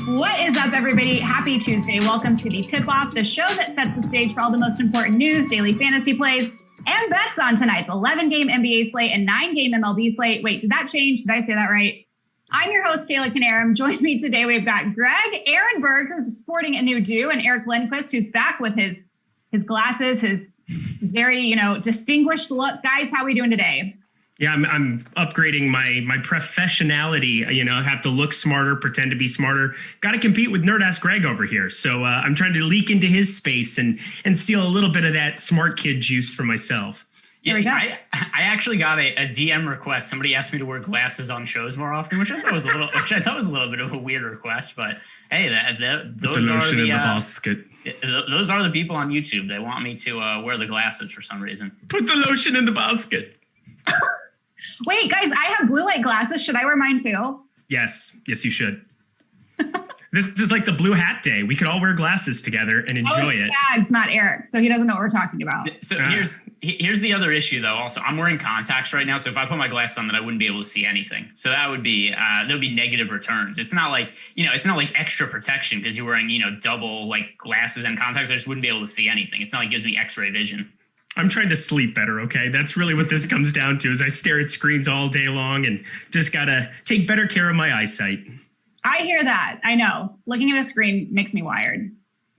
What is up, everybody? Happy Tuesday. Welcome to the Tip-Off, the show that sets the stage for all the most important news, daily fantasy plays, and bets on tonight's 11-game NBA slate and 9-game MLB slate. Wait, did that change? Did I say that right? I'm your host, Kayla Knierim. Joining me today, we've got Greg Ehrenberg, who's sporting a new do, and Eric Lindquist, who's back with his glasses, his very, distinguished look. Guys, how are we doing today? Yeah, I'm upgrading my professionality. I have to look smarter, pretend to be smarter. Got to compete with nerd-ass Greg over here. So I'm trying to leak into his space and steal a little bit of that smart kid juice for myself. I actually got a DM request. Somebody asked me to wear glasses on shows more often, which I thought was a little bit of a weird request. But hey, those are those are the people on YouTube. They want me to wear the glasses for some reason. Put the lotion in the basket. Wait, guys, I have blue light glasses. Should I wear mine too? Yes, you should. This is like the blue hat day. We could all wear glasses together and enjoy it. Spags, not Eric, so he doesn't know what we're talking about. So here's the other issue, though. Also, I'm wearing contacts right now, so if I put my glasses on, then I wouldn't be able to see anything. So that would be negative returns. It's not like extra protection because you're wearing double like glasses and contacts. I just wouldn't be able to see anything. It's not like it gives me X-ray vision. I'm trying to sleep better, okay? That's really what this comes down to, is I stare at screens all day long and just got to take better care of my eyesight. I hear that. I know. Looking at a screen makes me wired.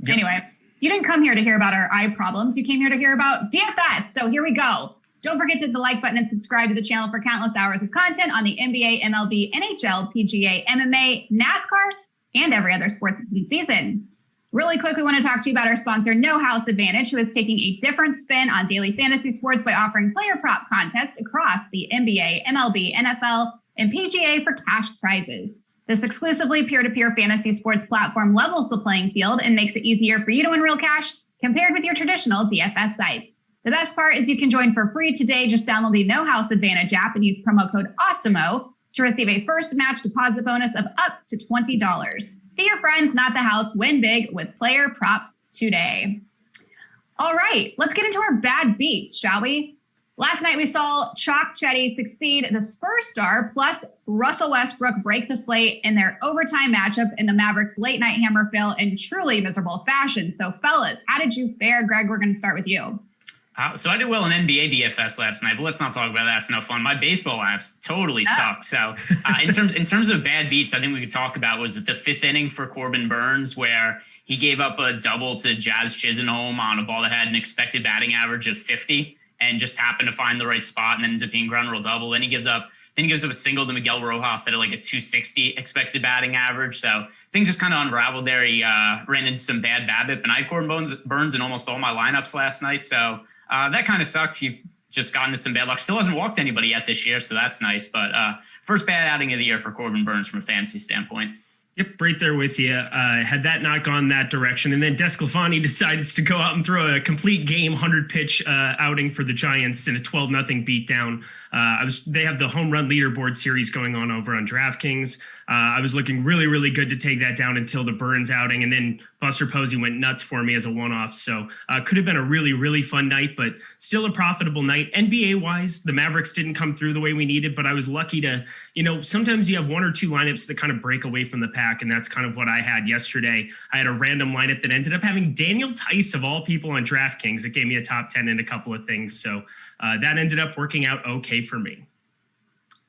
Yep. Anyway, you didn't come here to hear about our eye problems. You came here to hear about DFS. So here we go. Don't forget to hit the like button and subscribe to the channel for countless hours of content on the NBA, MLB, NHL, PGA, MMA, NASCAR, and every other sport this season. Really quick, we want to talk to you about our sponsor, No House Advantage, who is taking a different spin on daily fantasy sports by offering player prop contests across the NBA, MLB, NFL, and PGA for cash prizes. This exclusively peer-to-peer fantasy sports platform levels the playing field and makes it easier for you to win real cash compared with your traditional DFS sites. The best part is you can join for free today. Just download the No House Advantage app and use promo code Awesemo to receive a first match deposit bonus of up to $20. Be your friends, not the house. Win big with player props today. All right, let's get into our bad beats, shall we? Last night we saw Chalk Chetty succeed the Spurs star plus Russell Westbrook break the slate in their overtime matchup in the Mavericks late night hammer fail in truly miserable fashion. So fellas, how did you fare? Greg, we're going to start with you. So I did well in NBA DFS last night, but let's not talk about that. It's no fun. My baseball apps totally suck. So in terms of bad beats, I think we could talk about was the fifth inning for Corbin Burns, where he gave up a double to Jazz Chisholm on a ball that had an expected batting average of 50 and just happened to find the right spot and then ends up being ground rule double. Then he gives up a single to Miguel Rojas that had like a 260 expected batting average. So things just kind of unraveled there. He ran into some bad BABIP, and I had Corbin Burns in almost all my lineups last night. So that kind of sucks. He just got into some bad luck. Still hasn't walked anybody yet this year, so that's nice. But first bad outing of the year for Corbin Burns from a fantasy standpoint. Yep, right there with you. Had that not gone that direction, and then Desclafani decides to go out and throw a complete game 100-pitch outing for the Giants in a 12-0 beatdown. They have the home run leaderboard series going on over on DraftKings. I was looking really, really good to take that down until the Burns outing, and then Buster Posey went nuts for me as a one-off. So could have been a really, really fun night, but still a profitable night. NBA-wise, the Mavericks didn't come through the way we needed, but I was lucky to, sometimes you have one or two lineups that kind of break away from the pack, and that's kind of what I had yesterday. I had a random lineup that ended up having Daniel Tice, of all people, on DraftKings. It gave me a top 10 in a couple of things. So that ended up working out okay for me.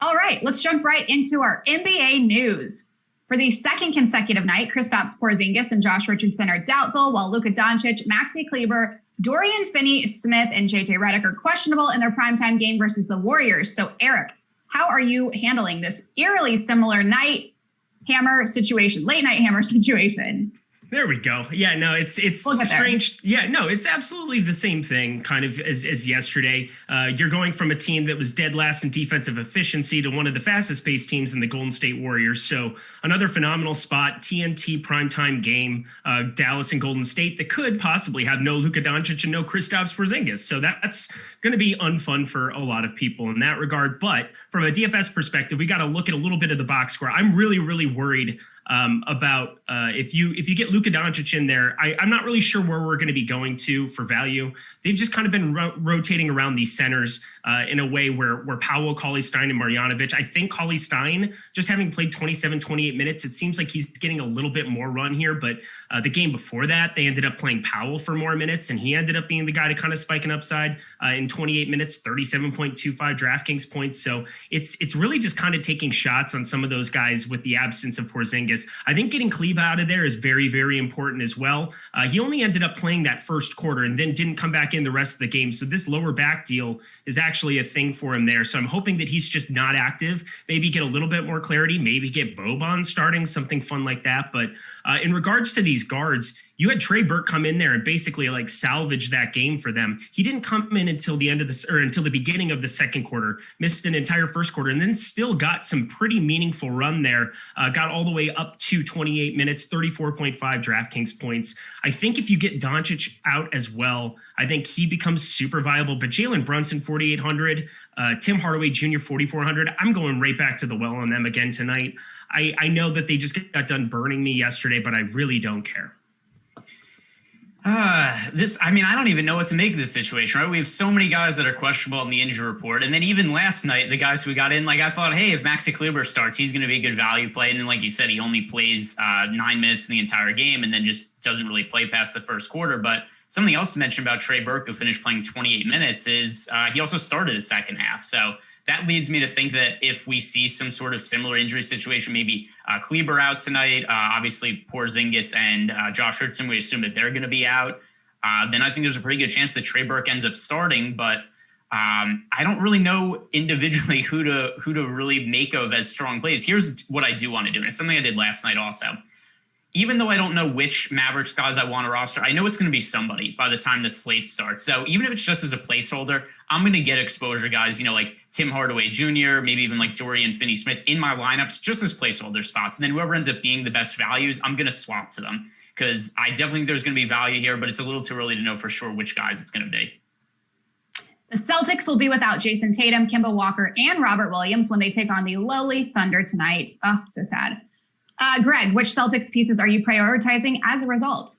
All right, let's jump right into our NBA news. For the second consecutive night, Kristaps Porzingis and Josh Richardson are doubtful, while Luka Doncic, Maxi Kleber, Dorian Finney-Smith, and JJ Redick are questionable in their primetime game versus the Warriors. So, Eric, how are you handling this eerily similar late night hammer situation? There we go. Yeah, no, it's strange. Yeah, no, it's absolutely the same thing kind of as yesterday. You're going from a team that was dead last in defensive efficiency to one of the fastest paced teams in the Golden State Warriors. So another phenomenal spot, TNT primetime game, Dallas and Golden State that could possibly have no Luka Doncic and no Kristaps Porzingis. So that's going to be unfun for a lot of people in that regard. But from a DFS perspective, we got to look at a little bit of the box score. I'm really, really worried about if you get Luka Doncic in there, I'm not really sure where we're going to be going to for value. They've just kind of been rotating around these centers in a way where Powell, Cauley-Stein, and Marjanovic. I think Cauley-Stein, just having played 27, 28 minutes, it seems like he's getting a little bit more run here. But the game before that, they ended up playing Powell for more minutes, and he ended up being the guy to kind of spike an upside in 28 minutes, 37.25 DraftKings points. So it's really just kind of taking shots on some of those guys with the absence of Porzingis. I think getting Kleber out of there is very, very important as well. He only ended up playing that first quarter and then didn't come back in the rest of the game. So this lower back deal is actually a thing for him there. So I'm hoping that he's just not active, maybe get a little bit more clarity, maybe get Boban starting, something fun like that. But in regards to these guards, you had Trey Burke come in there and basically like salvage that game for them. He didn't come in until the end of this, or until the beginning of the second quarter, missed an entire first quarter, and then still got some pretty meaningful run there. Got all the way up to 28 minutes, 34.5 DraftKings points. I think if you get Doncic out as well, I think he becomes super viable. But Jalen Brunson, 4,800, Tim Hardaway Jr., 4,400. I'm going right back to the well on them again tonight. I know that they just got done burning me yesterday, but I really don't care. I don't even know what to make of this situation, right? We have so many guys that are questionable in the injury report. And then even last night, the guys we got in, like I thought, hey, if Maxi Kleber starts, he's going to be a good value play. And then, like you said, he only plays 9 minutes in the entire game and then just doesn't really play past the first quarter. But something else to mention about Trey Burke, who finished playing 28 minutes, is he also started the second half. So that leads me to think that if we see some sort of similar injury situation, maybe Kleber out tonight, obviously Porzingis and Josh Richardson, we assume that they're going to be out, then I think there's a pretty good chance that Trey Burke ends up starting. But I don't really know individually who to really make of as strong plays. Here's what I do want to do, and it's something I did last night also. Even though I don't know which Mavericks guys I want to roster, I know it's going to be somebody by the time the slate starts. So even if it's just as a placeholder, I'm going to get exposure guys, like Tim Hardaway Jr., maybe even like Dorian Finney-Smith in my lineups just as placeholder spots. And then whoever ends up being the best values, I'm going to swap to them because I definitely think there's going to be value here, but it's a little too early to know for sure which guys it's going to be. The Celtics will be without Jason Tatum, Kemba Walker, and Robert Williams when they take on the lowly Thunder tonight. Oh, so sad. Greg, which Celtics pieces are you prioritizing as a result?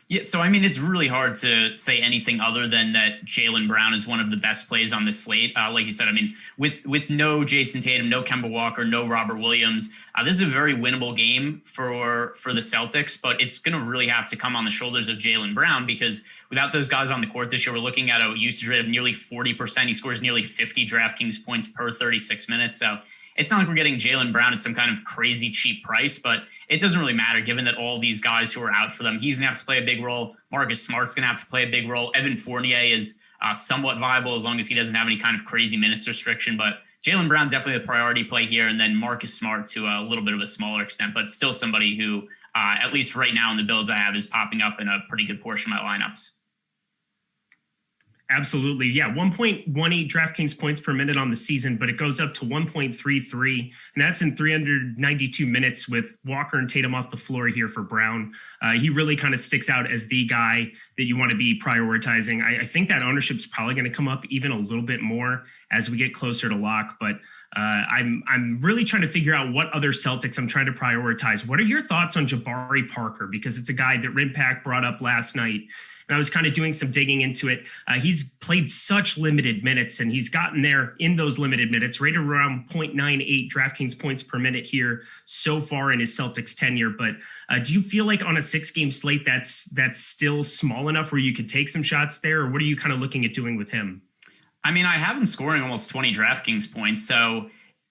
Yeah, so it's really hard to say anything other than that Jaylen Brown is one of the best plays on this slate. Like you said, with no Jason Tatum, no Kemba Walker, no Robert Williams, this is a very winnable game for the Celtics, but it's going to really have to come on the shoulders of Jaylen Brown because without those guys on the court this year, we're looking at a usage rate of nearly 40%. He scores nearly 50 DraftKings points per 36 minutes. So it's not like we're getting Jaylen Brown at some kind of crazy cheap price, but it doesn't really matter given that all these guys who are out for them, he's going to have to play a big role. Marcus Smart's going to have to play a big role. Evan Fournier is somewhat viable as long as he doesn't have any kind of crazy minutes restriction. But Jaylen Brown definitely the priority play here, and then Marcus Smart to a little bit of a smaller extent, but still somebody who, at least right now in the builds I have, is popping up in a pretty good portion of my lineups. Absolutely. Yeah. 1.18 DraftKings points per minute on the season, but it goes up to 1.33. And that's in 392 minutes with Walker and Tatum off the floor here for Brown. He really kind of sticks out as the guy that you want to be prioritizing. I think that ownership's probably going to come up even a little bit more as we get closer to lock. But I'm really trying to figure out what other Celtics I'm trying to prioritize. What are your thoughts on Jabari Parker? Because it's a guy that Rimpak brought up last night. And I was kind of doing some digging into it. He's played such limited minutes, and he's gotten there in those limited minutes, right around 0.98 DraftKings points per minute here so far in his Celtics tenure. But do you feel like on a 6-game slate that's still small enough where you could take some shots there, or what are you kind of looking at doing with him? I have him scoring almost 20 DraftKings points, so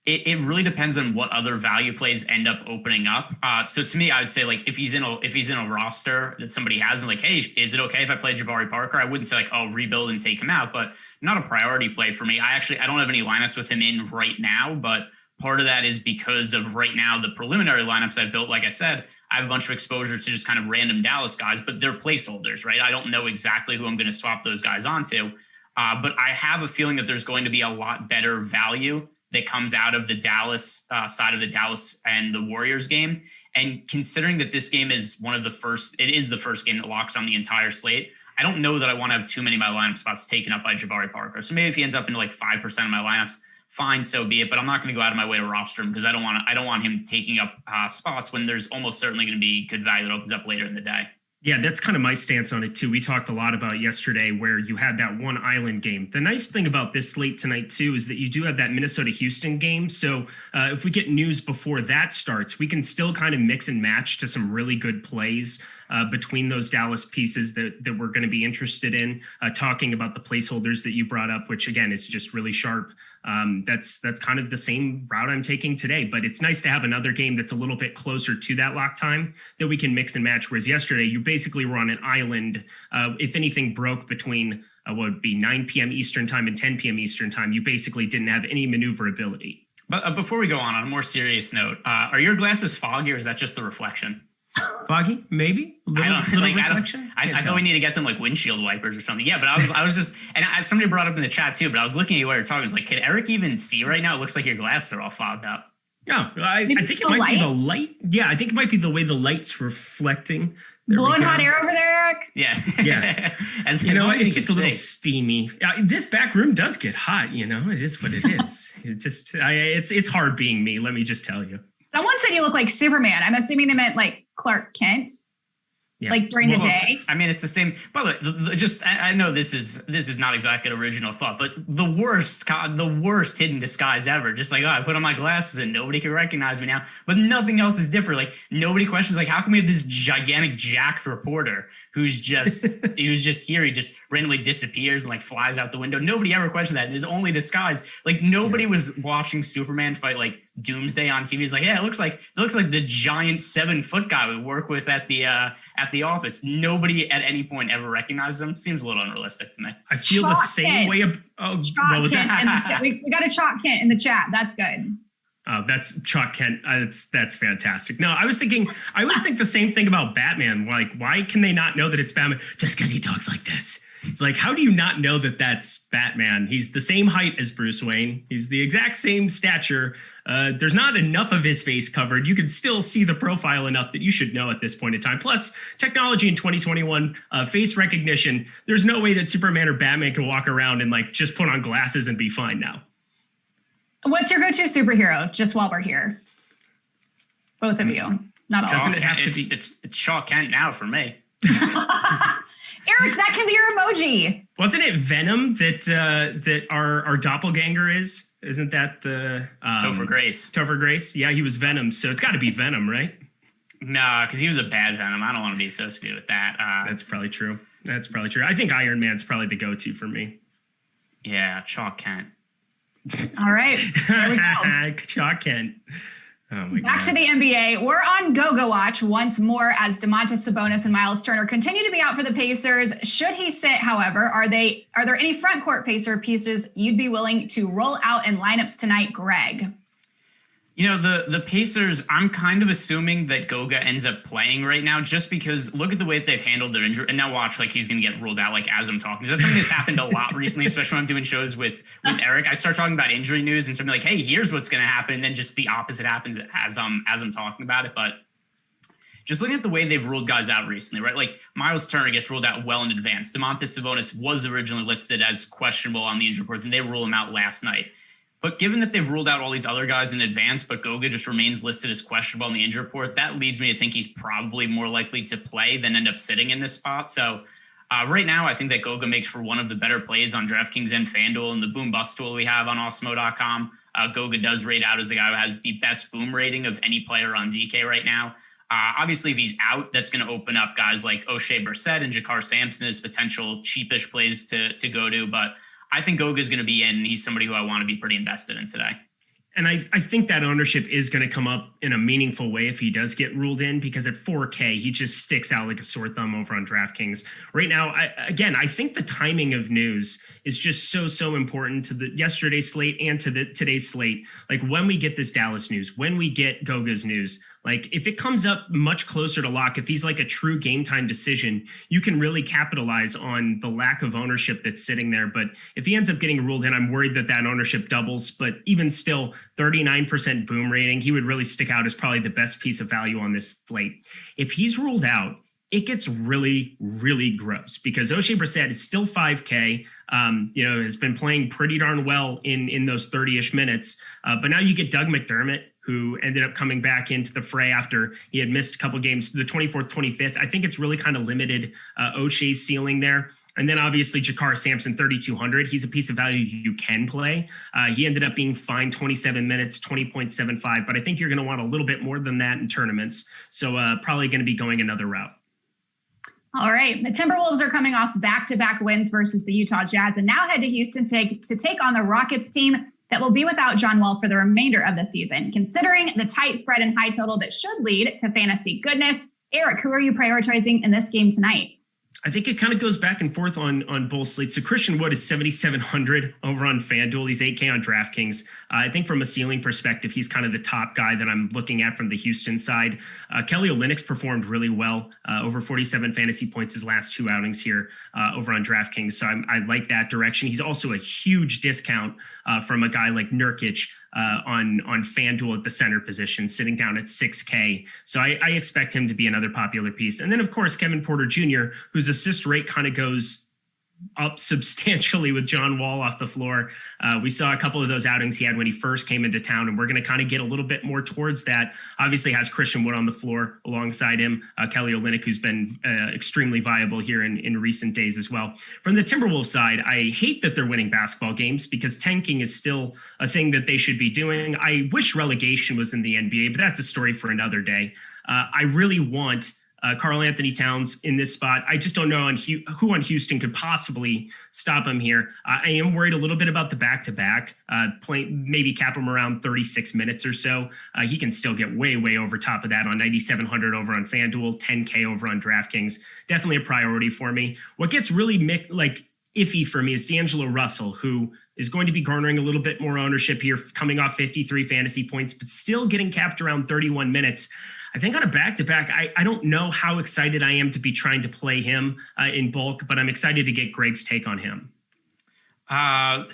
it really depends on what other value plays end up opening up. So to me, I would say like if he's in a roster that somebody has and like, hey, is it okay if I play Jabari Parker? I wouldn't say like, oh, rebuild and take him out, but not a priority play for me. I don't have any lineups with him in right now, but part of that is because of right now the preliminary lineups I've built. Like I said, I have a bunch of exposure to just kind of random Dallas guys, but they're placeholders, right? I don't know exactly who I'm going to swap those guys onto, but I have a feeling that there's going to be a lot better value that comes out of the Dallas side of the Dallas and the Warriors game. And considering that this game is it is the first game that locks on the entire slate, I don't know that I want to have too many of my lineup spots taken up by Jabari Parker. So maybe if he ends up into like 5% of my lineups, fine, so be it. But I'm not going to go out of my way to roster him because I don't want him taking up spots when there's almost certainly going to be good value that opens up later in the day. Yeah, that's kind of my stance on it too. We talked a lot about yesterday where you had that one island game. The nice thing about this slate tonight too is that you do have that Minnesota-Houston game. So if we get news before that starts, we can still kind of mix and match to some really good plays between those Dallas pieces that we're going to be interested in. Talking about the placeholders that you brought up, which again is just really sharp. That's kind of the same route I'm taking today, but it's nice to have another game that's a little bit closer to that lock time that we can mix and match. Whereas yesterday, you basically were on an island. If anything broke between what would be 9 p.m. Eastern time and 10 p.m. Eastern time, you basically didn't have any maneuverability. But before we go on a more serious note, are your glasses foggy or is that just the reflection? Foggy, maybe. I thought we need to get them like windshield wipers or something. Yeah, but I was just, and somebody brought up in the chat too. But I was looking at you while you're talking. I was like, can Eric even see right now? It looks like your glasses are all fogged up. No, I think it might be the light. Yeah, I think it might be the way the light's reflecting. Blowing hot air over there, Eric? Yeah. As it's just a little steamy. This back room does get hot. It is what it is. It's hard being me. Let me just tell you. Someone said you look like Superman. I'm assuming they meant like Clark Kent. Yeah. Like during the day. It's the same. By the way, I know this is not exactly an original thought, but the worst hidden disguise ever. Just like, I put on my glasses and nobody can recognize me now, but nothing else is different. Like nobody questions, like, how come we have this gigantic jacked reporter who's just here? He just randomly disappears and like flies out the window. Nobody ever questioned that. His only disguise, like nobody was watching Superman fight like Doomsday on TV. It's like, yeah, it looks like the giant 7-foot guy we work with at the office. Nobody at any point ever recognized them. Seems a little unrealistic to me. I feel the same way. What was that? We got a Chalk Kent in the chat. That's good. Oh, that's Chalk Kent. That's fantastic. No, I always think the same thing about Batman. Like, why can they not know that it's Batman just because he talks like this? It's like, how do you not know that that's Batman? He's the same height as Bruce Wayne. He's the exact same stature. There's not enough of his face covered. You can still see the profile enough that you should know at this point in time. Plus, technology in 2021, face recognition. There's no way that Superman or Batman can walk around and like just put on glasses and be fine now. What's your go-to superhero? Just while we're here, both of you. Not all. Doesn't it have to be? It's Chalk Kent now for me. Eric, that can be your emoji. Wasn't it Venom that our doppelganger is? Isn't that the Topher Grace? Topher Grace, yeah, he was Venom, so it's got to be Venom, right? No, because he was a bad Venom. I don't want to be associated with that. That's probably true. I think Iron Man's probably the go-to for me. Yeah, Chalk Kent. All right, there we go. Chalk Kent. Oh my Back God. to the NBA. We're on go-go watch once more as Domantas Sabonis and Miles Turner continue to be out for the Pacers. Should he sit, however, are there any front court Pacer pieces you'd be willing to roll out in lineups tonight, Greg? The Pacers, I'm kind of assuming that Goga ends up playing right now just because look at the way that they've handled their injury. And now watch, like, he's going to get ruled out, like, as I'm talking. Is that something that's happened a lot recently, especially when I'm doing shows with Eric? I start talking about injury news and something like, hey, here's what's going to happen. And then just the opposite happens as I'm talking about it. But just looking at the way they've ruled guys out recently, right? Like, Miles Turner gets ruled out well in advance. Domantas Sabonis was originally listed as questionable on the injury report, and they rule him out last night. But given that they've ruled out all these other guys in advance, but Goga just remains listed as questionable on the injury report, that leads me to think he's probably more likely to play than end up sitting in this spot. So right now, I think that Goga makes for one of the better plays on DraftKings and FanDuel and the boom bust tool we have on Awesemo.com. Goga does rate out as the guy who has the best boom rating of any player on DK right now. Obviously, if he's out, that's going to open up guys like O'Shea Brissett and Jakar Sampson as potential cheapish plays to go to. But I think Goga is going to be in. He's somebody who I want to be pretty invested in today. And I think that ownership is going to come up in a meaningful way if he does get ruled in, because at 4K, he just sticks out like a sore thumb over on DraftKings. Right now, I think the timing of news is just so important to the yesterday's slate and to today's slate. Like when we get this Dallas news, when we get Goga's news, like if it comes up much closer to lock, if he's like a true game time decision, you can really capitalize on the lack of ownership that's sitting there. But if he ends up getting ruled in, I'm worried that ownership doubles. But even still, 39% boom rating, he would really stick out as probably the best piece of value on this slate. If he's ruled out, it gets really, really gross because Oshae Brissett is still 5K, has been playing pretty darn well in those 30-ish minutes. But now you get Doug McDermott, who ended up coming back into the fray after he had missed a couple games, the 24th, 25th. I think it's really kind of limited Oshae's ceiling there. And then obviously Jakar Sampson, 3,200. He's a piece of value you can play. He ended up being fine 27 minutes, 20.75. But I think you're going to want a little bit more than that in tournaments. So probably going to be going another route. All right. The Timberwolves are coming off back-to-back wins versus the Utah Jazz and now head to Houston to take on the Rockets team that will be without John Wall for the remainder of the season. Considering the tight spread and high total that should lead to fantasy goodness, Eric, who are you prioritizing in this game tonight? I think it kind of goes back and forth on both slates. So Christian Wood is 7,700 over on FanDuel. He's 8K on DraftKings. I think from a ceiling perspective, he's kind of the top guy that I'm looking at from the Houston side. Kelly Olynyk's performed really well, over 47 fantasy points his last two outings here over on DraftKings. So I like that direction. He's also a huge discount from a guy like Nurkic on FanDuel at the center position, sitting down at 6K. So I expect him to be another popular piece. And then, of course, Kevin Porter Jr., whose assist rate kind of goes up substantially with John Wall off the floor. We saw a couple of those outings he had when he first came into town, and we're going to kind of get a little bit more towards that. Obviously has Christian Wood on the floor alongside him, Kelly Olynyk, who's been extremely viable here in recent days as well. From the Timberwolves side, I hate that they're winning basketball games because tanking is still a thing that they should be doing. I wish relegation was in the NBA, but that's a story for another day. I really want Karl Anthony Towns in this spot. I just don't know who on Houston could possibly stop him here. I am worried a little bit about the back-to-back, maybe cap him around 36 minutes or so. He can still get way, way over top of that on 9,700 over on FanDuel, 10K over on DraftKings. Definitely a priority for me. What gets really iffy for me is D'Angelo Russell, who is going to be garnering a little bit more ownership here, coming off 53 fantasy points, but still getting capped around 31 minutes. I think on a back-to-back, I don't know how excited I am to be trying to play him in bulk, but I'm excited to get Greg's take on him. I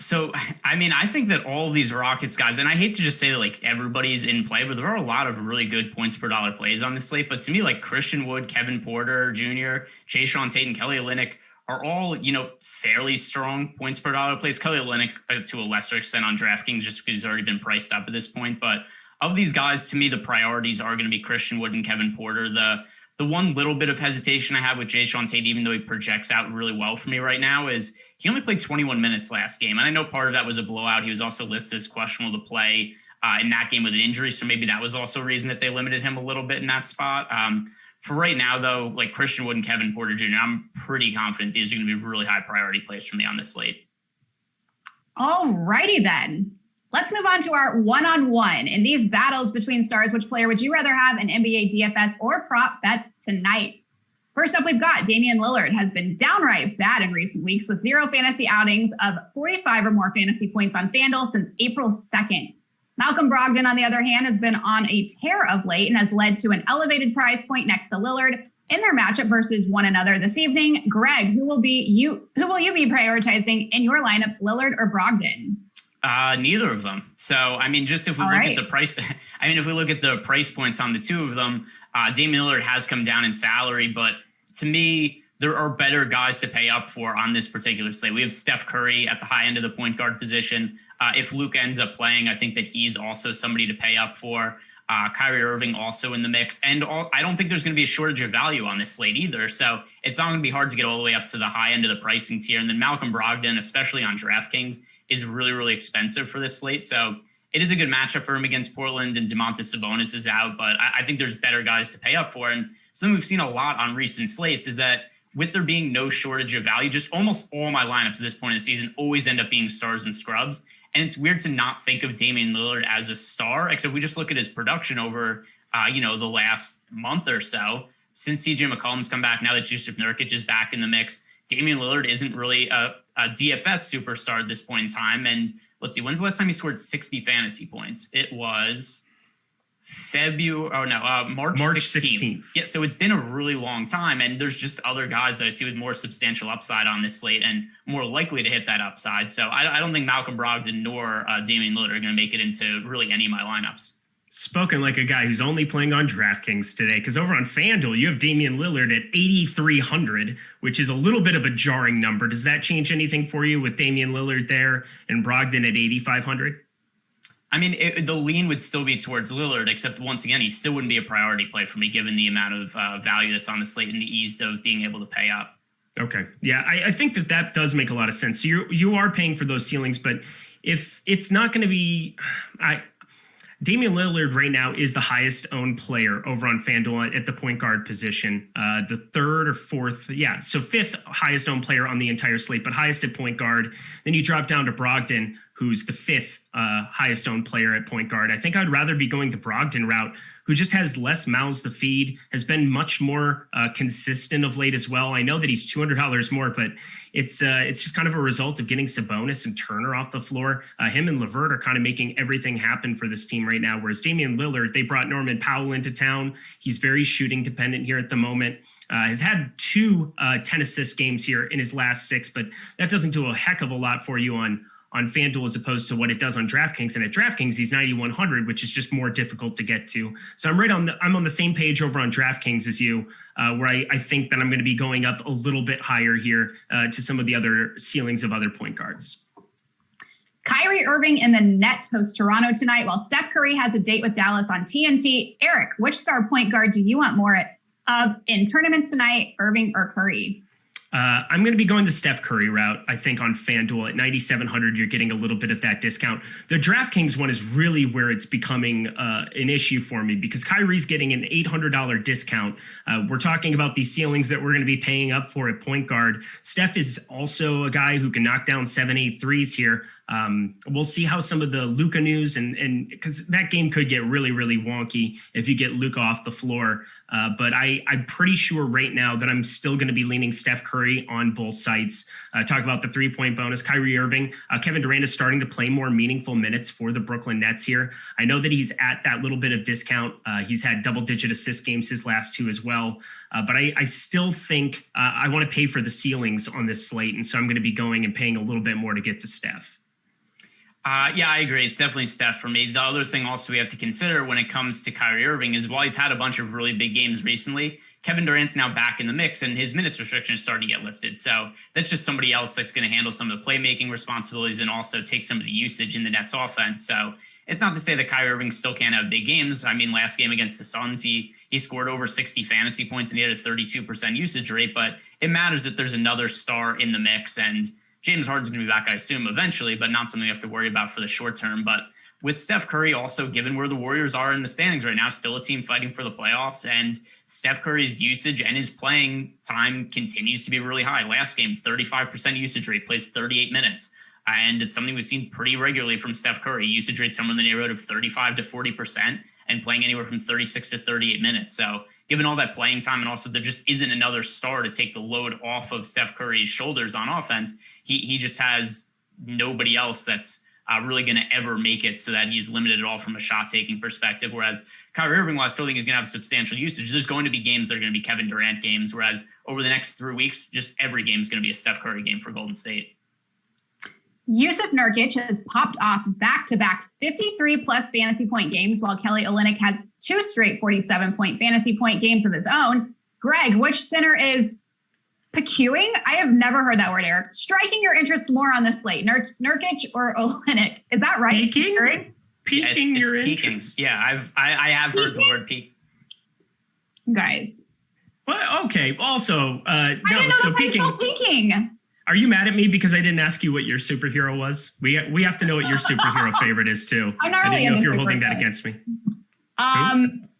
think that all of these Rockets guys, and I hate to just say that everybody's in play, but there are a lot of really good points per dollar plays on this slate. But to me, Christian Wood, Kevin Porter Jr., Jayshawn Tate, and Kelly Olynyk are all, fairly strong points per dollar plays. Kelly Olynyk to a lesser extent on DraftKings just because he's already been priced up at this point. But of these guys, to me, the priorities are going to be Christian Wood and Kevin Porter. The one little bit of hesitation I have with Jayshawn Tate, even though he projects out really well for me right now, is he only played 21 minutes last game. And I know part of that was a blowout. He was also listed as questionable to play in that game with an injury. So maybe that was also a reason that they limited him a little bit in that spot. For right now, though, Christian Wood and Kevin Porter Jr., I'm pretty confident these are going to be really high priority plays for me on this slate. All righty then. Let's move on to our one-on-one. In these battles between stars, which player would you rather have in NBA DFS or prop bets tonight? First up, we've got Damian Lillard has been downright bad in recent weeks with 0 fantasy outings of 45 or more fantasy points on FanDuel since April 2nd. Malcolm Brogdon, on the other hand, has been on a tear of late and has led to an elevated price point next to Lillard in their matchup versus one another this evening. Greg, who will you be prioritizing in your lineups, Lillard or Brogdon? Neither of them. So, just if we look at the price, if we look at the price points on the two of them, Damian Lillard has come down in salary, but to me, there are better guys to pay up for on this particular slate. We have Steph Curry at the high end of the point guard position. If Luka ends up playing, I think that he's also somebody to pay up for. Kyrie Irving also in the mix. And I don't think there's going to be a shortage of value on this slate either. So it's not going to be hard to get all the way up to the high end of the pricing tier. And then Malcolm Brogdon, especially on DraftKings, is really, really expensive for this slate. So it is a good matchup for him against Portland, and Domantas Sabonis is out, but I think there's better guys to pay up for. And something we've seen a lot on recent slates is that with there being no shortage of value, just almost all my lineups at this point in the season always end up being stars and scrubs. And it's weird to not think of Damian Lillard as a star, except we just look at his production over, the last month or so. Since CJ McCollum's come back, now that Jusuf Nurkic is back in the mix, Damian Lillard isn't really a DFS superstar at this point in time. And let's see, when's the last time he scored 60 fantasy points? It was March 16th. Yeah, so it's been a really long time, and there's just other guys that I see with more substantial upside on this slate and more likely to hit that upside. So I don't think Malcolm Brogdon nor Damian Lillard are going to make it into really any of my lineups. Spoken like a guy who's only playing on DraftKings today, because over on FanDuel, you have Damian Lillard at 8,300, which is a little bit of a jarring number. Does that change anything for you with Damian Lillard there and Brogdon at 8,500? I mean, the lean would still be towards Lillard, except once again, he still wouldn't be a priority play for me, given the amount of value that's on the slate and the ease of being able to pay up. Okay. Yeah, I think that does make a lot of sense. So you are paying for those ceilings, but if it's not going to be... Damian Lillard right now is the highest owned player over on FanDuel at the point guard position. The third or fourth, so fifth highest owned player on the entire slate, but highest at point guard. Then you drop down to Brogdon, who's the fifth highest owned player at point guard. I think I'd rather be going the Brogdon route, who just has less mouths to feed, has been much more consistent of late as well. I know that he's $200 more, but it's just kind of a result of getting Sabonis and Turner off the floor. Him and LeVert are kind of making everything happen for this team right now, whereas Damian Lillard, they brought Norman Powell into town. He's very shooting dependent here at the moment. Has had 2 10 assist games here in his last 6, but that doesn't do a heck of a lot for you on FanDuel as opposed to what it does on DraftKings. And at DraftKings, he's 9,100, which is just more difficult to get to. So I'm on the same page over on DraftKings as you, where I think that I'm going to be going up a little bit higher here to some of the other ceilings of other point guards. Kyrie Irving and the Nets host Toronto tonight, while Steph Curry has a date with Dallas on TNT. Eric, which star point guard do you want more of in tournaments tonight, Irving or Curry? I'm going to be going the Steph Curry route. I think on FanDuel at 9,700, you're getting a little bit of that discount. The DraftKings one is really where it's becoming an issue for me, because Kyrie's getting an $800 discount. We're talking about these ceilings that we're going to be paying up for at point guard. Steph is also a guy who can knock down 7-8 threes here. We'll see how some of the Luka news and because that game could get really, really wonky if you get Luka off the floor. But I'm pretty sure right now that I'm still going to be leaning Steph Curry on both sides. Talk about the 3-point bonus. Kyrie Irving, Kevin Durant is starting to play more meaningful minutes for the Brooklyn Nets here. I know that he's at that little bit of discount. He's had double-digit assist games his last 2 as well. But I still think I want to pay for the ceilings on this slate. And so I'm going to be going and paying a little bit more to get to Steph. Yeah, I agree. It's definitely Steph for me. The other thing also we have to consider when it comes to Kyrie Irving is while he's had a bunch of really big games recently, Kevin Durant's now back in the mix and his minutes restriction is starting to get lifted. So that's just somebody else that's going to handle some of the playmaking responsibilities and also take some of the usage in the Nets offense. So it's not to say that Kyrie Irving still can't have big games. I mean, last game against the Suns, he scored over 60 fantasy points and he had a 32% usage rate, but it matters that there's another star in the mix, and James Harden's going to be back, I assume, eventually, but not something you have to worry about for the short term. But with Steph Curry, also given where the Warriors are in the standings right now, still a team fighting for the playoffs, and Steph Curry's usage and his playing time continues to be really high. Last game, 35% usage rate, plays 38 minutes. And it's something we've seen pretty regularly from Steph Curry. Usage rate somewhere in the neighborhood of 35 to 40% and playing anywhere from 36 to 38 minutes. So given all that playing time, and also there just isn't another star to take the load off of Steph Curry's shoulders on offense, he just has nobody else that's really going to ever make it so that he's limited at all from a shot-taking perspective. Whereas Kyrie Irving, while I still think he's going to have substantial usage, there's going to be games that are going to be Kevin Durant games, whereas over the next 3 weeks, just every game is going to be a Steph Curry game for Golden State. Yusuf Nurkic has popped off back-to-back 53-plus fantasy point games, while Kelly Olynyk has 2 straight 47-point fantasy point games of his own. Greg, which center is pecuing? I have never heard that word, Eric. Striking your interest more on this slate, Nurkic or Olynyk? Is that right? Peaking your interest. Yeah, I have heard the word peak. Guys. Well, okay. Also, I didn't know so peaking. Are you mad at me because I didn't ask you what your superhero was? We have to know what your superhero favorite is too. I'm not really. I didn't know if you were holding that against me. I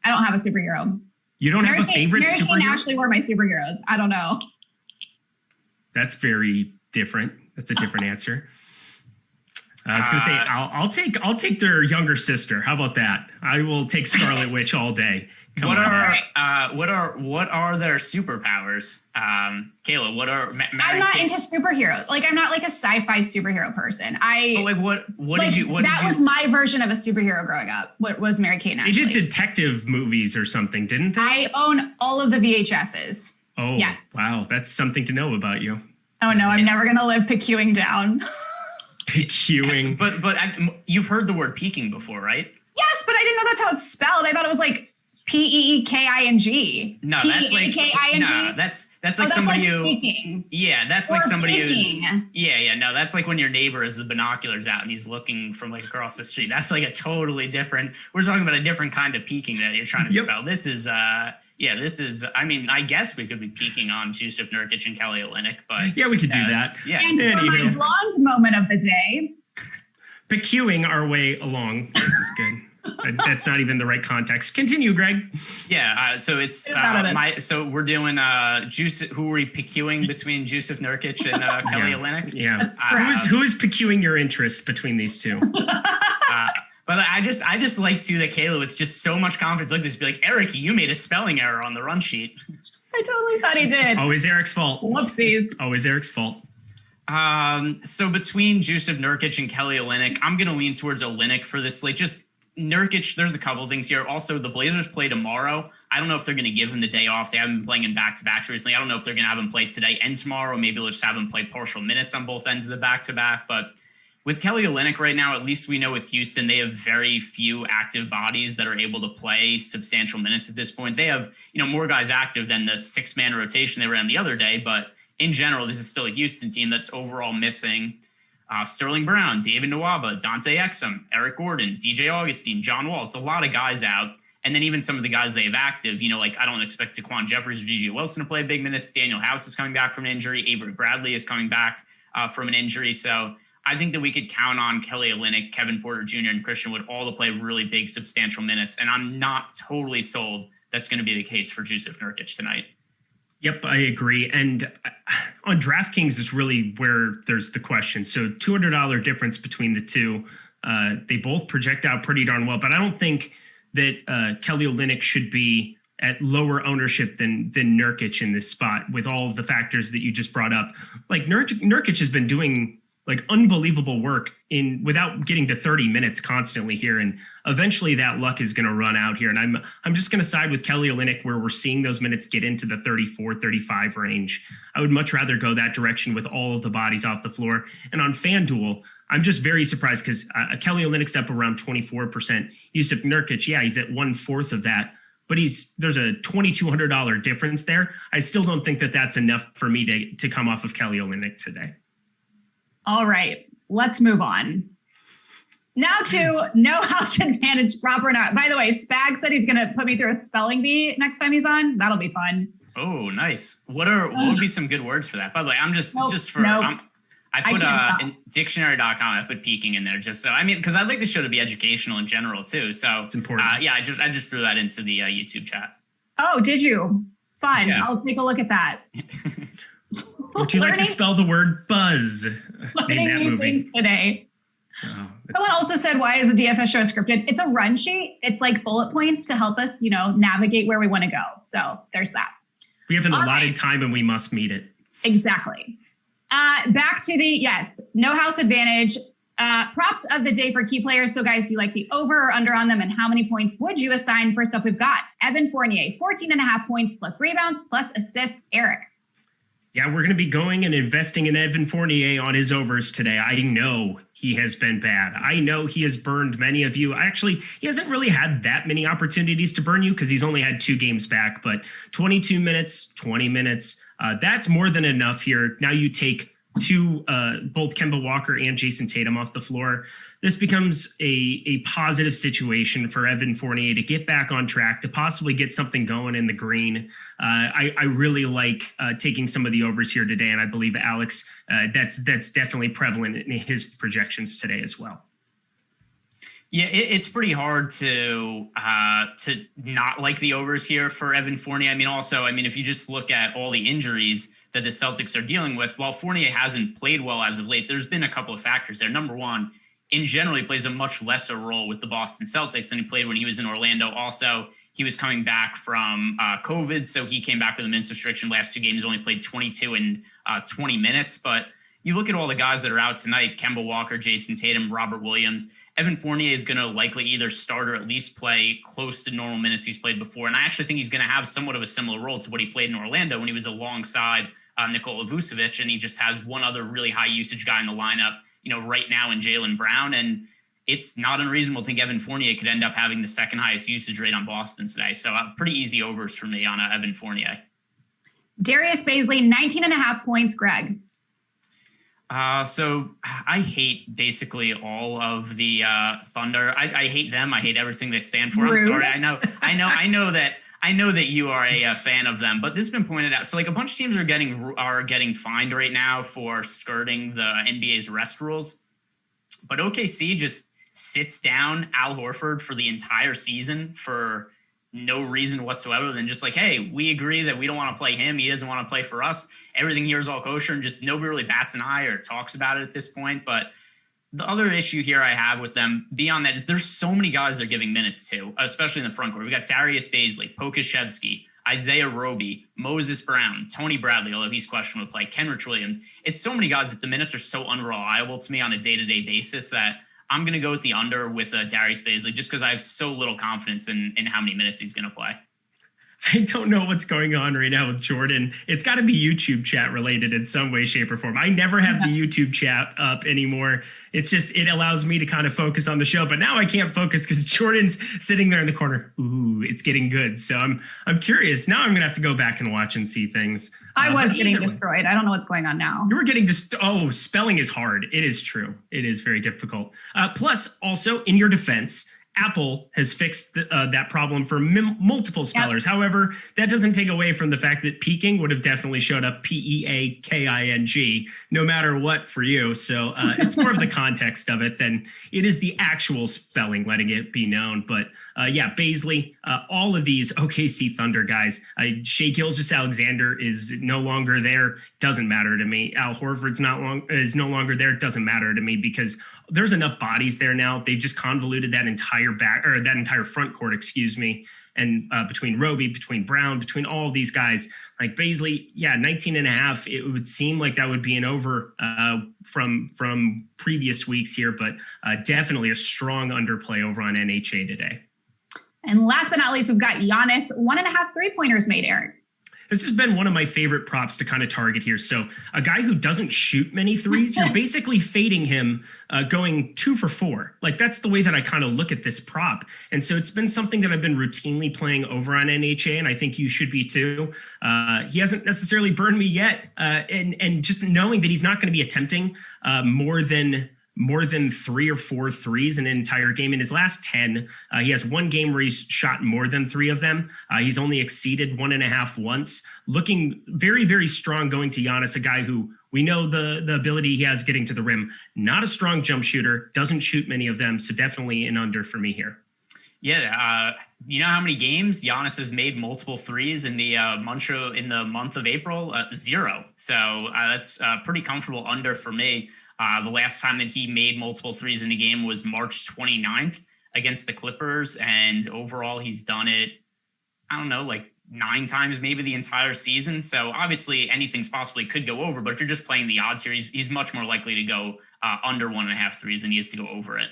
don't have a superhero. You don't have a favorite Mary superhero? Kate and Ashley were my superheroes. I don't know. That's very different. That's a different answer. I was going to say I'll take their younger sister. How about that? I will take Scarlet Witch all day. What are their superpowers? Kayla, what are I'm not into superheroes. Like, I'm not like a sci-fi superhero person. What was my version of a superhero growing up. What was Mary Kate and Ashley? They did detective movies or something, didn't they? I own all of the VHSs. Oh, yes. Wow. That's something to know about you. Oh no, I'm never going to live pecuing down. Pecuing. But you've heard the word peaking before, right? Yes, but didn't know that's how it's spelled. I thought it was like Peeking. No, that's like no, that's like somebody who peeking. Yeah, that's like somebody peeking. who's no, that's like when your neighbor has the binoculars out and he's looking from like across the street. That's like a totally different. We're talking about a different kind of peeking that you're trying to spell. This is this is. I mean, I guess we could be peeking on Jusuf Nurkic and Kelly Olynyk, but yeah, we could do that. Yeah, and for my blonde moment of the day, pecuing our way along. This is good. That's not even the right context. Continue, Greg. Yeah, so it's so we're doing who are we pecuing between Jusuf Nurkic and Kelly Olynyk? Yeah. Who is pecuing your interest between these two? But I just like too that Kayla with just so much confidence like this be like, Eric, you made a spelling error on the run sheet. I totally thought he did. Always Eric's fault. Whoopsies. Always Eric's fault. So between Jusuf Nurkic and Kelly Olynyk, I'm gonna lean towards Olynyk for this slate. Just Nurkic, there's a couple of things here. Also, the Blazers play tomorrow. I don't know if they're going to give him the day off. They haven't been playing in back-to-backs recently. I don't know if they're going to have him play today and tomorrow. Maybe they'll just have him play partial minutes on both ends of the back-to-back. But with Kelly Olynyk right now, at least we know with Houston, they have very few active bodies that are able to play substantial minutes at this point. They have, more guys active than the 6-man rotation they ran the other day. But in general, this is still a Houston team that's overall missing Sterling Brown, David Nwaba, Dante Exum, Eric Gordon, DJ Augustine, John Wall. It's a lot of guys out. And then even some of the guys they have active, I don't expect Daquan Jeffries or DJ Wilson to play big minutes. Daniel House is coming back from an injury. Avery Bradley is coming back from an injury. So I think that we could count on Kelly Olynyk, Kevin Porter Jr., and Christian Wood all to play really big, substantial minutes. And I'm not totally sold that's going to be the case for Jusuf Nurkic tonight. Yep, I agree. And on DraftKings is really where there's the question. So $200 difference between the two. They both project out pretty darn well, but I don't think that Kelly Olynyk should be at lower ownership than Nurkic in this spot with all of the factors that you just brought up. Like Nurkic has been doing unbelievable work without getting to 30 minutes constantly here. And eventually that luck is going to run out here. And I'm just going to side with Kelly Olynyk where we're seeing those minutes get into the 34, 35 range. I would much rather go that direction with all of the bodies off the floor. And on FanDuel, I'm just very surprised because Kelly Olynyk's up around 24%. Jusuf Nurkic, he's at 1/4 of that. But there's a $2,200 difference there. I still don't think that that's enough for me to come off of Kelly Olynyk today. All right, let's move on. Now to no house advantage, proper or not. By the way, Spags said he's going to put me through a spelling bee next time he's on. That'll be fun. Oh, nice. What would be some good words for that? By the way, I'm just for I put in dictionary.com. I put peeking in there just so because I'd like the show to be educational in general too. So it's important. I just threw that into the YouTube chat. Oh, did you? Fun. Yeah. I'll take a look at that. Would you like to spell the word buzz in that movie today? Oh, someone also said, why is the DFS show scripted? It's a run sheet. It's like bullet points to help us, navigate where we want to go. So there's that. We have an allotted time and we must meet it. Exactly. Back to the, no house advantage. Props of the day for key players. So guys, do you like the over or under on them and how many points would you assign? First up, we've got Evan Fournier, 14.5 points plus rebounds plus assists. Eric. Yeah, we're going to be going and investing in Evan Fournier on his overs today. I know he has been bad. I know he has burned many of you. Actually, he hasn't really had that many opportunities to burn you because he's only had 2 games back, but 22 minutes, 20 minutes, that's more than enough here. Now you take both Kemba Walker and Jason Tatum off the floor. This becomes a positive situation for Evan Fournier to get back on track, to possibly get something going in the green. I really like taking some of the overs here today, and I believe Alex, that's definitely prevalent in his projections today as well. Yeah, it's pretty hard to not like the overs here for Evan Fournier. If you just look at all the injuries that the Celtics are dealing with, while Fournier hasn't played well as of late, there's been a couple of factors there. Number one, in general, he plays a much lesser role with the Boston Celtics than he played when he was in Orlando. Also, he was coming back from COVID, so he came back with a minutes restriction. Last 2 games, only played 22 and 20 minutes. But you look at all the guys that are out tonight, Kemba Walker, Jason Tatum, Robert Williams. Evan Fournier is going to likely either start or at least play close to normal minutes he's played before. And I actually think he's going to have somewhat of a similar role to what he played in Orlando when he was alongside Nikola Vucevic, and he just has one other really high usage guy in the lineup, right now in Jaylen Brown. And it's not unreasonable to think Evan Fournier could end up having the second highest usage rate on Boston today. So pretty easy overs for me on Evan Fournier. Darius Bazley, 19.5 points, Greg. So I hate basically all of the Thunder. I hate them. I hate everything they stand for. Rude. I'm sorry. I know that you are a fan of them, but this has been pointed out. So like a bunch of teams are getting fined right now for skirting the NBA's rest rules. But OKC just sits down Al Horford for the entire season for no reason whatsoever than just like, hey, we agree that we don't want to play him. He doesn't want to play for us. Everything here is all kosher, and just nobody really bats an eye or talks about it at this point. But the other issue here I have with them beyond that is there's so many guys they're giving minutes to, especially in the front court. We got Darius Bazley, Pokashevsky, Isaiah Roby, Moses Brown, Tony Bradley, although he's questionable to play, Kenrich Williams. It's so many guys that the minutes are so unreliable to me on a day-to-day basis that I'm going to go with the under with Darius Bazley just because I have so little confidence in how many minutes he's going to play. I don't know what's going on right now with Jordan. It's got to be YouTube chat related in some way, shape, or form. I never have the YouTube chat up anymore. It's just, it allows me to kind of focus on the show, but now I can't focus because Jordan's sitting there in the corner. Ooh, it's getting good. So I'm curious. Now I'm going to have to go back and watch and see things. I was getting destroyed. I don't know what's going on now. You were getting spelling is hard. It is true. It is very difficult. Plus, also, in your defense, Apple has fixed that problem for multiple spellers. Yep. However, that doesn't take away from the fact that peaking would have definitely showed up Peaking, no matter what for you. So it's more of the context of it than it is the actual spelling, letting it be known. But Bazley, all of these OKC Thunder guys, Shai Gilgeous-Alexander is no longer there. Doesn't matter to me. Al Horford's is no longer there. Doesn't matter to me because there's enough bodies there now. They've just convoluted that entire front court, and between Roby, between Brown, between all of these guys, like Bazley, 19.5. It would seem like that would be an over from previous weeks here, but definitely a strong underplay over on NHA today. And last but not least, we've got Giannis, 1.5 3-pointers made, Eric. This has been one of my favorite props to kind of target here. So a guy who doesn't shoot many threes, you're basically fading him going 2 for 4. Like that's the way that I kind of look at this prop. And so it's been something that I've been routinely playing over on NHA, and I think you should be too. He hasn't necessarily burned me yet. And just knowing that he's not going to be attempting more than 3 or 4 threes in an entire game. In his last 10, he has one game where he's shot more than 3 of them. He's only exceeded 1.5 once. Looking very, very strong going to Giannis, a guy who we know the ability he has getting to the rim. Not a strong jump shooter, doesn't shoot many of them, so definitely an under for me here. Yeah, you know how many games Giannis has made multiple threes in the month of April? 0. So that's pretty comfortable under for me. The last time that he made multiple threes in a game was March 29th against the Clippers. And overall, he's done it, I don't know, like 9 times maybe the entire season. So obviously anything's possibly could go over. But if you're just playing the odds here, he's much more likely to go under 1.5 threes than he is to go over it.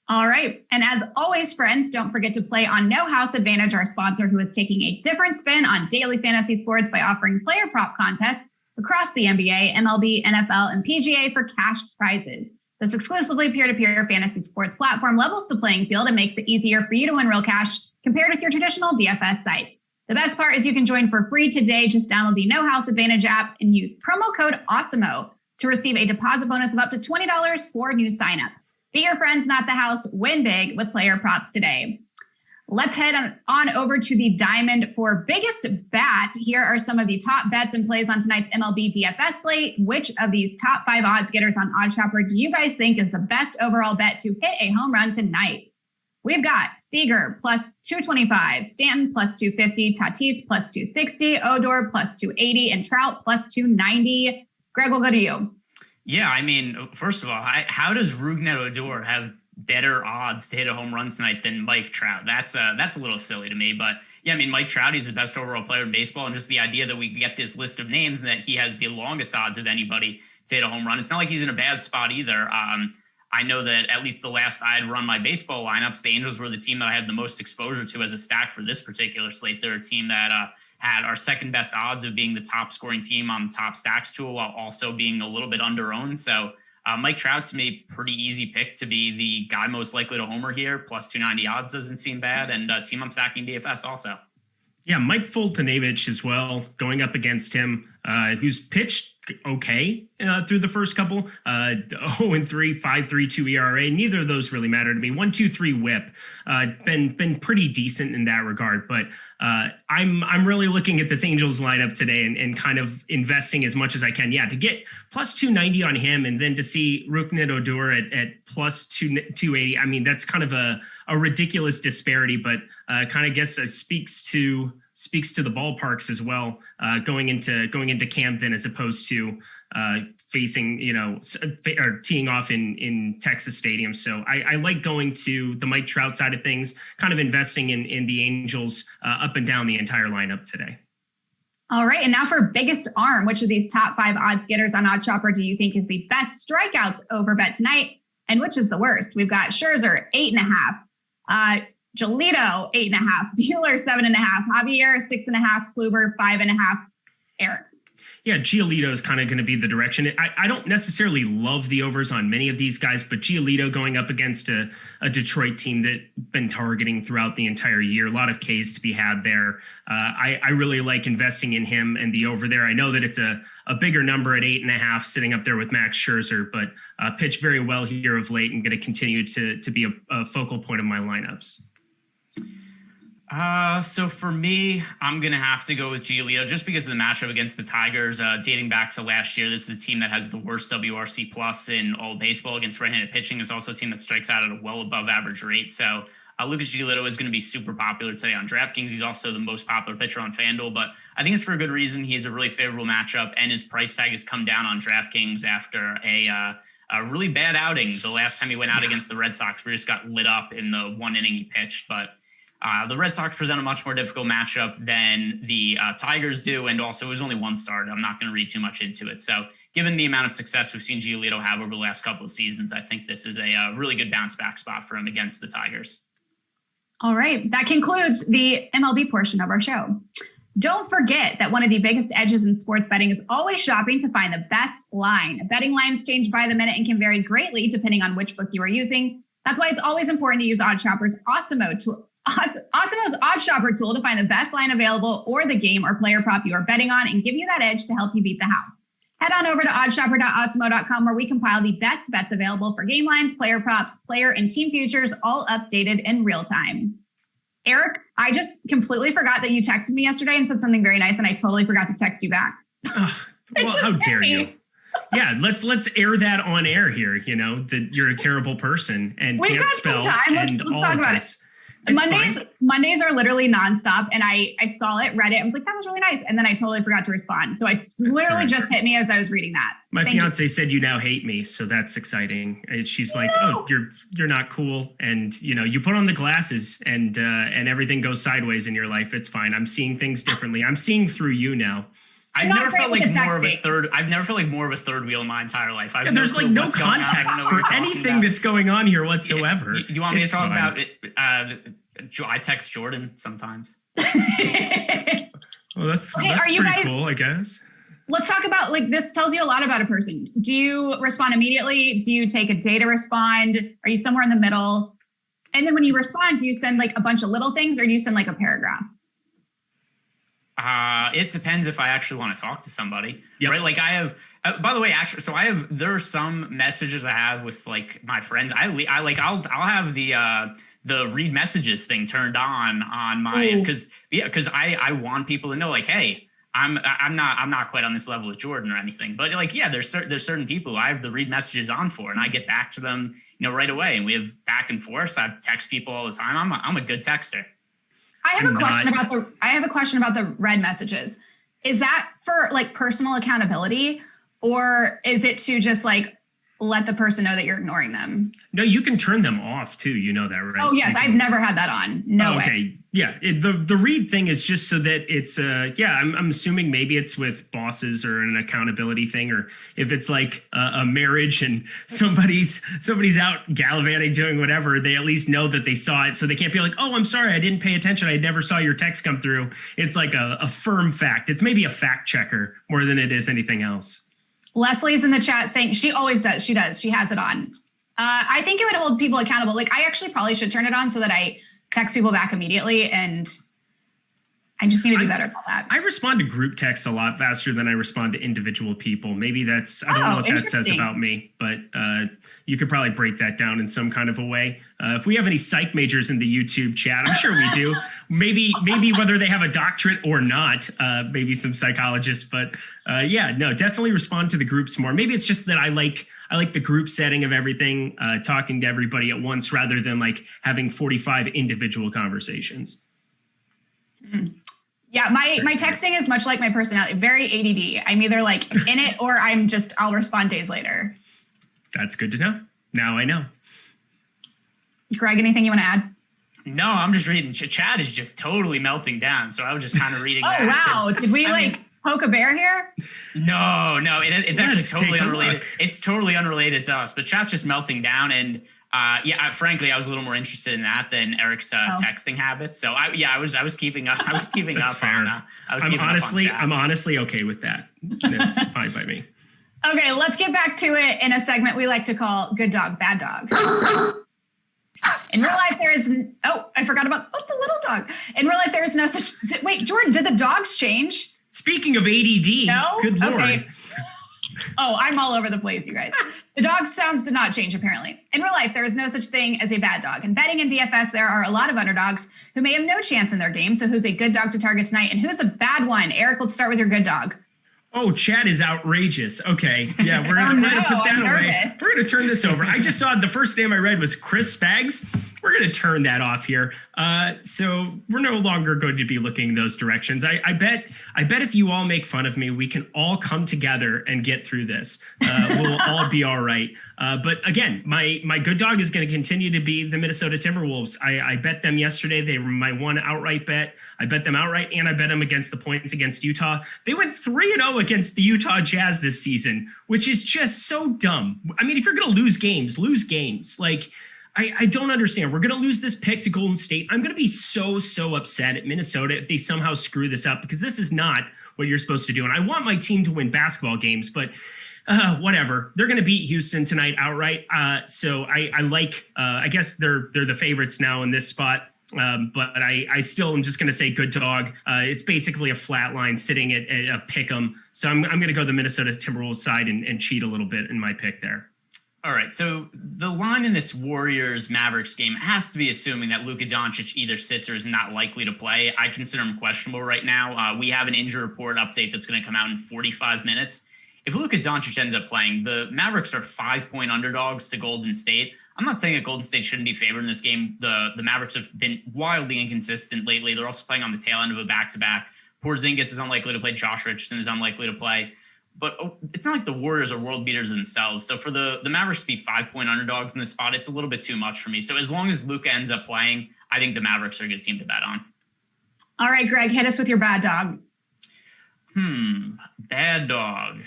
All right. And as always, friends, don't forget to play on No House Advantage, our sponsor, who is taking a different spin on daily fantasy sports by offering player prop contests across the NBA, MLB, NFL, and PGA for cash prizes. This exclusively peer-to-peer fantasy sports platform levels the playing field and makes it easier for you to win real cash compared with your traditional DFS sites. The best part is you can join for free today. Just download the No House Advantage app and use promo code Awesemo to receive a deposit bonus of up to $20 for new signups. Be your friends, not the house. Win big with player props today. Let's head on over to the Diamond for biggest bat. Here are some of the top bets and plays on tonight's MLB DFS slate. Which of these top 5 odds getters on OddsShopper do you guys think is the best overall bet to hit a home run tonight? We've got Seager plus 225, Stanton plus 250, Tatis plus 260, Odor plus 280, and Trout plus 290. Greg, we'll go to you. Yeah, I mean, first of all, how does Rougned Odor have better odds to hit a home run tonight than Mike Trout? That's a little silly to me, but yeah, I mean, Mike Trout, he's the best overall player in baseball, and just the idea that we get this list of names and that he has the longest odds of anybody to hit a home run. It's not like he's in a bad spot either. I know that at least the last I had run my baseball lineups, the Angels were the team that I had the most exposure to as a stack for this particular slate. They're a team that had our second best odds of being the top scoring team on the top stacks tool while also being a little bit under owned. So Mike Trout's made pretty easy pick to be the guy most likely to homer here. Plus 290 odds doesn't seem bad. And team I'm stacking DFS also. Yeah, Mike Foltynewicz as well, going up against him, who's pitched okay through the first couple. 0-3, 5.32 ERA. Neither of those really matter to me. 1.23 WHIP. Been pretty decent in that regard. But I'm really looking at this Angels lineup today and kind of investing as much as I can. Yeah, to get plus 290 on him and then to see Rougned Odor at plus 280. I mean, that's kind of a ridiculous disparity, but kind of guess speaks to the ballparks as well, going into Camden as opposed to facing, or teeing off in Texas Stadium. So I like going to the Mike Trout side of things, kind of investing in the Angels up and down the entire lineup today. All right. And now for biggest arm, which of these top 5 odds getters on OddsShopper do you think is the best strikeouts over bet tonight? And which is the worst? We've got Scherzer, 8.5. Giolito, 8.5. Buehler, 7.5. Javier, 6.5. Kluber, 5.5. Eric. Yeah, Giolito is kind of going to be the direction. I don't necessarily love the overs on many of these guys, but Giolito going up against a Detroit team that's been targeting throughout the entire year. A lot of Ks to be had there. I really like investing in him and the over there. I know that it's a bigger number at 8.5, sitting up there with Max Scherzer, but pitched very well here of late and going to continue to be a focal point of my lineups. So for me, I'm going to have to go with Giolito just because of the matchup against the Tigers. Dating back to last year, this is the team that has the worst WRC plus in all baseball against right-handed pitching. It's also a team that strikes out at a well above average rate. So Lucas Giolito is going to be super popular today on DraftKings. He's also the most popular pitcher on FanDuel, but I think it's for a good reason. He has a really favorable matchup, and his price tag has come down on DraftKings after a really bad outing. The last time he went out against the Red Sox, we just got lit up in the one inning he pitched, but the Red Sox present a much more difficult matchup than the Tigers do, and also it was only one start. I'm not going to read too much into it. So given the amount of success we've seen Giolito have over the last couple of seasons, I think this is a really good bounce back spot for him against the Tigers. All right. That concludes the MLB portion of our show. Don't forget that one of the biggest edges in sports betting is always shopping to find the best line. Betting lines change by the minute and can vary greatly depending on which book you are using. That's why it's always important to use OddsShopper's Awesemo's OddsShopper tool to find the best line available or the game or player prop you are betting on and give you that edge to help you beat the house. Head on over to oddshopper.awesemo.com where we compile the best bets available for game lines, player props, player and team futures, all updated in real time. Eric, I just completely forgot that you texted me yesterday and said something very nice, and I totally forgot to text you back. Well, how dare you? Yeah, let's air that on air here, that you're a terrible person and We've can't got spell. Some time. Let's talk about it. Mondays are literally nonstop, and I saw it, read it, I was like, that was really nice, and then I totally forgot to respond. So I literally just hit me as I was reading that. My fiance said you now hate me, so that's exciting. And she's like, oh, you're not cool, and you put on the glasses, and everything goes sideways in your life. It's fine. I'm seeing things differently. I'm seeing through you now. I've never felt like more of a third wheel in my entire life. There's like no context for anything that's going on here whatsoever. You want me to talk about it? I text Jordan sometimes. Well, that's pretty cool, I guess. Let's talk about, this tells you a lot about a person. Do you respond immediately? Do you take a day to respond? Are you somewhere in the middle? And then when you respond, do you send a bunch of little things, or do you send a paragraph? It depends if I actually want to talk to somebody, right? I have, by the way, there are some messages I have with my friends. I'll have the read messages thing turned on my, because I want people to know, hey, I'm not quite on this level with Jordan or anything, but there's certain people who I have the read messages on for, and I get back to them, right away. And we have back and forth. I text people all the time. I'm a good texter. I have a question about the read messages. Is that for personal accountability, or is it to just let the person know that you're ignoring them? No, you can turn them off too. You know that, right? Oh yes, I've never had that on. No way. Okay, yeah. The read thing is just so that it's I'm assuming maybe it's with bosses or an accountability thing, or if it's a marriage and somebody's out gallivanting doing whatever, they at least know that they saw it, so they can't be like, oh, I'm sorry, I didn't pay attention, I never saw your text come through. It's a firm fact. It's maybe a fact checker more than it is anything else. Leslie's in the chat saying she always does. She does. She has it on. I think it would hold people accountable. Like, I actually probably should turn it on so that I text people back immediately, and I just need to do better about that. I respond to group texts a lot faster than I respond to individual people. Maybe I don't know what that says about me, but you could probably break that down in some kind of a way. If we have any psych majors in the YouTube chat, I'm sure we do. Maybe whether they have a doctorate or not, maybe some psychologists, but definitely respond to the groups more. Maybe it's just that I like the group setting of everything, talking to everybody at once rather than like having 45 individual conversations. Yeah, my texting is much like my personality, very ADD. I'm either like in it or I'll respond days later. That's good to know. Now I know. Greg, anything you want to add? No, I'm just reading. Chat is just totally melting down. So I was just kind of reading that. Oh, wow. Did we poke a bear here? No, it's actually totally unrelated. It's totally unrelated to us, but chat's just melting down. And frankly, I was a little more interested in that than Eric's texting habits. So I was keeping up. I was keeping up on. I'm honestly okay with that. It's fine by me. Okay, let's get back to it in a segment we like to call Good Dog, Bad Dog. In real life, there is... I forgot about the little dog. In real life, there is no such... Wait, Jordan, did the dogs change? Speaking of ADD, no? Good Lord. Okay. Oh, I'm all over the place, you guys. The dog sounds did not change, apparently. In real life, there is no such thing as a bad dog. In betting and DFS, there are a lot of underdogs who may have no chance in their game. So who's a good dog to target tonight, and who's a bad one? Eric, let's start with your good dog. Oh, chat is outrageous. Okay. Yeah, we're gonna put that away. We're going to turn this over. I just saw the first name I read was Chris Spags. We're going to turn that off here. So we're no longer going to be looking in those directions. I bet if you all make fun of me, we can all come together and get through this. We'll all be all right. But again, my good dog is going to continue to be the Minnesota Timberwolves. I bet them yesterday. They were my one outright bet. I bet them outright, and I bet them against the points against Utah. They went 3-0 against the Utah Jazz this season, which is just so dumb. I mean, if you're going to lose games, lose games. Like, I don't understand. We're going to lose this pick to Golden State. I'm going to be so upset at Minnesota if they somehow screw this up, because this is not what you're supposed to do. And I want my team to win basketball games, but whatever. They're going to beat Houston tonight outright. So I like, I guess they're the favorites now in this spot. But I still am just going to say good dog. It's basically a flat line sitting at a pick 'em. So I'm going to go the Minnesota Timberwolves side and cheat a little bit in my pick there. All right, so the line in this Warriors-Mavericks game has to be assuming that Luka Doncic either sits or is not likely to play. I consider him questionable right now. We have an injury report update that's going to come out in 45 minutes. If Luka Doncic ends up playing, the Mavericks are 5-point underdogs to Golden State. I'm not saying that Golden State shouldn't be favored in this game. The Mavericks have been wildly inconsistent lately. They're also playing on the tail end of a back-to-back. Porzingis is unlikely to play. Josh Richardson is unlikely to play. But it's not like the Warriors are world beaters themselves. So for the Mavericks to be 5-point underdogs in this spot, it's a little bit too much for me. So as long as Luka ends up playing, I think the Mavericks are a good team to bet on. All right, Greg, hit us with your bad dog. Bad dog.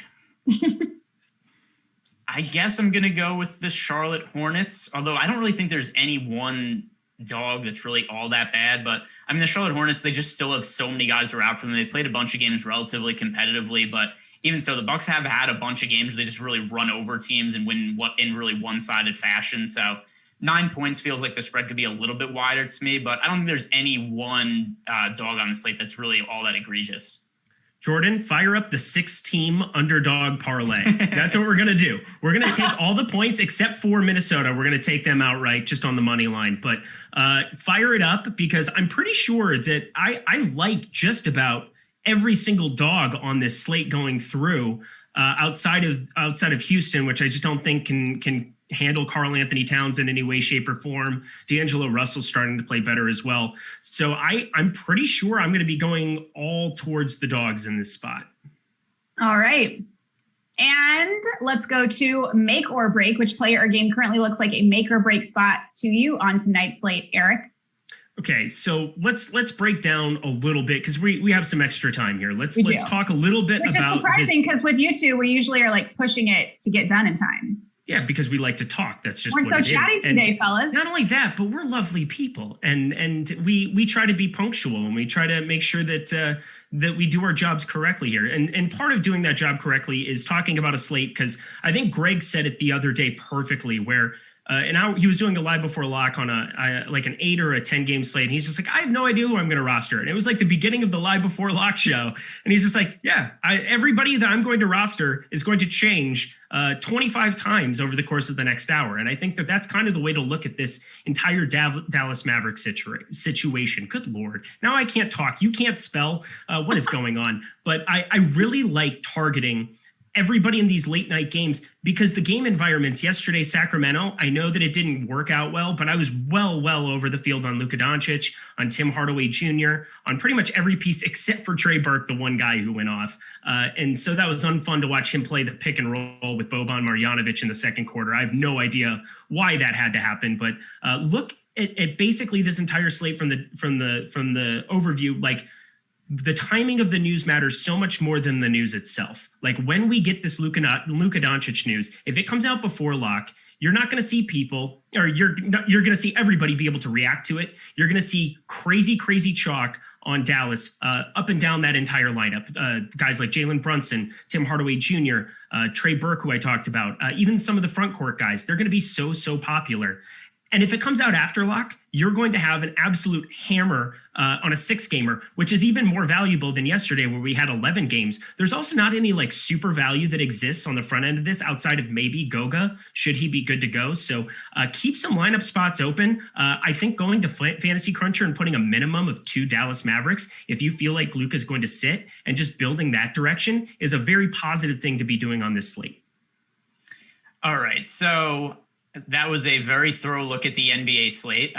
I guess I'm going to go with the Charlotte Hornets, although I don't really think there's any one dog that's really all that bad. But I mean, the Charlotte Hornets, they just still have so many guys who are out for them. They've played a bunch of games relatively competitively, but even so, the Bucks have had a bunch of games where they just really run over teams and win in really one-sided fashion. So 9 points feels like the spread could be a little bit wider to me, but I don't think there's any one dog on the slate that's really all that egregious. Jordan, fire up the 6-team underdog parlay. That's what we're going to do. We're going to take all the points except for Minnesota. We're going to take them outright just on the money line. But fire it up, because I'm pretty sure that I like just about every single dog on this slate going through outside of Houston, which I just don't think can handle Karl Anthony Towns in any way, shape, or form. D'Angelo Russell's starting to play better as well. So I'm pretty sure I'm going to be going all towards the dogs in this spot. All right. And let's go to make or break, which player or game currently looks like a make or break spot to you on tonight's slate, Eric. Okay, so let's break down a little bit, because we have some extra time here. Let's talk a little bit about this. Which is surprising, because with you two, we usually are like pushing it to get done in time. Yeah, because we like to talk. That's just We're what so it chatty is. And today, fellas. not only that, but we're lovely people, and we try to be punctual, and we try to make sure that that we do our jobs correctly here. And part of doing that job correctly is talking about a slate, because I think Greg said it the other day perfectly, where he was doing a live before lock on like an 8 or a 10 game slate. And he's just like, I have no idea who I'm going to roster. And it was like the beginning of the live before lock show. And he's just like, yeah, everybody that I'm going to roster is going to change 25 times over the course of the next hour. And I think that that's kind of the way to look at this entire Dallas Mavericks situation. Good Lord. Now I can't talk. You can't spell. What is going on? But I really like targeting everybody in these late night games, because the game environments yesterday, Sacramento, I know that it didn't work out well, but I was well over the field on Luka Doncic, on Tim Hardaway Jr., on pretty much every piece except for Trey Burke, the one guy who went off. And so that was unfun to watch him play the pick and roll with Boban Marjanovic in the second quarter. I have no idea why that had to happen, but look at basically this entire slate from the overview. Like, the timing of the news matters so much more than the news itself. Like, when we get this Luka Doncic news, if it comes out before lock, you're not going to see people, or you're going to see everybody be able to react to it. You're going to see crazy chalk on Dallas up and down that entire lineup. Guys like Jalen Brunson, Tim Hardaway Jr., Trey Burke, who I talked about, even some of the front court guys, they're going to be so popular. And if it comes out after lock, you're going to have an absolute hammer on a 6-gamer, which is even more valuable than yesterday where we had 11 games. There's also not any like super value that exists on the front end of this outside of maybe Goga, should he be good to go. So keep some lineup spots open. I think going to Fantasy Cruncher and putting a minimum of 2 Dallas Mavericks, if you feel like Luka's going to sit, and just building that direction, is a very positive thing to be doing on this slate. All right, so that was a very thorough look at the NBA slate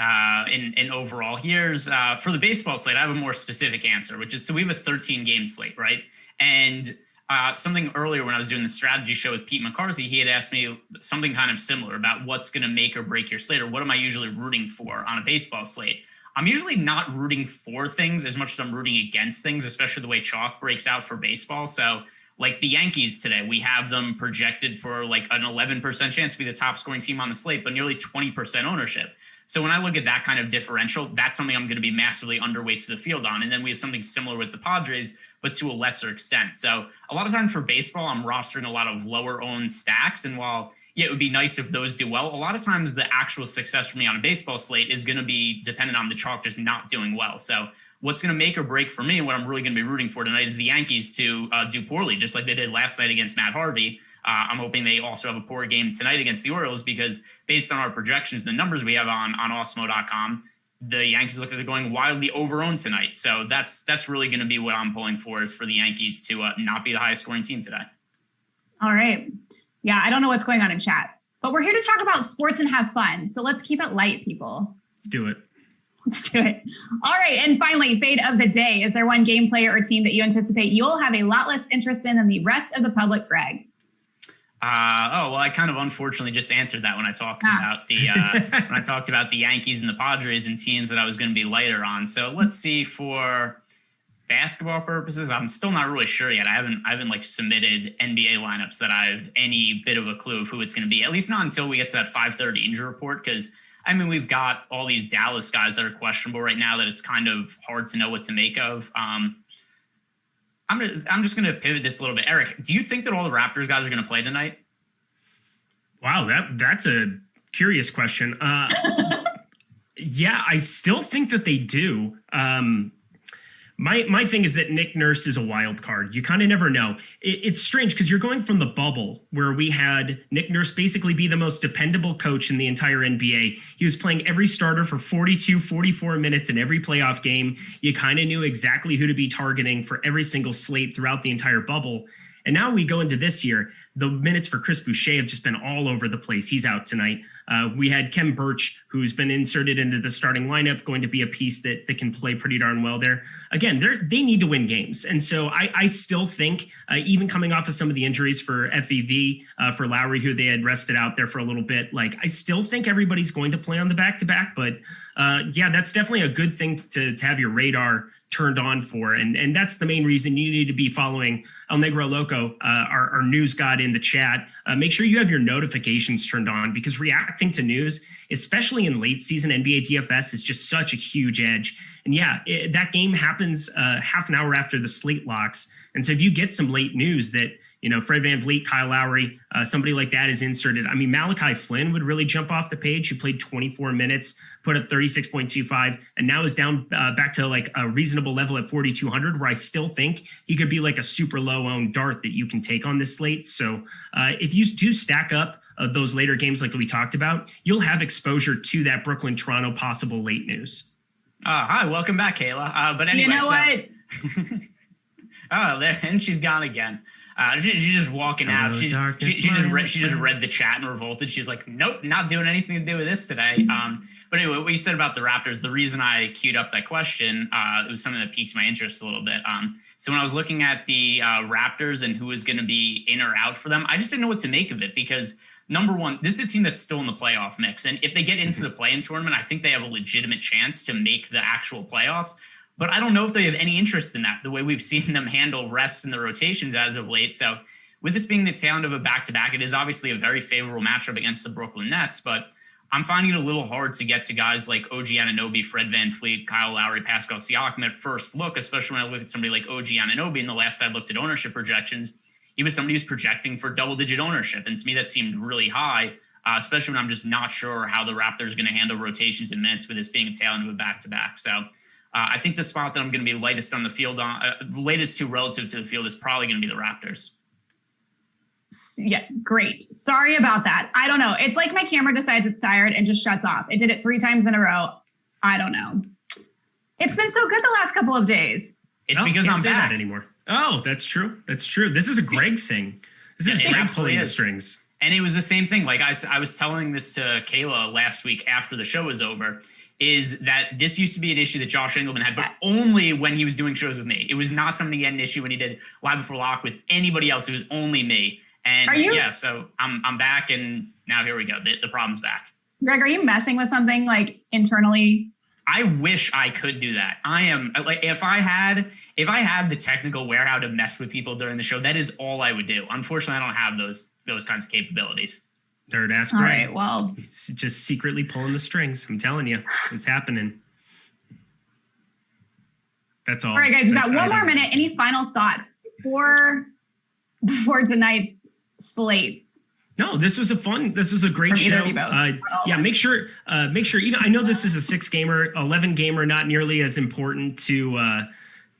in overall. Here's for the baseball slate, I have a more specific answer, which is, so we have a 13-game slate, right? And something earlier when I was doing the strategy show with Pete McCarthy, he had asked me something kind of similar about what's going to make or break your slate, or what am I usually rooting for on a baseball slate? I'm usually not rooting for things as much as I'm rooting against things, especially the way chalk breaks out for baseball. So like the Yankees today, we have them projected for like an 11% chance to be the top scoring team on the slate, but nearly 20% ownership. So when I look at that kind of differential, that's something I'm going to be massively underweight to the field on. And then we have something similar with the Padres, but to a lesser extent. So a lot of times for baseball, I'm rostering a lot of lower owned stacks. And while, yeah, it would be nice if those do well, a lot of times the actual success for me on a baseball slate is going to be dependent on the chalk just not doing well. So what's going to make or break for me, and what I'm really going to be rooting for tonight, is the Yankees to do poorly, just like they did last night against Matt Harvey. I'm hoping they also have a poor game tonight against the Orioles, because based on our projections, the numbers we have on Awesemo.com, the Yankees look like they're going wildly over-owned tonight. So that's really going to be what I'm pulling for, is for the Yankees to not be the highest scoring team today. All right. Yeah, I don't know what's going on in chat, but we're here to talk about sports and have fun. So let's keep it light, people. Let's do it. Let's do it. All right. And finally, fade of the day. Is there one game, player, or team that you anticipate you'll have a lot less interest in than the rest of the public, Greg? Well, I kind of unfortunately just answered that when I talked about the Yankees and the Padres and teams that I was going to be lighter on. So let's see, for basketball purposes, I'm still not really sure yet. I haven't like submitted NBA lineups that I have any bit of a clue of who it's going to be, at least not until we get to that 5:30 injury report. Because I mean, we've got all these Dallas guys that are questionable right now that it's kind of hard to know what to make of. I'm just going to pivot this a little bit. Eric, do you think that all the Raptors guys are going to play tonight? Wow, that's a curious question. Yeah, I still think that they do. My thing is that Nick Nurse is a wild card. You kind of never know. It's strange because you're going from the bubble where we had Nick Nurse basically be the most dependable coach in the entire NBA. He was playing every starter for 42, 44 minutes in every playoff game. You kind of knew exactly who to be targeting for every single slate throughout the entire bubble. And now we go into this year, the minutes for Chris Boucher have just been all over the place. He's out tonight. We had Kem Birch, who's been inserted into the starting lineup, going to be a piece that can play pretty darn well there. Again, they need to win games. And so I still think, even coming off of some of the injuries for FEV, for Lowry, who they had rested out there for a little bit, like I still think everybody's going to play on the back-to-back. But yeah, that's definitely a good thing to have your radar turned on for. And that's the main reason you need to be following El Negro Loco, our news god in the chat. Make sure you have your notifications turned on, because reacting to news, especially in late season NBA DFS, is just such a huge edge. And that game happens half an hour after the slate locks. And so if you get some late news that, Fred VanVleet, Kyle Lowry, somebody like that is inserted. I mean, Malachi Flynn would really jump off the page. He played 24 minutes, put up 36.25, and now is down back to like a reasonable level at 4,200, where I still think he could be like a super low owned dart that you can take on this slate. So if you do stack up those later games like we talked about, you'll have exposure to that Brooklyn-Toronto possible late news. Hi, welcome back, Kayla. But anyway, you know what? There, and she's gone again. She's just walking out. She just read the chat and revolted. She's like, nope, not doing anything to do with this today. But anyway, what you said about the Raptors, the reason I queued up that question, it was something that piqued my interest a little bit. So when I was looking at the Raptors and who was going to be in or out for them, I just didn't know what to make of it, because number one, this is a team that's still in the playoff mix. And if they get into the play-in tournament, I think they have a legitimate chance to make the actual playoffs. But I don't know if they have any interest in that, the way we've seen them handle rests in the rotations as of late. So with this being the tail end of a back-to-back, it is obviously a very favorable matchup against the Brooklyn Nets. But I'm finding it a little hard to get to guys like OG Anunoby, Fred VanVleet, Kyle Lowry, Pascal Siakam at first look, especially when I look at somebody like OG Anunoby. And the last I looked at ownership projections, he was somebody who's projecting for double-digit ownership. And to me, that seemed really high, especially when I'm just not sure how the Raptors are going to handle rotations and minutes with this being a tail end of a back-to-back. So I think the spot that I'm going to be lightest on the field on, latest to relative to the field, is probably going to be the Raptors. Yeah, great. Sorry about that. I don't know. It's like my camera decides it's tired and just shuts off. It did it 3 times in a row. I don't know. It's been so good the last couple of days. It's because I'm back that anymore. Oh, that's true. That's true. This is a Greg thing. This is Greg pulling the strings. And it was the same thing. Like I was telling this to Kayla last week after the show was over, is that this used to be an issue that Josh Engelman had, but only when he was doing shows with me. It was not something he had an issue when he did Live Before Lock with anybody else. It was only me. And so I'm back, and now here we go. The problem's back. Greg, are you messing with something like internally? I wish I could do that. I am like, if I had the technical wherewithal to mess with people during the show, that is all I would do. Unfortunately, I don't have those kinds of capabilities. Third ask. All right, well, he's just secretly pulling the strings. I'm telling you, it's happening. That's all. All right, guys, we've got one more minute. Any final thought before tonight's slates? No, this was a great show. Make sure, even, I know this is a 6-gamer, 11-gamer, not nearly as important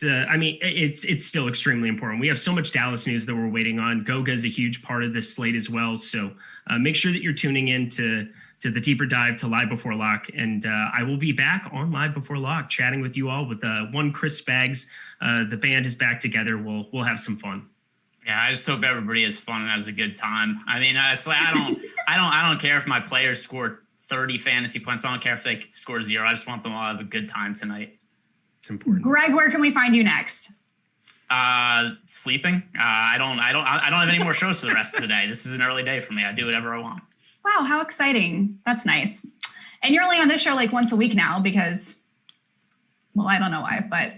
it's still extremely important. We have so much Dallas news that we're waiting on. Goga is a huge part of this slate as well. So make sure that you're tuning in to the deeper dive to Live Before Lock. And I will be back on Live Before Lock chatting with you all with one Chris Spags. The band is back together. We'll have some fun. Yeah, I just hope everybody has fun and has a good time. I mean, it's like I don't care if my players score 30 fantasy points. I don't care if they score 0. I just want them all to have a good time tonight. It's important. Greg, where can we find you next? Sleeping. I don't have any more shows for the rest of the day. This is an early day for me. I do whatever I want. Wow, how exciting. That's nice. And you're only on this show like once a week now because, well, I don't know why, but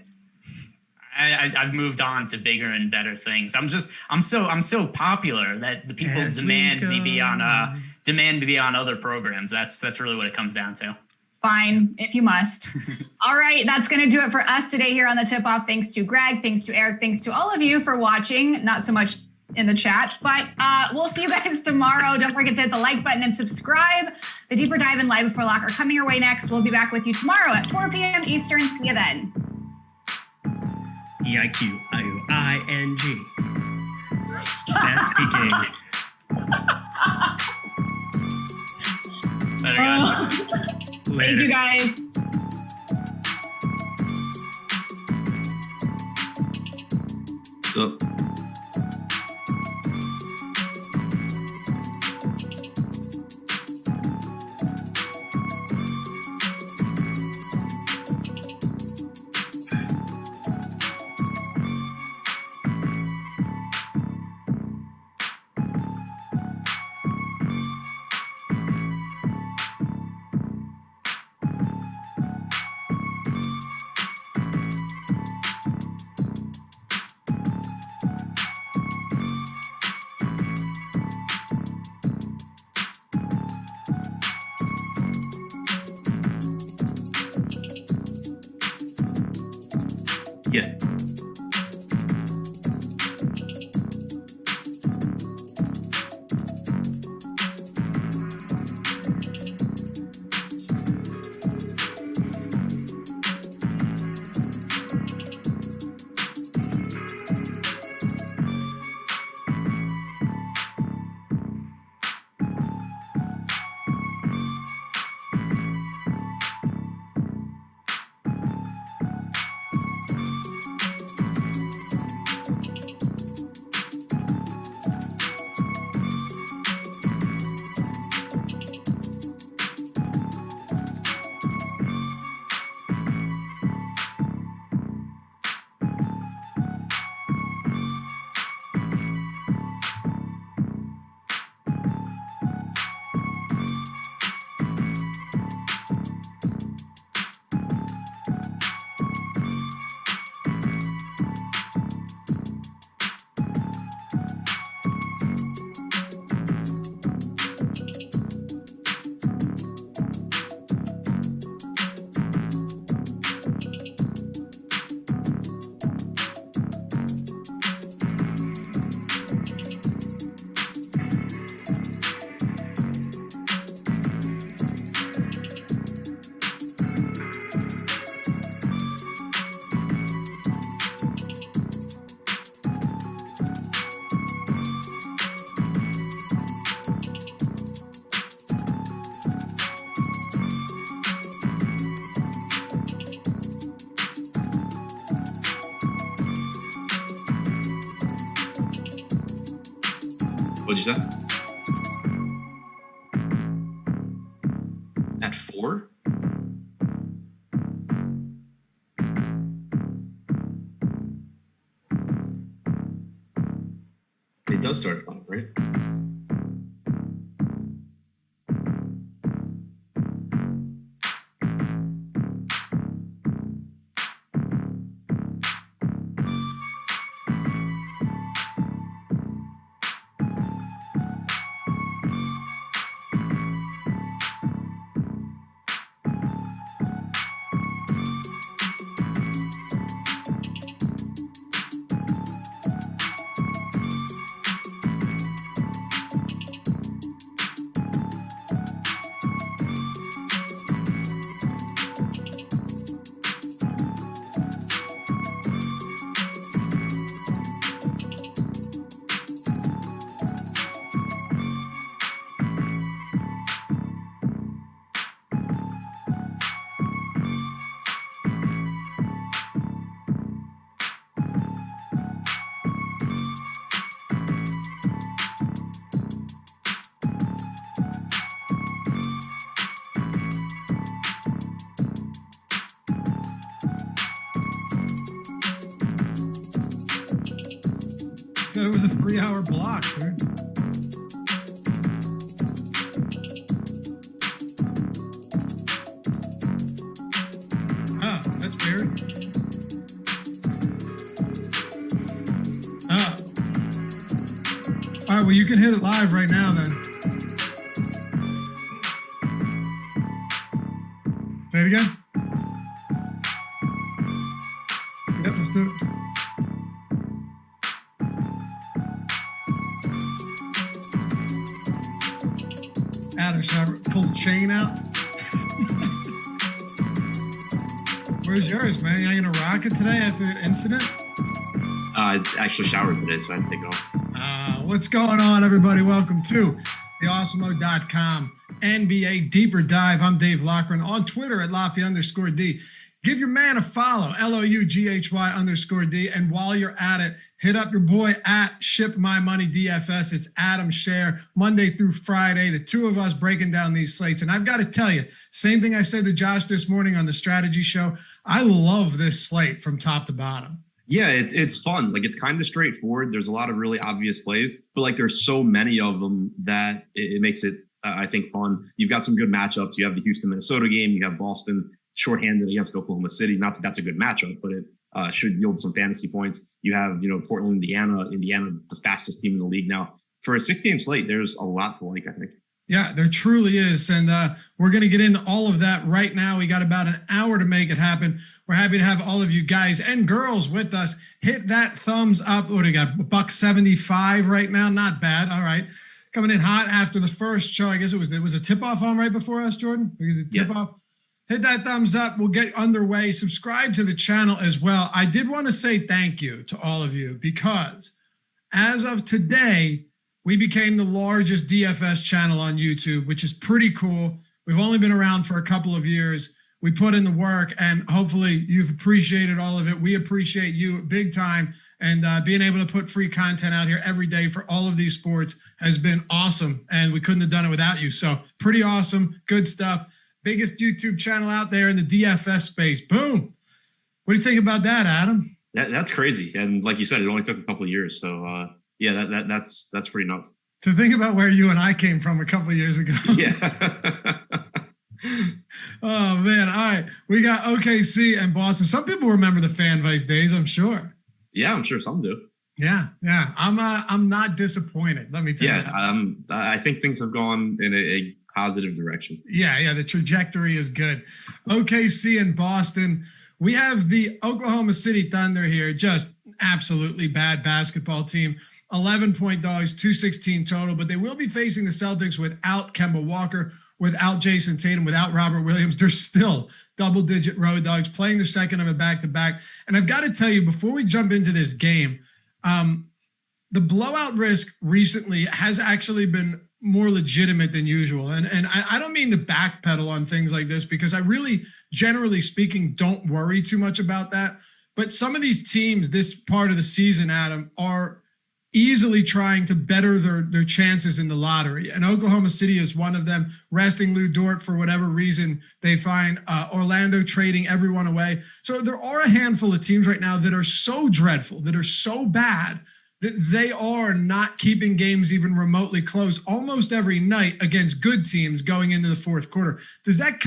I've moved on to bigger and better things. I'm so popular that the people demand me be on other programs. That's really what it comes down to. Fine, if you must. All right, that's going to do it for us today here on the Tip Off. Thanks to Greg, thanks to Eric, thanks to all of you for watching. Not so much in the chat, but we'll see you guys tomorrow. Don't forget to hit the like button and subscribe. The Deeper Dive and Live Before Lock are coming your way next. We'll be back with you tomorrow at 4 p.m. Eastern. See you then. EIQIOING. That's PK. Later, guys. Later. Thank you, guys. So. Yeah. What'd you say? At 4? It does start at 5, right? Said it was a 3-hour block, dude. Oh, that's weird. Oh. All right, well, you can hit it live right now then. Say it again. Yep, let's do it. Adam, should I pull the chain out? Where's yours, man? You ain't gonna rock it today after the incident? I actually showered today, so I had to take it off. What's going on, everybody? Welcome to the Awesemo.com NBA Deeper Dive. I'm Dave Loughran on Twitter at Lafy_D. Give your man a follow, LOUGHY_D. And while you're at it, hit up your boy at ShipMyMoney DFS. It's Adam, Scherer, Monday through Friday, the two of us breaking down these slates. And I've got to tell you, same thing I said to Josh this morning on the strategy show. I love this slate from top to bottom. Yeah, it's fun. Like, it's kind of straightforward. There's a lot of really obvious plays, but like there's so many of them that it makes it, I think, fun. You've got some good matchups. You have the Houston-Minnesota game. You have Boston shorthanded against Oklahoma City. Not that that's a good matchup, but it should yield some fantasy points. You have, Portland, Indiana, the fastest team in the league now. For a 6-game slate, there's a lot to like, I think. Yeah, there truly is. And we're going to get into all of that right now. We got about an hour to make it happen. We're happy to have all of you guys and girls with us. Hit that thumbs up. What do we got? $1.75 right now. Not bad. All right. Coming in hot after the first show. I guess it was a tip-off on right before us, Jordan? We did tip-off. Hit that thumbs up. We'll get underway. Subscribe to the channel as well. I did want to say thank you to all of you because as of today, we became the largest DFS channel on YouTube, which is pretty cool. We've only been around for a couple of years. We put in the work, and hopefully you've appreciated all of it. We appreciate you big time, and being able to put free content out here every day for all of these sports has been awesome, and we couldn't have done it without you. So pretty awesome, good stuff. Biggest YouTube channel out there in the DFS space. Boom. What do you think about that, Adam? That's crazy. And like you said, it only took a couple of years. So yeah, that's pretty nuts. To think about where you and I came from a couple of years ago. Yeah. Oh man. All right. We got OKC and Boston. Some people remember the fan vice days, I'm sure. Yeah, I'm sure some do. Yeah. I'm not disappointed. Let me tell you. Yeah. I think things have gone in a positive direction. Yeah. The trajectory is good. OKC and Boston. We have the Oklahoma City Thunder here. Just absolutely bad basketball team. 11-point dogs, 216 total, but they will be facing the Celtics without Kemba Walker, without Jason Tatum, without Robert Williams. They're still double-digit road dogs, playing their second of a back-to-back. And I've got to tell you, before we jump into this game, the blowout risk recently has actually been more legitimate than usual. And I don't mean to backpedal on things like this because I really, generally speaking, don't worry too much about that. But some of these teams this part of the season, Adam, are easily trying to better their chances in the lottery. And Oklahoma City is one of them, resting Lou Dort for whatever reason they find, Orlando trading everyone away. So there are a handful of teams right now that are so dreadful, that are so bad, that they are not keeping games even remotely close almost every night against good teams going into the fourth quarter. Does that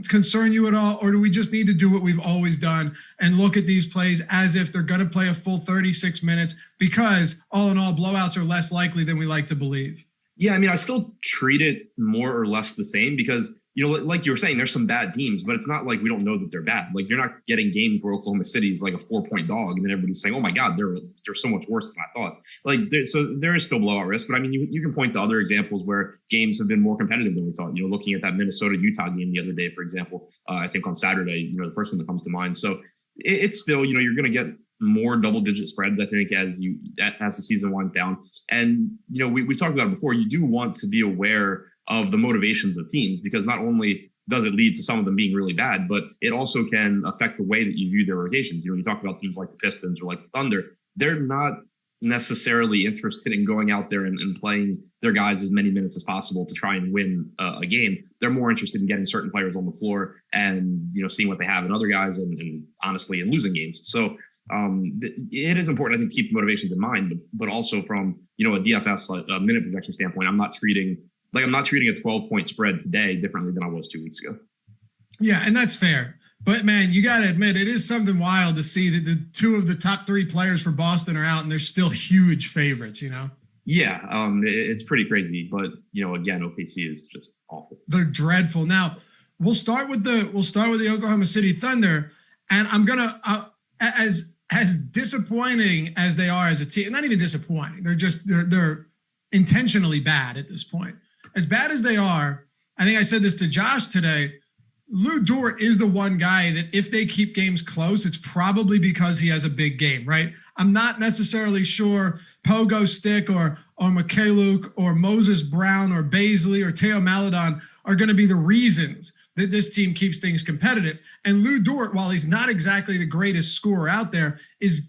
concern you at all? Or do we just need to do what we've always done and look at these plays as if they're going to play a full 36 minutes because all in all, blowouts are less likely than we like to believe? Yeah, I mean, I still treat it more or less the same because, you know, like you were saying, there's some bad teams, but it's not like we don't know that they're bad. Like you're not getting games where Oklahoma City is like a 4-point dog and then everybody's saying, oh my God, they're so much worse than I thought. Like, so there is still blowout risk, but I mean, you can point to other examples where games have been more competitive than we thought, you know, looking at that Minnesota-Utah game the other day, for example, I think on Saturday, you know, the first one that comes to mind. So it's still, you know, you're going to get more double-digit spreads, I think, as the season winds down. And, you know, we've talked about it before. You do want to be aware of the motivations of teams because not only does it lead to some of them being really bad, but it also can affect the way that you view their rotations. You know, you talk about teams like the Pistons or like the Thunder. They're not necessarily interested in going out there and playing their guys as many minutes as possible to try and win a game. They're more interested in getting certain players on the floor and, you know, seeing what they have in other guys and honestly in losing games. So it is important, I think, to keep motivations in mind, but also from, you know, a DFS minute projection standpoint, I'm not treating a 12-point spread today differently than I was 2 weeks ago. Yeah, and that's fair. But man, you got to admit, it is something wild to see that the two of the top three players for Boston are out and they're still huge favorites, you know? Yeah, it's pretty crazy. But, you know, again, OKC is just awful. They're dreadful. Now, we'll start with the Oklahoma City Thunder, and I'm going to as disappointing as they are as a team, not even disappointing. They're intentionally bad at this point. As bad as they are, I think I said this to Josh today, Lou Dort is the one guy that if they keep games close, it's probably because he has a big game, right? I'm not necessarily sure Pogo Stick or Mikhailuk or Moses Brown or Baisley or Teo Maledon are going to be the reasons that this team keeps things competitive. And Lou Dort, while he's not exactly the greatest scorer out there, is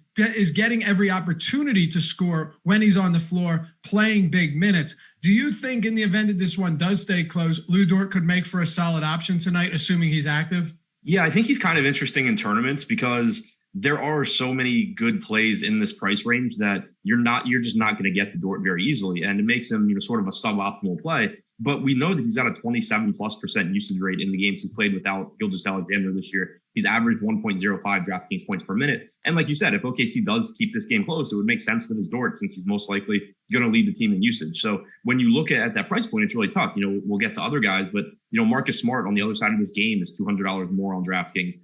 getting every opportunity to score when he's on the floor playing big minutes. Do you think in the event that this one does stay close, Lou Dort could make for a solid option tonight, assuming he's active? Yeah, I think he's kind of interesting in tournaments because there are so many good plays in this price range that you're just not going to get to Dort very easily. And it makes him, you know, sort of a suboptimal play. but we know that he's got a 27+% usage rate in the games he's played without Gilgeous-Alexander this year. He's averaged 1.05 DraftKings points per minute. And like you said, if OKC does keep this game close, it would make sense that it's Dort, since he's most likely going to lead the team in usage. So when you look at that price point, it's really tough. We'll get to other guys, but Marcus Smart on the other side of this game is $200 more on DraftKings.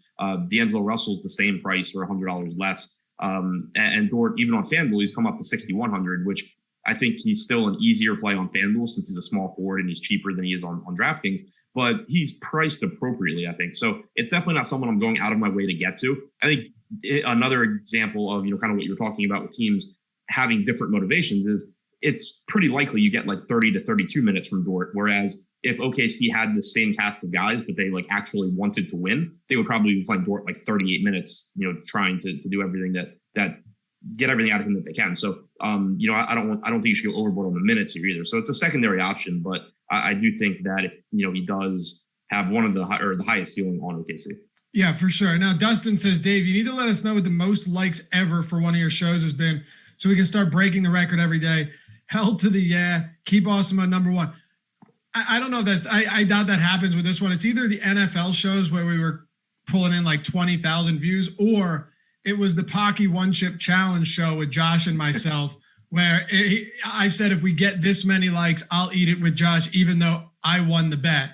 D'Angelo Russell's the same price or $100 less. And Dort, even on FanDuel, he's come up to 6,100, which I think he's still an easier play on FanDuel since he's a small forward and he's cheaper than he is on DraftKings, but he's priced appropriately, I think. So it's definitely not someone I'm going out of my way to get to. I think another example of, kind of what you're talking about with teams having different motivations is it's pretty likely you get like 30 to 32 minutes from Dort. Whereas if OKC had the same cast of guys, but they like actually wanted to win, they would probably be playing Dort like 38 minutes, trying to do everything that get everything out of him that they can. So, I don't think you should go overboard on the minutes here either. So it's a secondary option, but I do think that if, he does have one of the highest ceiling on OKC. Yeah, for sure. Now, Dustin says, Dave, you need to let us know what the most likes ever for one of your shows has been so we can start breaking the record every day. Hell to the yeah. Keep Awesemo number one. I don't know if that's, I doubt that happens with this one. It's either the NFL shows where we were pulling in like 20,000 views, or it was the Pocky One Chip Challenge show with Josh and myself, where I said, if we get this many likes, I'll eat it with Josh, even though I won the bet.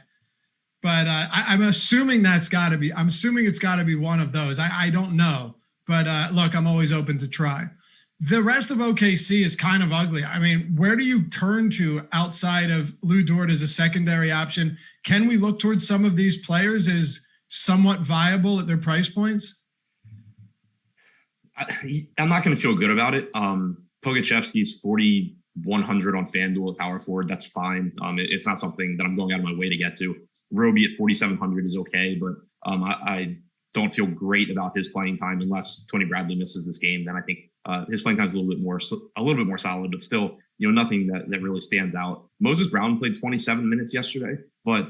But I'm assuming it's got to be one of those. I don't know. But look, I'm always open to try. The rest of OKC is kind of ugly. I mean, where do you turn to outside of Lou Dort as a secondary option? Can we look towards some of these players as somewhat viable at their price points? I'm not going to feel good about it. Pogachevsky's 4,100 on FanDuel at power forward. That's fine. It's not something that I'm going out of my way to get to. Roby at 4,700 is okay, but I don't feel great about his playing time unless Tony Bradley misses this game. Then I think his playing time is a little bit more solid, but still, nothing that really stands out. Moses Brown played 27 minutes yesterday, but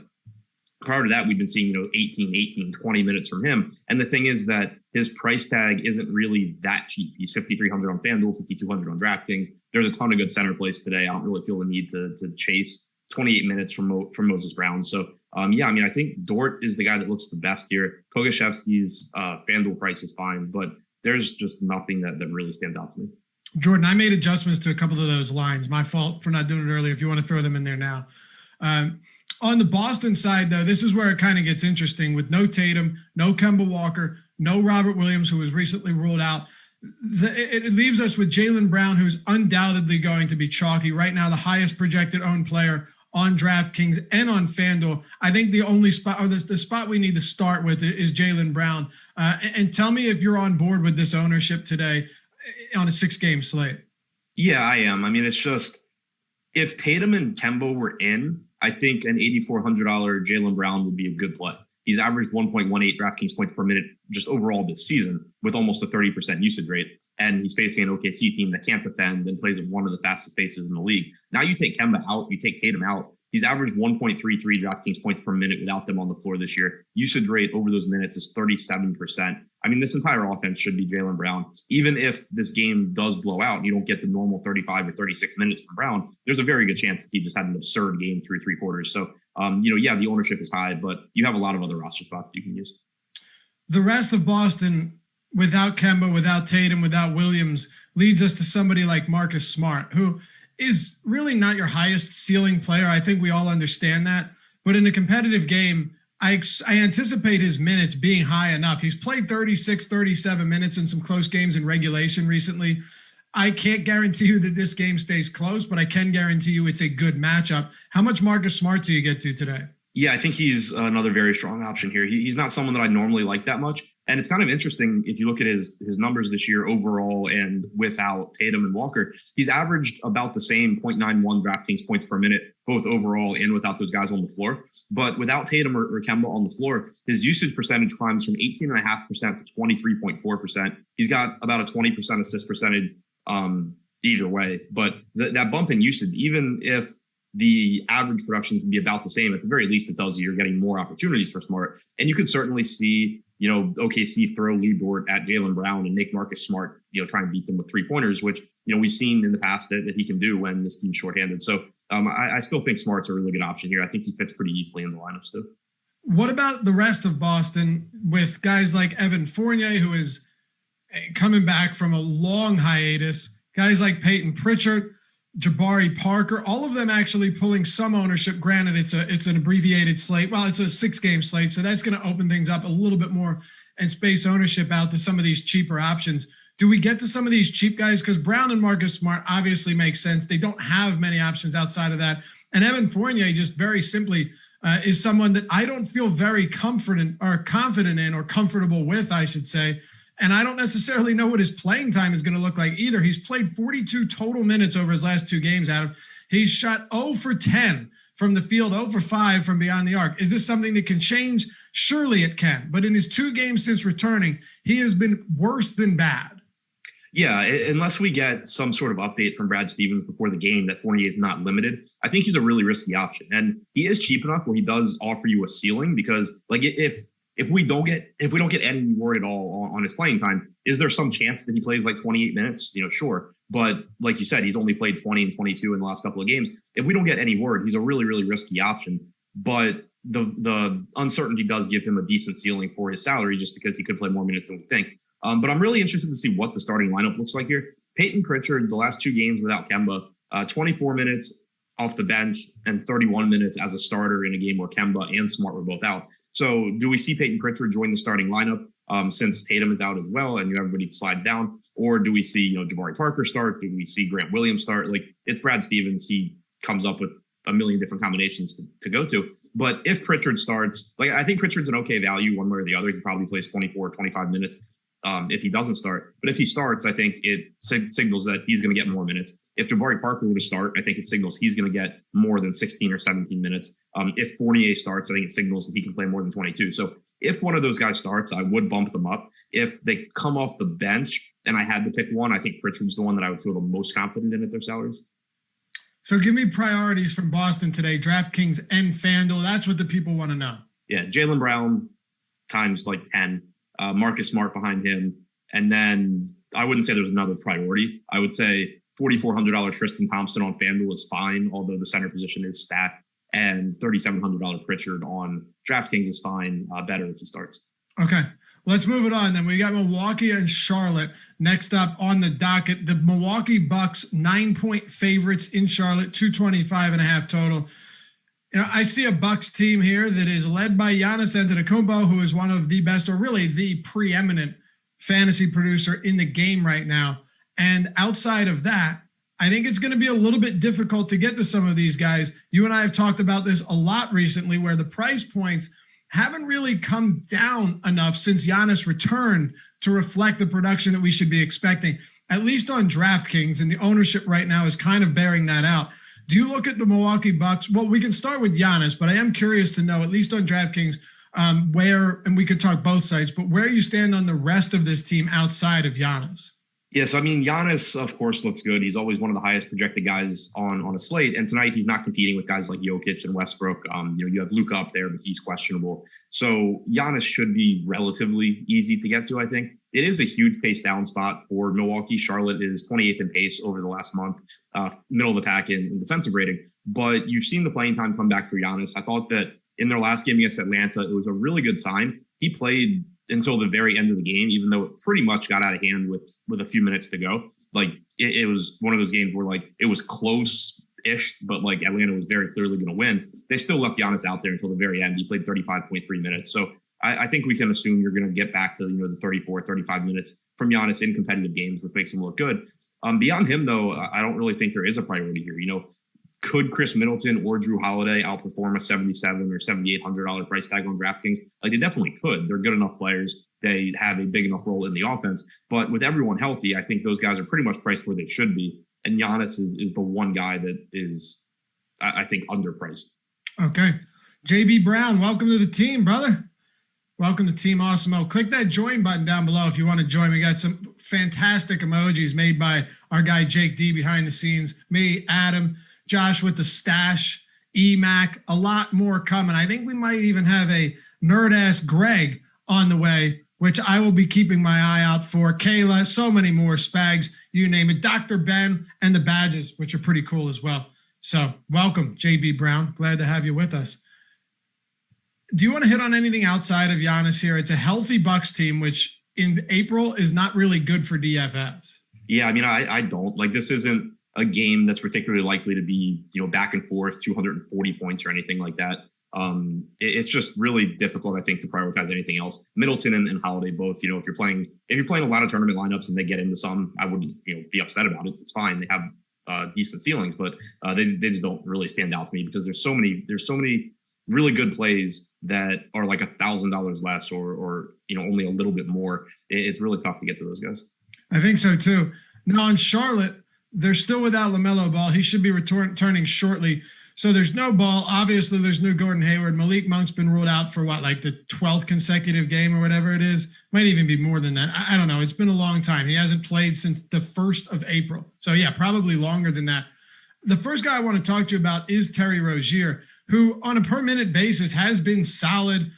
prior to that, we've been seeing, 18, 20 minutes from him. And the thing is that his price tag isn't really that cheap. He's 5,300 on FanDuel, 5,200 on DraftKings. There's a ton of good center plays today. I don't really feel the need to chase 28 minutes from Moses Brown. So, I think Dort is the guy that looks the best here. Pogachevsky's FanDuel price is fine, but there's just nothing that really stands out to me. Jordan, I made adjustments to a couple of those lines. My fault for not doing it earlier. If you want to throw them in there now. On the Boston side, though, this is where it kind of gets interesting with no Tatum, no Kemba Walker, no Robert Williams, who was recently ruled out. It leaves us with Jaylen Brown, who's undoubtedly going to be chalky. Right now, the highest projected owned player on DraftKings and on FanDuel. I think the only spot, or the spot we need to start with, is Jaylen Brown. And tell me if you're on board with this ownership today on a 6-game slate. Yeah, I am. I mean, it's just, if Tatum and Kemba were in, I think an $8,400 Jaylen Brown would be a good play. He's averaged 1.18 DraftKings points per minute just overall this season with almost a 30% usage rate. And he's facing an OKC team that can't defend and plays at one of the fastest paces in the league. Now you take Kemba out, you take Tatum out. He's averaged 1.33 DraftKings points per minute without them on the floor this year. Usage rate over those minutes is 37%. I mean, this entire offense should be Jaylen Brown. Even if this game does blow out and you don't get the normal 35 or 36 minutes from Brown, there's a very good chance that he just had an absurd game through 3 quarters. So, the ownership is high, but you have a lot of other roster spots that you can use. The rest of Boston, without Kemba, without Tatum, without Williams, leads us to somebody like Marcus Smart, who is really not your highest ceiling player. I think we all understand that. But in a competitive game, I anticipate his minutes being high enough. He's played 36, 37 minutes in some close games in regulation recently. I can't guarantee you that this game stays close, but I can guarantee you it's a good matchup. How much Marcus Smart do you get to today? Yeah, I think he's another very strong option here. He's not someone that I normally like that much. And it's kind of interesting if you look at his numbers this year overall and without Tatum and Walker, he's averaged about the same 0.91 DraftKings points per minute, both overall and without those guys on the floor. But without Tatum or Kemba on the floor, his usage percentage climbs from 18.5% to 23.4%. He's got about a 20% assist percentage either way. But that bump in usage, even if the average production can be about the same, at the very least, it tells you you're getting more opportunities for Smart. And you can certainly see, OKC throw Lou Dort at Jaylen Brown and make Marcus Smart, try and beat them with 3-pointers, which, we've seen in the past that he can do when this team's shorthanded. So I still think Smart's a really good option here. I think he fits pretty easily in the lineups too. What about the rest of Boston with guys like Evan Fournier, who is coming back from a long hiatus, guys like Peyton Pritchard, Jabari Parker, all of them actually pulling some ownership. Granted, it's an abbreviated slate. Well, it's a 6-game slate, so that's going to open things up a little bit more and space ownership out to some of these cheaper options. Do we get to some of these cheap guys? Because Brown and Marcus Smart obviously make sense. They don't have many options outside of that. And Evan Fournier, just very simply, is someone that I don't feel very confident in or comfortable with, I should say. And I don't necessarily know what his playing time is going to look like either. He's played 42 total minutes over his last 2 games, Adam. He's shot 0 for 10 from the field, 0 for 5 from beyond the arc. Is this something that can change? Surely it can. But in his 2 games since returning, he has been worse than bad. Yeah, unless we get some sort of update from Brad Stevens before the game that Fournier is not limited, I think he's a really risky option. And he is cheap enough where he does offer you a ceiling, because like if we don't get any word at all on his playing time, is there some chance that he plays like 28 minutes? Sure. But like you said, he's only played 20 and 22 in the last couple of games. If we don't get any word, he's a really, really risky option. But the uncertainty does give him a decent ceiling for his salary, just because he could play more minutes than we think. But I'm really interested to see what the starting lineup looks like here. Peyton Pritchard, the last 2 games without Kemba, 24 minutes off the bench and 31 minutes as a starter in a game where Kemba and Smart were both out. So do we see Peyton Pritchard join the starting lineup since Tatum is out as well and everybody slides down? Or do we see Jabari Parker start? Do we see Grant Williams start? Like, it's Brad Stevens. He comes up with a million different combinations to go to. But if Pritchard starts, like, I think Pritchard's an okay value one way or the other. He probably plays 24, 25 minutes. If he doesn't start. But if he starts, I think it signals that he's going to get more minutes. If Jabari Parker were to start, I think it signals he's going to get more than 16 or 17 minutes. If Fournier starts, I think it signals that he can play more than 22. So if one of those guys starts, I would bump them up. If they come off the bench and I had to pick one, I think Pritchard's the one that I would feel the most confident in at their salaries. So give me priorities from Boston today, DraftKings and FanDuel. That's what the people want to know. Yeah, Jaylen Brown times like 10. Marcus Smart behind him. And then I wouldn't say there's another priority. I would say $4,400 Tristan Thompson on FanDuel is fine, although the center position is stacked. And $3,700 Pritchard on DraftKings is fine, better if he starts. Okay, let's move it on then. We got Milwaukee and Charlotte next up on the docket. The Milwaukee Bucks 9-point favorites in Charlotte, 225.5 total. I see a Bucks team here that is led by Giannis Antetokounmpo, who is one of the best, or really the preeminent fantasy producer in the game right now. And outside of that, I think it's going to be a little bit difficult to get to some of these guys. You and I have talked about this a lot recently, where the price points haven't really come down enough since Giannis returned to reflect the production that we should be expecting, at least on DraftKings. And the ownership right now is kind of bearing that out. Do you look at the Milwaukee Bucks? Well, we can start with Giannis, but I am curious to know, at least on DraftKings, where, and we could talk both sides, but where you stand on the rest of this team outside of Giannis. Yes, I mean, Giannis, of course, looks good. He's always one of the highest projected guys on a slate. And tonight he's not competing with guys like Jokic and Westbrook. You have Luka up there, but he's questionable. So Giannis should be relatively easy to get to, I think. It is a huge pace down spot for Milwaukee. Charlotte is 28th in pace over the last month, middle of the pack in defensive rating. But you've seen the playing time come back for Giannis. I thought that in their last game against Atlanta, it was a really good sign. He played until the very end of the game, even though it pretty much got out of hand with a few minutes to go. Like it was one of those games where like it was close-ish, but like Atlanta was very clearly going to win. They still left Giannis out there until the very end. He played 35.3 minutes. So I think we can assume you're going to get back to the 34, 35 minutes from Giannis in competitive games, which makes him look good. Beyond him, though, I don't really think there is a priority here. Could Chris Middleton or Drew Holiday outperform a $7,700 or $7,800 price tag on DraftKings? Like, they definitely could. They're good enough players. They have a big enough role in the offense. But with everyone healthy, I think those guys are pretty much priced where they should be. And Giannis is the one guy that is, I think, underpriced. Okay. JB Brown, welcome to the team, brother. Welcome to Team Awesemo. Click that join button down below if you want to join. We got some fantastic emojis made by our guy Jake D behind the scenes. Me, Adam, Josh with the stash, EMAC, a lot more coming. I think we might even have a nerd-ass Greg on the way, which I will be keeping my eye out for. Kayla, so many more, Spags, you name it. Dr. Ben and the badges, which are pretty cool as well. So welcome, JB Brown. Glad to have you with us. Do you want to hit on anything outside of Giannis here? It's a healthy Bucks team, which in April is not really good for DFS. Yeah, I mean, I don't. Like, this isn't a game that's particularly likely to be, back and forth, 240 points or anything like that. It's just really difficult, I think, to prioritize anything else. Middleton and Holiday both, if you're playing a lot of tournament lineups and they get into some, I wouldn't, be upset about it. It's fine. They have decent ceilings, but they just don't really stand out to me because there's so many really good plays that are like $1,000 less or only a little bit more. It's really tough to get to those guys. I think so too. Now in Charlotte, they're still without LaMelo Ball. He should be returning shortly. So there's no Ball. Obviously, there's no Gordon Hayward. Malik Monk's been ruled out for the 12th consecutive game or whatever it is. Might even be more than that. I don't know. It's been a long time. He hasn't played since the 1st of April. So yeah, probably longer than that. The first guy I want to talk to you about is Terry Rozier, who on a per minute basis has been solid.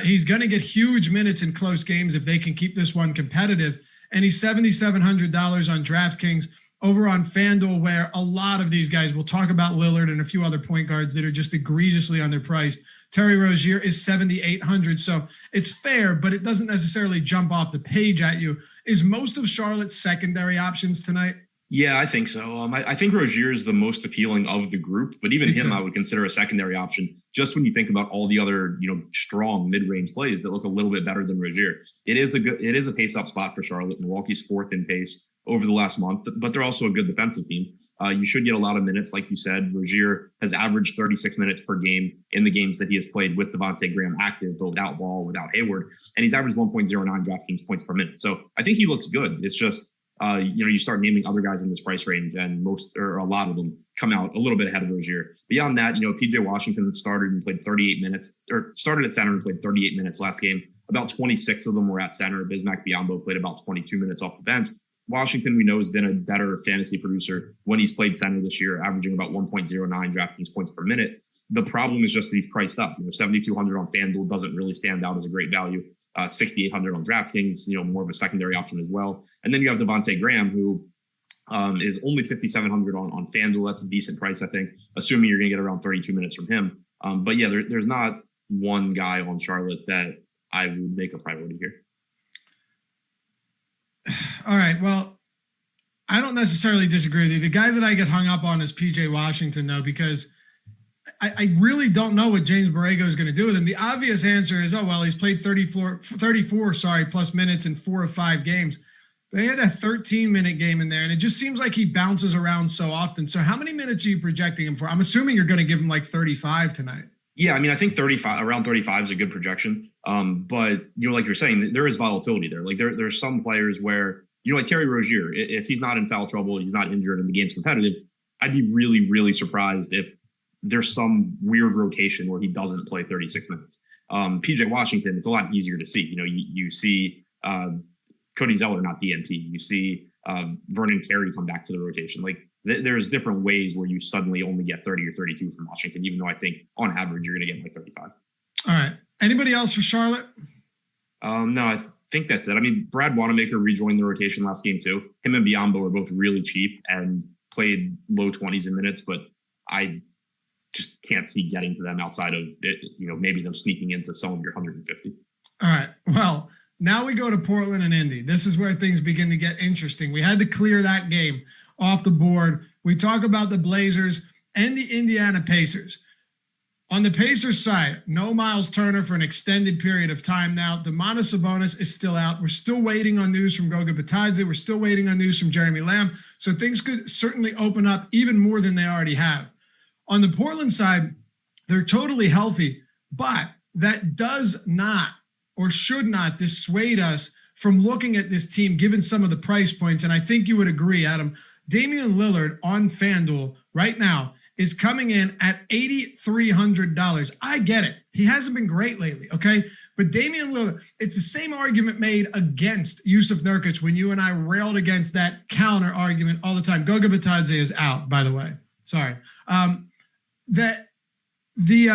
He's going to get huge minutes in close games if they can keep this one competitive. And he's $7,700 on DraftKings. Over on FanDuel, where a lot of these guys, will talk about Lillard and a few other point guards that are just egregiously underpriced. Terry Rozier is $7,800. So it's fair, but it doesn't necessarily jump off the page at you. Is most of Charlotte's secondary options tonight? Yeah, I think so. I think Rozier is the most appealing of the group, but even him, I would consider a secondary option. Just when you think about all the other, strong mid-range plays that look a little bit better than Rozier, it is a pace-up spot for Charlotte. Milwaukee's 4th in pace over the last month, but they're also a good defensive team. You should get a lot of minutes, like you said. Rozier has averaged 36 minutes per game in the games that he has played with Devontae Graham active, but without Ball, without Hayward, and he's averaged 1.09 DraftKings points per minute. So I think he looks good. It's just you start naming other guys in this price range, and a lot of them come out a little bit ahead of Rozier. Beyond that, PJ Washington started at center and played 38 minutes last game. About 26 of them were at center. Bismack Biyombo played about 22 minutes off the bench. Washington, we know, has been a better fantasy producer when he's played center this year, averaging about 1.09 DraftKings points per minute. The problem is just that he's priced up. 7,200 on FanDuel doesn't really stand out as a great value. 6,800 on DraftKings, more of a secondary option as well. And then you have Devontae Graham, who is only 5,700 on FanDuel. That's a decent price, I think, assuming you're going to get around 32 minutes from him. But yeah, there's not one guy on Charlotte that I would make a priority here. All right. Well, I don't necessarily disagree with you. The guy that I get hung up on is PJ Washington, though, because I really don't know what James Borrego is going to do with him. The obvious answer is, he's played 34 plus minutes in 4 of 5 games. They had a 13-minute game in there, and it just seems like he bounces around so often. So how many minutes are you projecting him for? I'm assuming you're going to give him 35 tonight. Yeah, I mean, I think around 35 is a good projection. But, like you're saying, there is volatility there. There's some players where, like Terry Rozier, if he's not in foul trouble, he's not injured and the game's competitive, I'd be really, really surprised if there's some weird rotation where he doesn't play 36 minutes. PJ Washington, it's a lot easier to see. You see Cody Zeller, not DNP. You see Vernon Carey come back to the rotation. There's different ways where you suddenly only get 30 or 32 from Washington, even though I think on average you're going to get 35. All right. Anybody else for Charlotte? No, I think that's it. I mean, Brad Wanamaker rejoined the rotation last game too. Him and Biyombo are both really cheap and played low 20s in minutes, but I just can't see getting to them outside of it, maybe them sneaking into some of your 150. All right. Well, now we go to Portland and Indy. This is where things begin to get interesting. We had to clear that game off the board. We talk about the Blazers and the Indiana Pacers. On the Pacers side, no Miles Turner for an extended period of time now. Domantas Sabonis is still out. We're still waiting on news from Goga Bitadze. We're still waiting on news from Jeremy Lamb. So things could certainly open up even more than they already have. On the Portland side, they're totally healthy, but that does not or should not dissuade us from looking at this team given some of the price points. And I think you would agree, Adam, Damian Lillard on FanDuel right now is coming in at $8,300. I get it. He hasn't been great lately, okay? But Damian Lillard, it's the same argument made against Yusuf Nurkic when you and I railed against that counter argument all the time. Goga Bitadze is out, by the way. Sorry. That the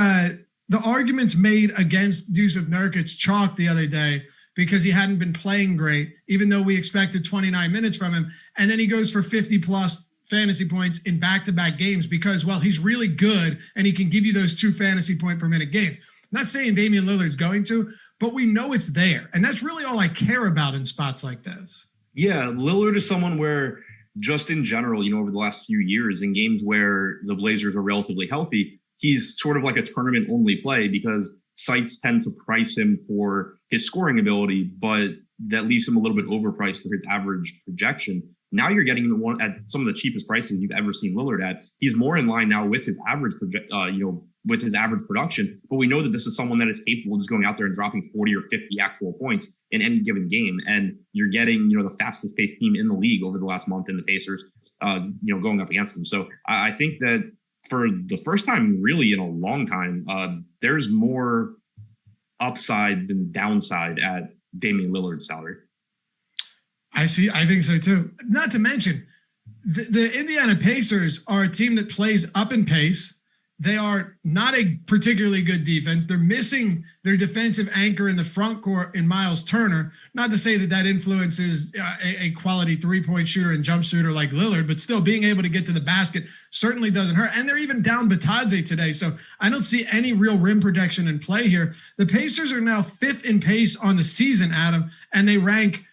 arguments made against Yusuf Nurkic chalked the other day because he hadn't been playing great, even though we expected 29 minutes from him. And then he goes for 50 plus fantasy points in back-to-back games because, well, he's really good and he can give you those 2 fantasy point per minute game. I'm not saying Damian Lillard's going to, but we know it's there. And that's really all I care about in spots like this. Yeah, Lillard is someone where just in general, over the last few years in games where the Blazers are relatively healthy, he's sort of like a tournament only play because sites tend to price him for his scoring ability, but that leaves him a little bit overpriced for his average projection. Now you're getting him at some of the cheapest prices you've ever seen Lillard at. He's more in line now with his average with his average production, but we know that this is someone that is capable of just going out there and dropping 40 or 50 actual points in any given game. And you're getting, the fastest paced team in the league over the last month in the Pacers, going up against them. So I think that for the first time really in a long time, there's more upside than downside at Damian Lillard's salary. I think so too. Not to mention the Indiana Pacers are a team that plays up in pace. They are not a particularly good defense. They're missing their defensive anchor in the front court in Miles Turner. Not to say that influences a quality 3-point shooter and jump shooter like Lillard, but still being able to get to the basket certainly doesn't hurt. And they're even down Batadze today. So I don't see any real rim protection in play here. The Pacers are now 5th in pace on the season, Adam, and they rank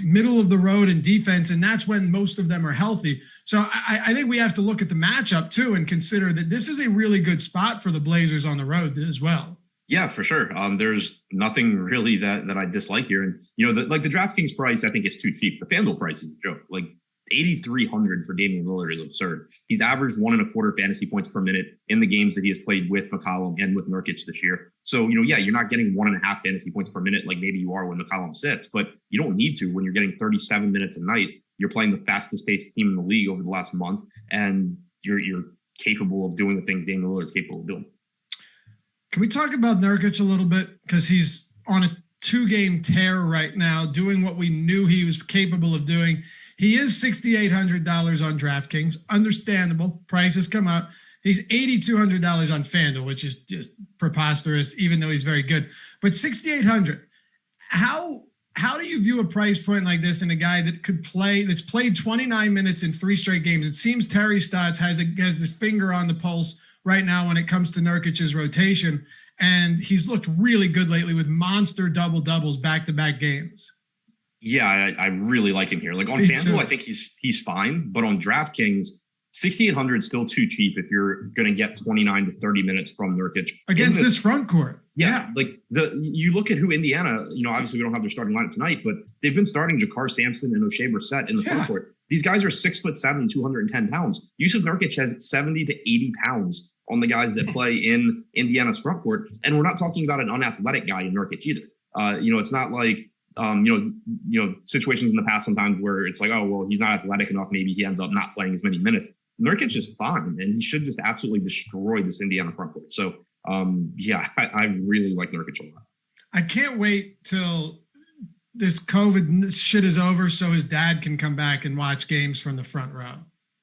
middle of the road in defense, and that's when most of them are healthy. So I think we have to look at the matchup too and consider that this is a really good spot for the Blazers on the road as well. Yeah, for sure. There's nothing really that I dislike here, and the DraftKings price I think is too cheap. The FanDuel price is a joke. Like 8,300 for Damian Lillard is absurd. He's averaged 1.25 fantasy points per minute in the games that he has played with McCollum and with Nurkic this year. So, you're not getting 1.5 fantasy points per minute like maybe you are when McCollum sits, but you don't need to when you're getting 37 minutes a night. You're playing the fastest paced team in the league over the last month, and you're capable of doing the things Damian Lillard is capable of doing. Can we talk about Nurkic a little bit? Because he's on a 2-game tear right now, doing what we knew he was capable of doing. He is $6,800 on DraftKings. Understandable. Prices come up. He's $8,200 on FanDuel, which is just preposterous, even though he's very good. But $6,800. How do you view a price point like this in a guy that that's played 29 minutes in 3 straight games? It seems Terry Stotts has his finger on the pulse right now when it comes to Nurkic's rotation, and he's looked really good lately with monster double-doubles back-to-back games. Yeah, I really like him here. Like on FanDuel, I think he's fine, but on DraftKings, 6,800 is still too cheap if you're going to get 29 to 30 minutes from Nurkic against this front court. Yeah, like you look at who Indiana, obviously we don't have their starting lineup tonight, but they've been starting Jakar Sampson and O'Shea Brissett in the front court. These guys are 6'7", 210 pounds. Yusuf Nurkic has 70 to 80 pounds on the guys that play in Indiana's front court, and we're not talking about an unathletic guy in Nurkic either. It's not like situations in the past sometimes where it's like, oh, well, he's not athletic enough. Maybe he ends up not playing as many minutes. Nurkic is fine, and he should just absolutely destroy this Indiana front court. So, I really like Nurkic a lot. I can't wait till this COVID shit is over so his dad can come back and watch games from the front row.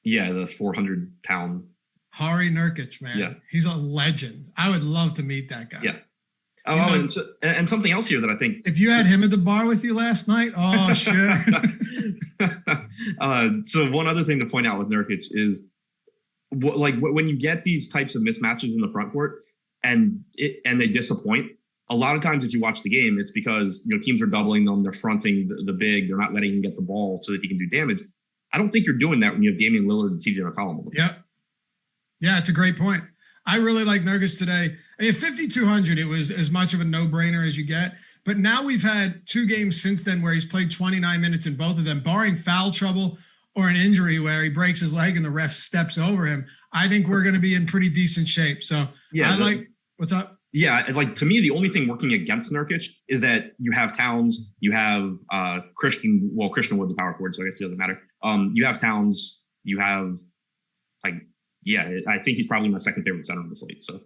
Yeah, the 400-pound. Hari Nurkic, man. Yeah. He's a legend. I would love to meet that guy. Yeah. And something else here that I think, if you had him at the bar with you last night, oh shit. So one other thing to point out with Nurkic is when you get these types of mismatches in the front court and they disappoint. A lot of times, if you watch the game, it's because teams are doubling them, they're fronting the big, they're not letting him get the ball so that he can do damage. I don't think you're doing that when you have Damian Lillard and CJ McCollum. Yeah, it's a great point. I really like Nurkic today. At 5,200, it was as much of a no-brainer as you get. But now we've had 2 games since then where he's played 29 minutes in both of them, barring foul trouble or an injury where he breaks his leg and the ref steps over him. I think we're going to be in pretty decent shape. So what's up? Yeah, to me, the only thing working against Nurkic is that you have Towns, you have Christian with the power forward, so I guess it doesn't matter. You have Towns, you have I think he's probably my second favorite center on the slate. So,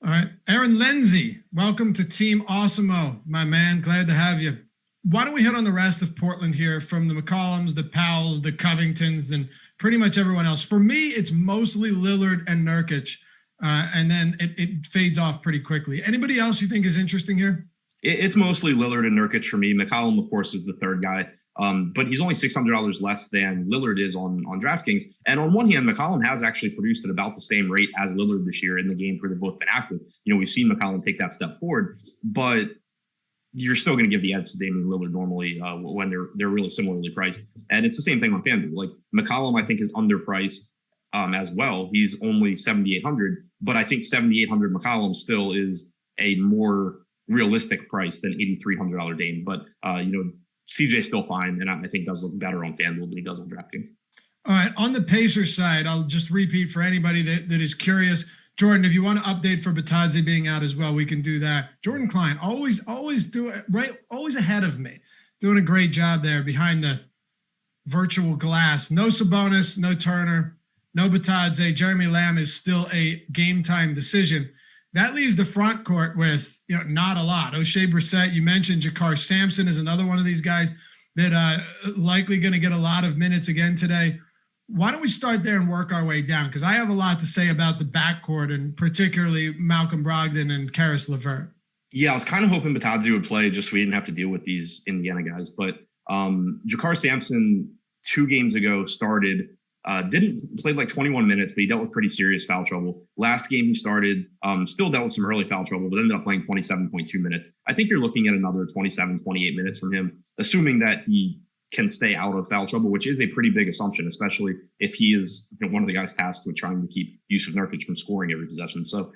all right, Aaron Lindsay, welcome to Team Awesemo, my man. Glad to have you. Why don't we hit on the rest of Portland here, from the McCollums, the Powells, the Covingtons, and pretty much everyone else. For me, it's mostly Lillard and Nurkic, and then it fades off pretty quickly. Anybody else you think is interesting here? It's mostly Lillard and Nurkic for me. McCollum, of course, is the third guy. But he's only $600 less than Lillard is on DraftKings. And on one hand, McCollum has actually produced at about the same rate as Lillard this year in the games where they've both been active. We've seen McCollum take that step forward, but you're still going to give the edge to Damian Lillard normally when they're really similarly priced. And it's the same thing on FanDuel. Like McCollum, I think, is underpriced as well. He's only 7,800, but I think 7,800 McCollum still is a more realistic price than $8,300 Dame. But CJ's still fine, and I think does look better on FanDuel than he does on DraftKings. All right, on the Pacers side, I'll just repeat for anybody that is curious. Jordan, if you want to update for Batadze being out as well, we can do that. Jordan Klein, always do it right, always ahead of me, doing a great job there behind the virtual glass. No Sabonis, no Turner, no Batadze. Jeremy Lamb is still a game time decision. That leaves the front court with not a lot. O'Shea Brissett, you mentioned Jakar Sampson is another one of these guys that likely going to get a lot of minutes again today. Why don't we start there and work our way down? Because I have a lot to say about the backcourt and particularly Malcolm Brogdon and Karis LeVert. Yeah, I was kind of hoping Batadze would play just so we didn't have to deal with these Indiana guys. But Jakar Sampson 2 games ago played like 21 minutes, but he dealt with pretty serious foul trouble. Last game he started, still dealt with some early foul trouble, but ended up playing 27.2 minutes. I think you're looking at another 27, 28 minutes from him, assuming that he can stay out of foul trouble, which is a pretty big assumption, especially if he is one of the guys tasked with trying to keep Yusuf Nurkic from scoring every possession. So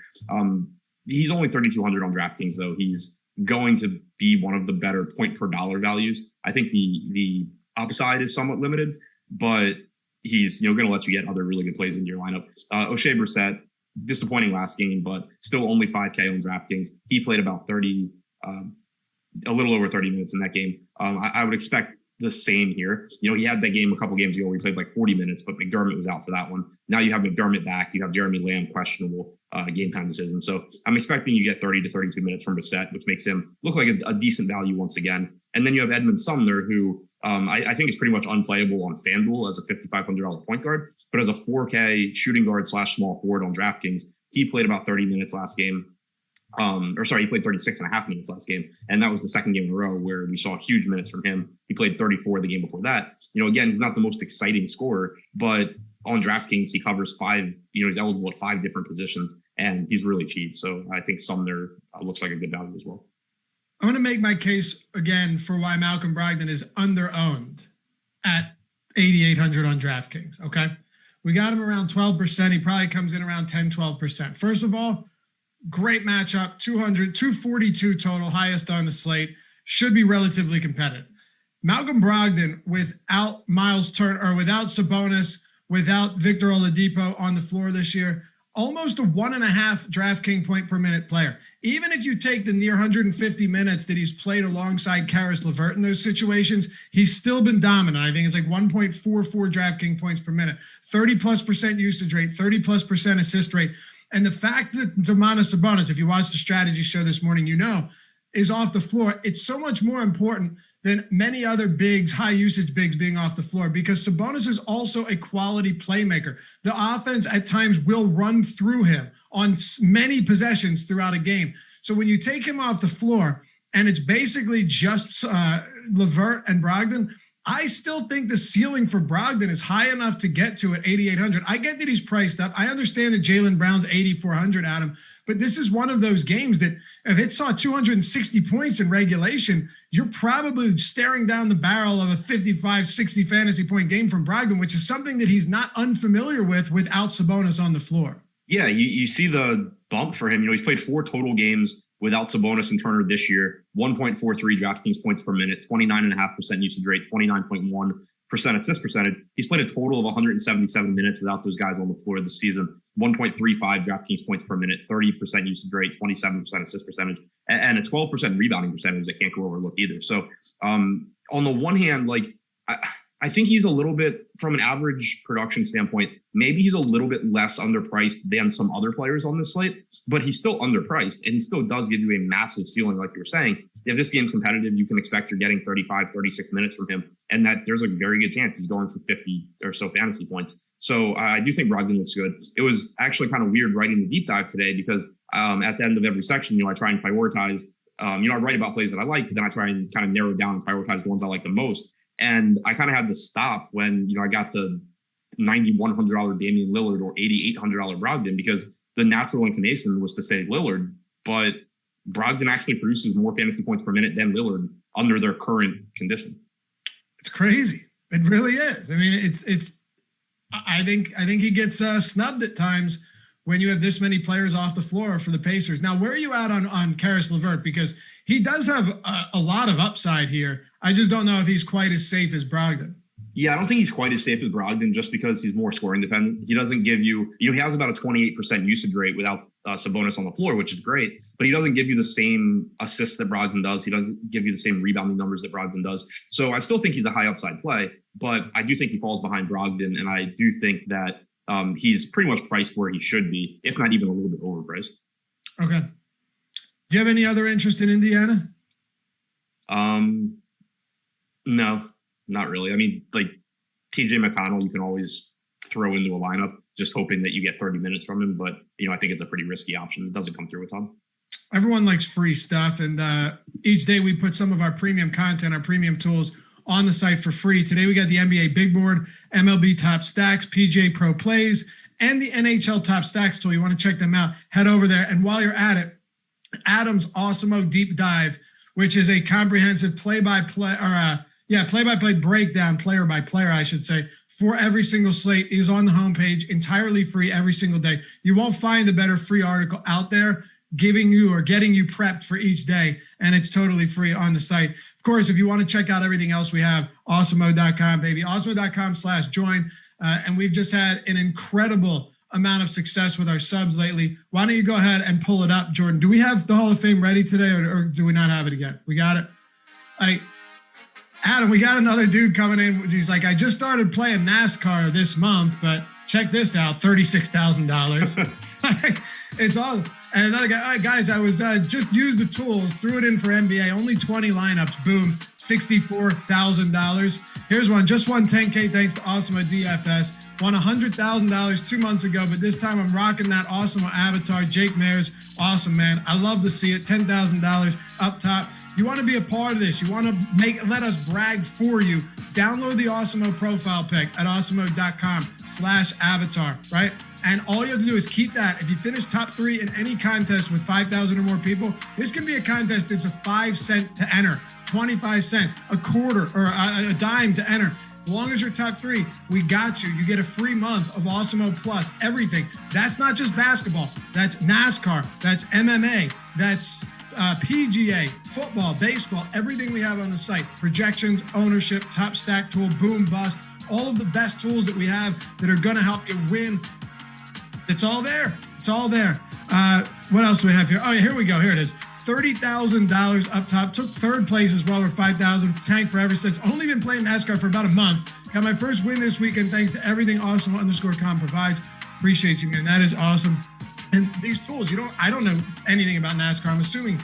he's only 3,200 on DraftKings, though. He's going to be one of the better point per dollar values. I think the upside is somewhat limited, but he's going to let you get other really good plays into your lineup. O'Shea Brissett, disappointing last game, but still only 5K on DraftKings. He played about a little over 30 minutes in that game. I would expect the same here. He had that game a couple games ago where he played like 40 minutes, but McDermott was out for that one. Now you have McDermott back. You have Jeremy Lamb, questionable game time decision. So I'm expecting you get 30 to 32 minutes from Brissett, which makes him look like a decent value once again. And then you have Edmund Sumner, who I think is pretty much unplayable on FanDuel as a $5,500 point guard, but as a 4K shooting guard / small forward on DraftKings, he played about 30 minutes last game. He played 36 and a half minutes last game. And that was the second game in a row where we saw huge minutes from him. He played 34 the game before that. Again, he's not the most exciting scorer, but on DraftKings, he covers 5, he's eligible at 5 different positions and he's really cheap. So I think Sumner looks like a good value as well. I'm going to make my case again for why Malcolm Brogdon is under-owned at 8,800 on DraftKings. Okay. We got him around 12%. He probably comes in around 10, 12%. First of all, great matchup, 242 total, highest on the slate, should be relatively competitive. Malcolm Brogdon without Miles Turner or without Sabonis, without Victor Oladipo on the floor this year, almost a 1.5 DraftKings point per minute player. Even if you take the near 150 minutes that he's played alongside Karis LeVert in those situations, he's still been dominant. I think it's like 1.44 DraftKings points per minute, 30+% usage rate, 30+% assist rate. And the fact that Domantas Sabonis, if you watched the strategy show this morning, is off the floor, it's so much more important than many other bigs, high usage bigs being off the floor, because Sabonis is also a quality playmaker. The offense at times will run through him on many possessions throughout a game. So when you take him off the floor and it's basically just LeVert and Brogdon, I still think the ceiling for Brogdon is high enough to get to at 8,800. I get that he's priced up. I understand that Jaylen Brown's 8,400, Adam, but this is one of those games that if it saw 260 points in regulation, you're probably staring down the barrel of a 55, 60 fantasy point game from Brogdon, which is something that he's not unfamiliar with without Sabonis on the floor. Yeah, you see the bump for him. He's played 4 total games without Sabonis and Turner this year, 1.43 DraftKings points per minute, 29.5% usage rate, 29.1% assist percentage. He's played a total of 177 minutes without those guys on the floor this season, 1.35 DraftKings points per minute, 30% usage rate, 27% assist percentage, and a 12% rebounding percentage that can't go overlooked either. So on the one hand, I think he's a little bit, from an average production standpoint, maybe he's a little bit less underpriced than some other players on this slate, but he's still underpriced and he still does give you a massive ceiling. Like you were saying, if this game's competitive, you can expect you're getting 35, 36 minutes from him, and that there's a very good chance he's going for 50 or so fantasy points. So I do think Brogdon looks good. It was actually kind of weird writing the deep dive today because at the end of every section, I try and prioritize, I write about plays that I like, but then I try and kind of narrow down and prioritize the ones I like the most. And I kind of had to stop when, I got to $9,100 Damian Lillard or $8,800 Brogdon, because the natural inclination was to say Lillard, but Brogdon actually produces more fantasy points per minute than Lillard under their current condition. It's crazy. It really is. I mean, I think he gets snubbed at times when you have this many players off the floor for the Pacers. Now, where are you at on Caris LeVert? Because he does have a lot of upside here. I just don't know if he's quite as safe as Brogdon. Yeah, I don't think he's quite as safe as Brogdon just because he's more scoring dependent. He doesn't give you, he has about a 28% usage rate without Sabonis on the floor, which is great, but he doesn't give you the same assists that Brogdon does. He doesn't give you the same rebounding numbers that Brogdon does. So I still think he's a high upside play, but I do think he falls behind Brogdon, and I do think that he's pretty much priced where he should be, if not even a little bit overpriced. Okay. Do you have any other interest in Indiana? No, not really. I mean, like TJ McConnell, you can always throw into a lineup, just hoping that you get 30 minutes from him. But, I think it's a pretty risky option. It doesn't come through a ton. Everyone likes free stuff. And each day we put some of our premium content, our premium tools on the site for free. Today we got the NBA Big Board, MLB Top Stacks, PGA Pro Plays, and the NHL Top Stacks tool. You want to check them out, head over there. And while you're at it, Adam's Awesemo Deep Dive, which is a comprehensive play-by-play breakdown, player by player, I should say, for every single slate, is on the homepage, entirely free every single day. You won't find a better free article out there giving you or getting you prepped for each day, and it's totally free on the site. Of course, if you want to check out everything else we have, awesemo.com, baby, awesemo.com/join. And we've just had an incredible amount of success with our subs lately. Why don't you go ahead and pull it up, Jordan? Do we have the Hall of Fame ready today, or do we not have it again? We got it. Adam, we got another dude coming in. He's like, I just started playing NASCAR this month, but check this out, $36,000. It's all. And another guy, all right, guys, I was just used the tools, threw it in for NBA, only 20 lineups, boom, $64,000. Here's one, just won 10K thanks to Awesemo DFS. Won $100,000 2 months ago, but this time I'm rocking that Awesemo avatar, Jake Mayers. Awesome, man. I love to see it. $10,000 up top. You want to be a part of this. You want to let us brag for you. Download the Awesemo profile pic at awesemo.com/avatar, right? And all you have to do is keep that. If you finish top 3 in any contest with 5,000 or more people, this can be a contest that's a 5 cent to enter, 25 cents, a quarter, or a dime to enter. As long as you're top 3, we got you. You get a free month of Awesemo Plus, everything. That's not just basketball. That's NASCAR. That's MMA. That's PGA, football, baseball, everything we have on the site. Projections, ownership, top stack tool, boom, bust, all of the best tools that we have that are going to help you win. It's all there. It's all there. What else do we have here? Oh, yeah, here we go. Here it is. $30,000 up top. Took third place as well, or $5,000. Tank forever says, only been playing NASCAR for about a month. Got my first win this weekend thanks to everything Awesemo_com provides. Appreciate you, man. That is awesome. And these tools, I don't know anything about NASCAR. I'm assuming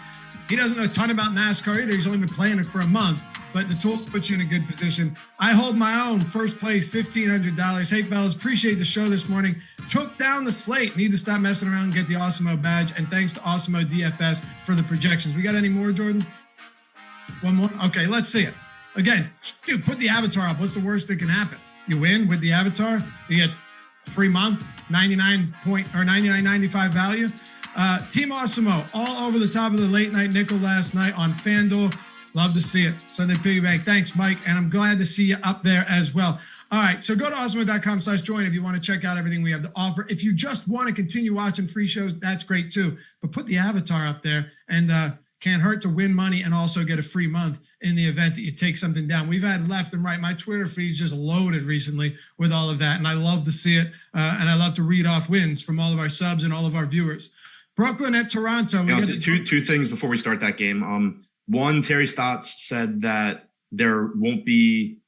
he doesn't know a ton about NASCAR either. He's only been playing it for a month, but the tools put you in a good position. I hold my own, first place, $1,500. Hey, fellas, appreciate the show this morning. Took down the slate. Need to stop messing around and get the Awesemo badge. And thanks to Awesemo DFS for the projections. We got any more, Jordan? One more? Okay, let's see it. Again, dude, put the avatar up. What's the worst that can happen? You win with the avatar. You get a free month, $99.95 value. Team Awesemo all over the top of the late night nickel last night on FanDuel. Love to see it. Sunday Piggy Bank. Thanks, Mike. And I'm glad to see you up there as well. All right. So go to awesemo.com/join if you want to check out everything we have to offer. If you just want to continue watching free shows, that's great too. But put the avatar up there, and can't hurt to win money and also get a free month in the event that you take something down. We've had left and right. My Twitter feed's just loaded recently with all of that. And I love to see it. And I love to read off wins from all of our subs and all of our viewers. Brooklyn at Toronto. Two things before we start that game. One, Terry Stotts said that there won't be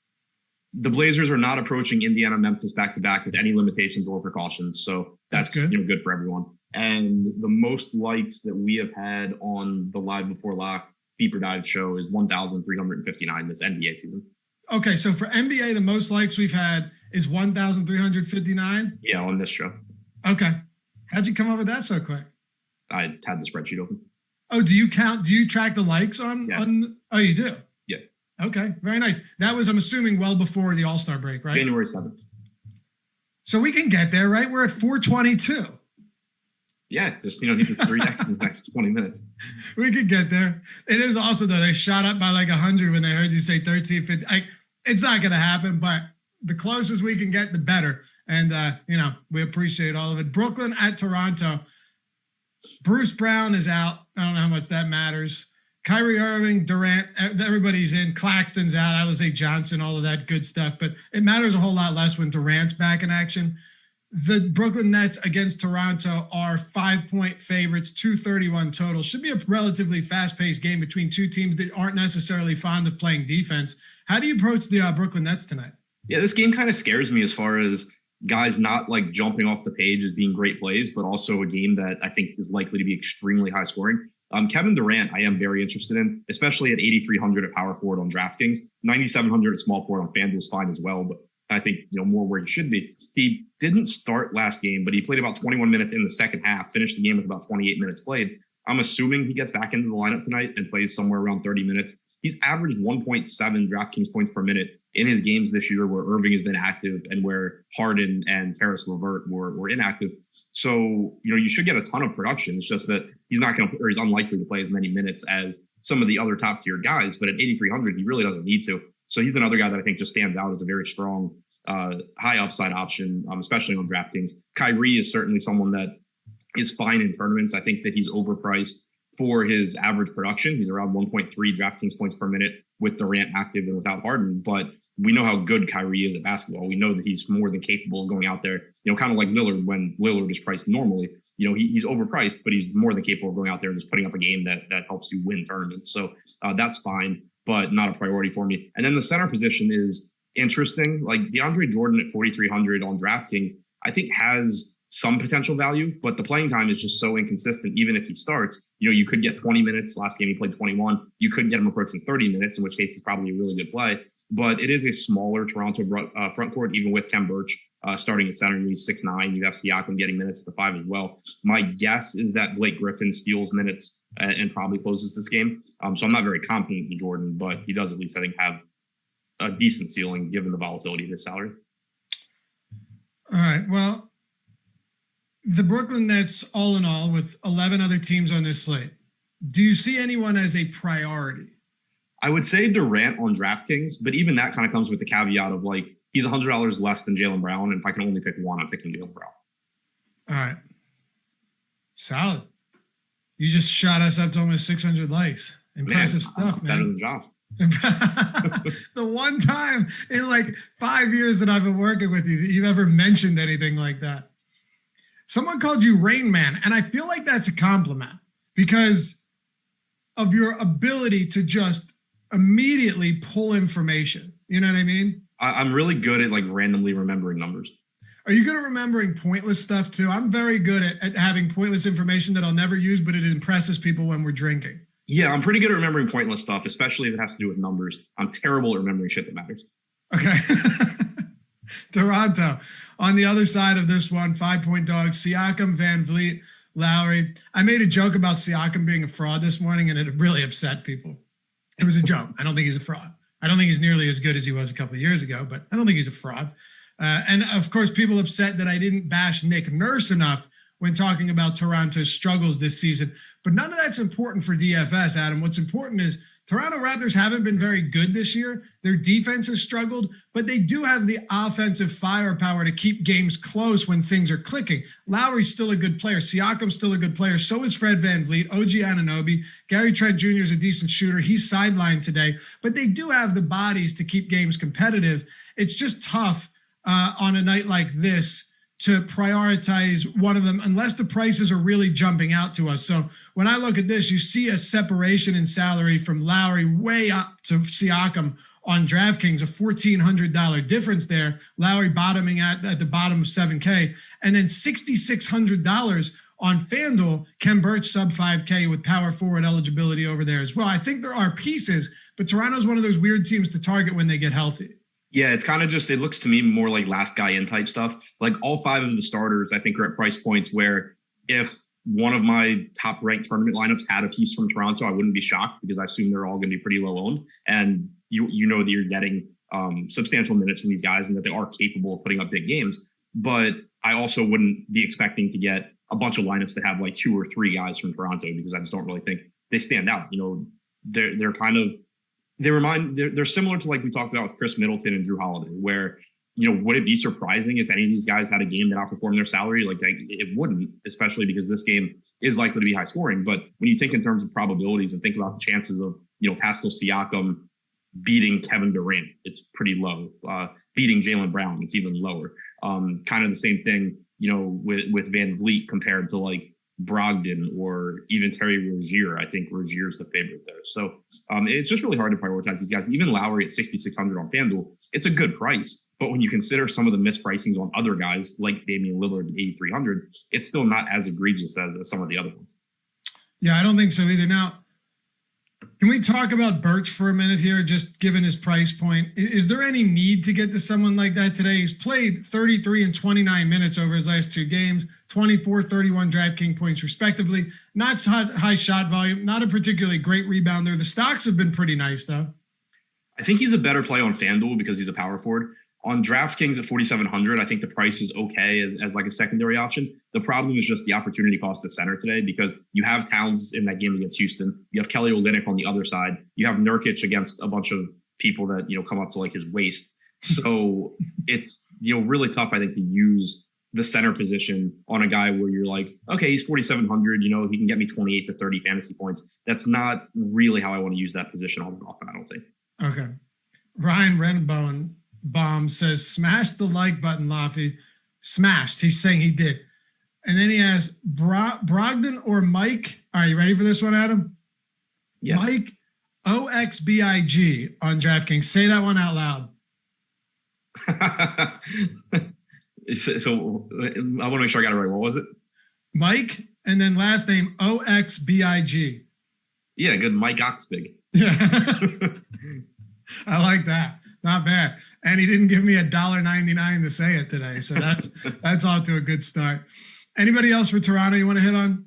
– the Blazers are not approaching Indiana, Memphis back-to-back with any limitations or precautions. So that's good. Good for everyone. And the most likes that we have had on the Live Before Lock Deeper Dive show is 1,359 this NBA season. Okay, so for NBA, the most likes we've had is 1,359? Yeah, on this show. Okay. How'd you come up with that so quick? I had the spreadsheet open. Oh, do you track the likes on? Yeah. Oh, you do? Yeah. Okay, very nice. That was, I'm assuming, well before the All-Star break, right? January 7th. So we can get there, right? We're at 422. Yeah, just, need the 3 decks in the next 20 minutes. We could get there. It is also, though, they shot up by like 100 when they heard you say 13, 50. It's not going to happen, but the closest we can get, the better. And, we appreciate all of it. Brooklyn at Toronto. Bruce Brown is out. I don't know how much that matters. Kyrie Irving, Durant, everybody's in. Claxton's out. Alizé Johnson, all of that good stuff. But it matters a whole lot less when Durant's back in action. The Brooklyn Nets against Toronto are 5-point favorites, 231 total. Should be a relatively fast-paced game between two teams that aren't necessarily fond of playing defense. How do you approach the Brooklyn Nets tonight? Yeah, this game kind of scares me as far as guys not like jumping off the page as being great plays, but also a game that I think is likely to be extremely high scoring. Kevin Durant, I am very interested in, especially at 8,300 at power forward on DraftKings. 9,700 at small forward on FanDuel is fine as well, but I think more where he should be. He didn't start last game, but he played about 21 minutes in the second half, finished the game with about 28 minutes played. I'm assuming he gets back into the lineup tonight and plays somewhere around 30 minutes. He's averaged 1.7 DraftKings points per minute in his games this year where Irving has been active and where Harden and Karis LeVert were inactive. So, you should get a ton of production. It's just that he's not going to, or he's unlikely to play as many minutes as some of the other top tier guys. But at 8,300, he really doesn't need to. So he's another guy that I think just stands out as a very strong, high upside option, especially on DraftKings. Kyrie is certainly someone that is fine in tournaments. I think that he's overpriced for his average production. He's around 1.3 DraftKings points per minute with Durant active and without Harden. But we know how good Kyrie is at basketball. We know that he's more than capable of going out there, kind of like Lillard when Lillard is priced normally. He's overpriced, but he's more than capable of going out there and just putting up a game that helps you win tournaments. So that's fine, but not a priority for me. And then the center position is interesting. Like DeAndre Jordan at 4,300 on DraftKings, I think has some potential value, but the playing time is just so inconsistent. Even if he starts, you could get 20 minutes. Last game he played 21. You could get him approaching 30 minutes, in which case it's probably a really good play. But it is a smaller Toronto front court, even with Kem Birch starting at center. He's 6'9". You have Siakam getting minutes at the 5 as well. My guess is that Blake Griffin steals minutes and probably closes this game. So I'm not very confident in Jordan, but he does at least, I think, have a decent ceiling given the volatility of his salary. All right. Well, the Brooklyn Nets, all in all, with 11 other teams on this slate, do you see anyone as a priority? I would say Durant on DraftKings, but even that kind of comes with the caveat of like, he's $100 less than Jaylen Brown. And if I can only pick one, I'm picking Jaylen Brown. All right. Solid. You just shot us up to almost 600 likes. Impressive stuff, man. Better than Josh. The one time in like 5 years that I've been working with you that you've ever mentioned anything like that. Someone called you Rain Man, and I feel like that's a compliment because of your ability to just immediately pull information. You know what I mean? I'm really good at like randomly remembering numbers. Are you good at remembering pointless stuff too? I'm very good at having pointless information that I'll never use, but it impresses people when we're drinking. Yeah, I'm pretty good at remembering pointless stuff, especially if it has to do with numbers. I'm terrible at remembering shit that matters. Okay. Toronto. On the other side of this one, 5-point dogs, Siakam, Van Vliet, Lowry. I made a joke about Siakam being a fraud this morning, and it really upset people. It was a joke. I don't think he's a fraud. I don't think he's nearly as good as he was a couple of years ago, but I don't think he's a fraud. And, of course, people upset that I didn't bash Nick Nurse enough when talking about Toronto's struggles this season. But none of that's important for DFS, Adam. What's important is Toronto Raptors haven't been very good this year. Their defense has struggled, but they do have the offensive firepower to keep games close when things are clicking. Lowry's still a good player. Siakam's still a good player. So is Fred VanVleet, OG Anunoby. Gary Trent Jr. is a decent shooter. He's sidelined today, but they do have the bodies to keep games competitive. It's just tough on a night like this to prioritize one of them unless the prices are really jumping out to us. So when I look at this, you see a separation in salary from Lowry way up to Siakam on DraftKings, a $1,400 difference there. Lowry bottoming at the bottom of 7K, and then $6,600 on FanDuel. Kem Birch sub 5K with power forward eligibility over there as well. I think there are pieces, but Toronto's one of those weird teams to target when they get healthy. Yeah, it's kind of just, it looks to me more like last guy in type stuff. Like all 5 of the starters, I think, are at price points where if one of my top ranked tournament lineups had a piece from Toronto, I wouldn't be shocked because I assume they're all going to be pretty low owned. And, you know that you're getting substantial minutes from these guys and that they are capable of putting up big games. But I also wouldn't be expecting to get a bunch of lineups that have like 2 or 3 guys from Toronto, because I just don't really think they stand out. You know, they're similar to, like we talked about with Chris Middleton and Drew Holiday, where, you know, would it be surprising if any of these guys had a game that outperformed their salary? Like, it wouldn't, especially because this game is likely to be high scoring. But when you think in terms of probabilities and think about the chances of, you know, Pascal Siakam beating Kevin Durant, it's pretty low. Beating Jaylen Brown, it's even lower. Kind of the same thing, you know, with Van Vliet compared to like Brogdon or even Terry Rozier. I think Rozier's the favorite there. So it's just really hard to prioritize these guys. Even Lowry at 6,600 on FanDuel, it's a good price. But when you consider some of the mispricings on other guys like Damian Lillard at 8,300, it's still not as egregious as some of the other ones. Yeah, I don't think so either. Now, can we talk about Birch for a minute here, just given his price point? Is there any need to get to someone like that today? He's played 33 and 29 minutes over his last 2 games, 24, 31 DraftKings points respectively. Not high shot volume, not a particularly great rebounder. The stocks have been pretty nice, though. I think he's a better play on FanDuel because he's a power forward. On DraftKings at 4,700, I think the price is okay as like a secondary option. The problem is just the opportunity cost at center today, because you have Towns in that game against Houston. You have Kelly Olynyk on the other side. You have Nurkic against a bunch of people that, you know, come up to like his waist. So it's, you know, really tough, I think, to use the center position on a guy where you're like, okay, he's 4,700, you know, he can get me 28 to 30 fantasy points. That's not really how I want to use that position often, I don't think. Okay. Ryan Renbone Bomb says, smash the like button, Laffy. Smashed. He's saying he did. And then he asks, Brogdon or Mike? All right, you ready for this one, Adam? Yeah. Mike OXBIG on DraftKings. Say that one out loud. So I want to make sure I got it right. What was it? Mike, and then last name OXBIG. Yeah, good. Mike Oxbig. Yeah. I like that. Not bad. And he didn't give me $1.99 to say it today. So that's off to a good start. Anybody else for Toronto you want to hit on?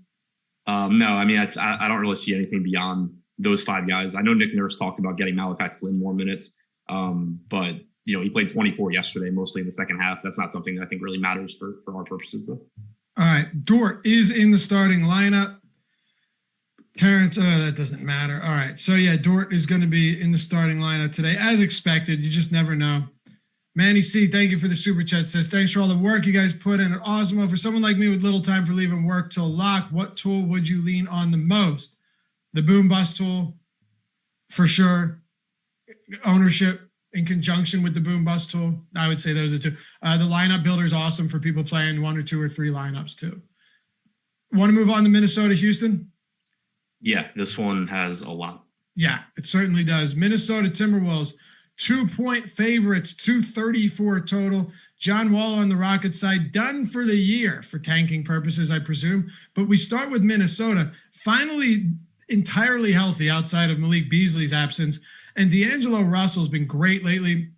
No, I mean, I don't really see anything beyond those 5 guys. I know Nick Nurse talked about getting Malachi Flynn more minutes, but, you know, he played 24 yesterday, mostly in the second half. That's not something that I think really matters for our purposes, though. All right. Dort is in the starting lineup. Terrence, that doesn't matter. All right. So, yeah, Dort is going to be in the starting lineup today, as expected. You just never know. Manny C., thank you for the super chat. Says, thanks for all the work you guys put in at Awesemo. For someone like me with little time for leaving work till lock, what tool would you lean on the most? The boom bust tool, for sure. Ownership in conjunction with the boom bust tool. I would say those are 2. The lineup builder is awesome for people playing 1 or 2 or 3 lineups too. Want to move on to Minnesota, Houston? Yeah, this one has a lot. Yeah, it certainly does. Minnesota Timberwolves, 2-point favorites, 234 total. John Wall on the Rockets side, done for the year for tanking purposes, I presume. But we start with Minnesota, finally entirely healthy outside of Malik Beasley's absence. And D'Angelo Russell's been great lately.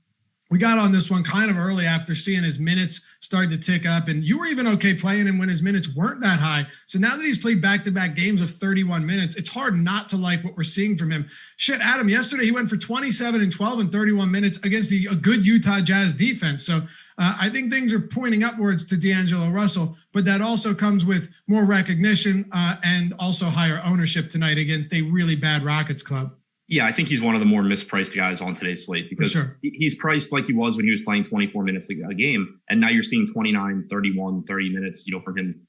We got on this one kind of early after seeing his minutes start to tick up. And you were even okay playing him when his minutes weren't that high. So now that he's played back-to-back games of 31 minutes, it's hard not to like what we're seeing from him. Shit, Adam, yesterday he went for 27 and 12 and 31 minutes against a good Utah Jazz defense. So I think things are pointing upwards to D'Angelo Russell, but that also comes with more recognition and also higher ownership tonight against a really bad Rockets club. Yeah, I think he's one of the more mispriced guys on today's slate, because he's priced like he was when he was playing 24 minutes a game. And now you're seeing 29, 31, 30 minutes, you know, from him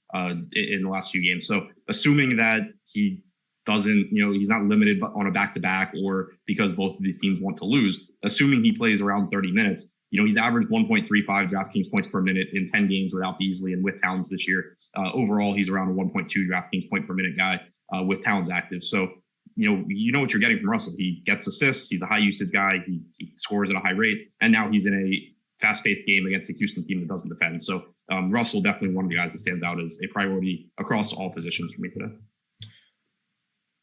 in the last few games. So assuming that he doesn't, you know, he's not limited on a back-to-back or because both of these teams want to lose, assuming he plays around 30 minutes, you know, he's averaged 1.35 DraftKings points per minute in 10 games without Beasley and with Towns this year. Overall, he's around a 1.2 DraftKings point per minute guy with Towns active. So, you know what you're getting from Russell. He gets assists. He's a high usage guy. He scores at a high rate. And now he's in a fast-paced game against the Houston team that doesn't defend. So Russell definitely one of the guys that stands out as a priority across all positions for me today.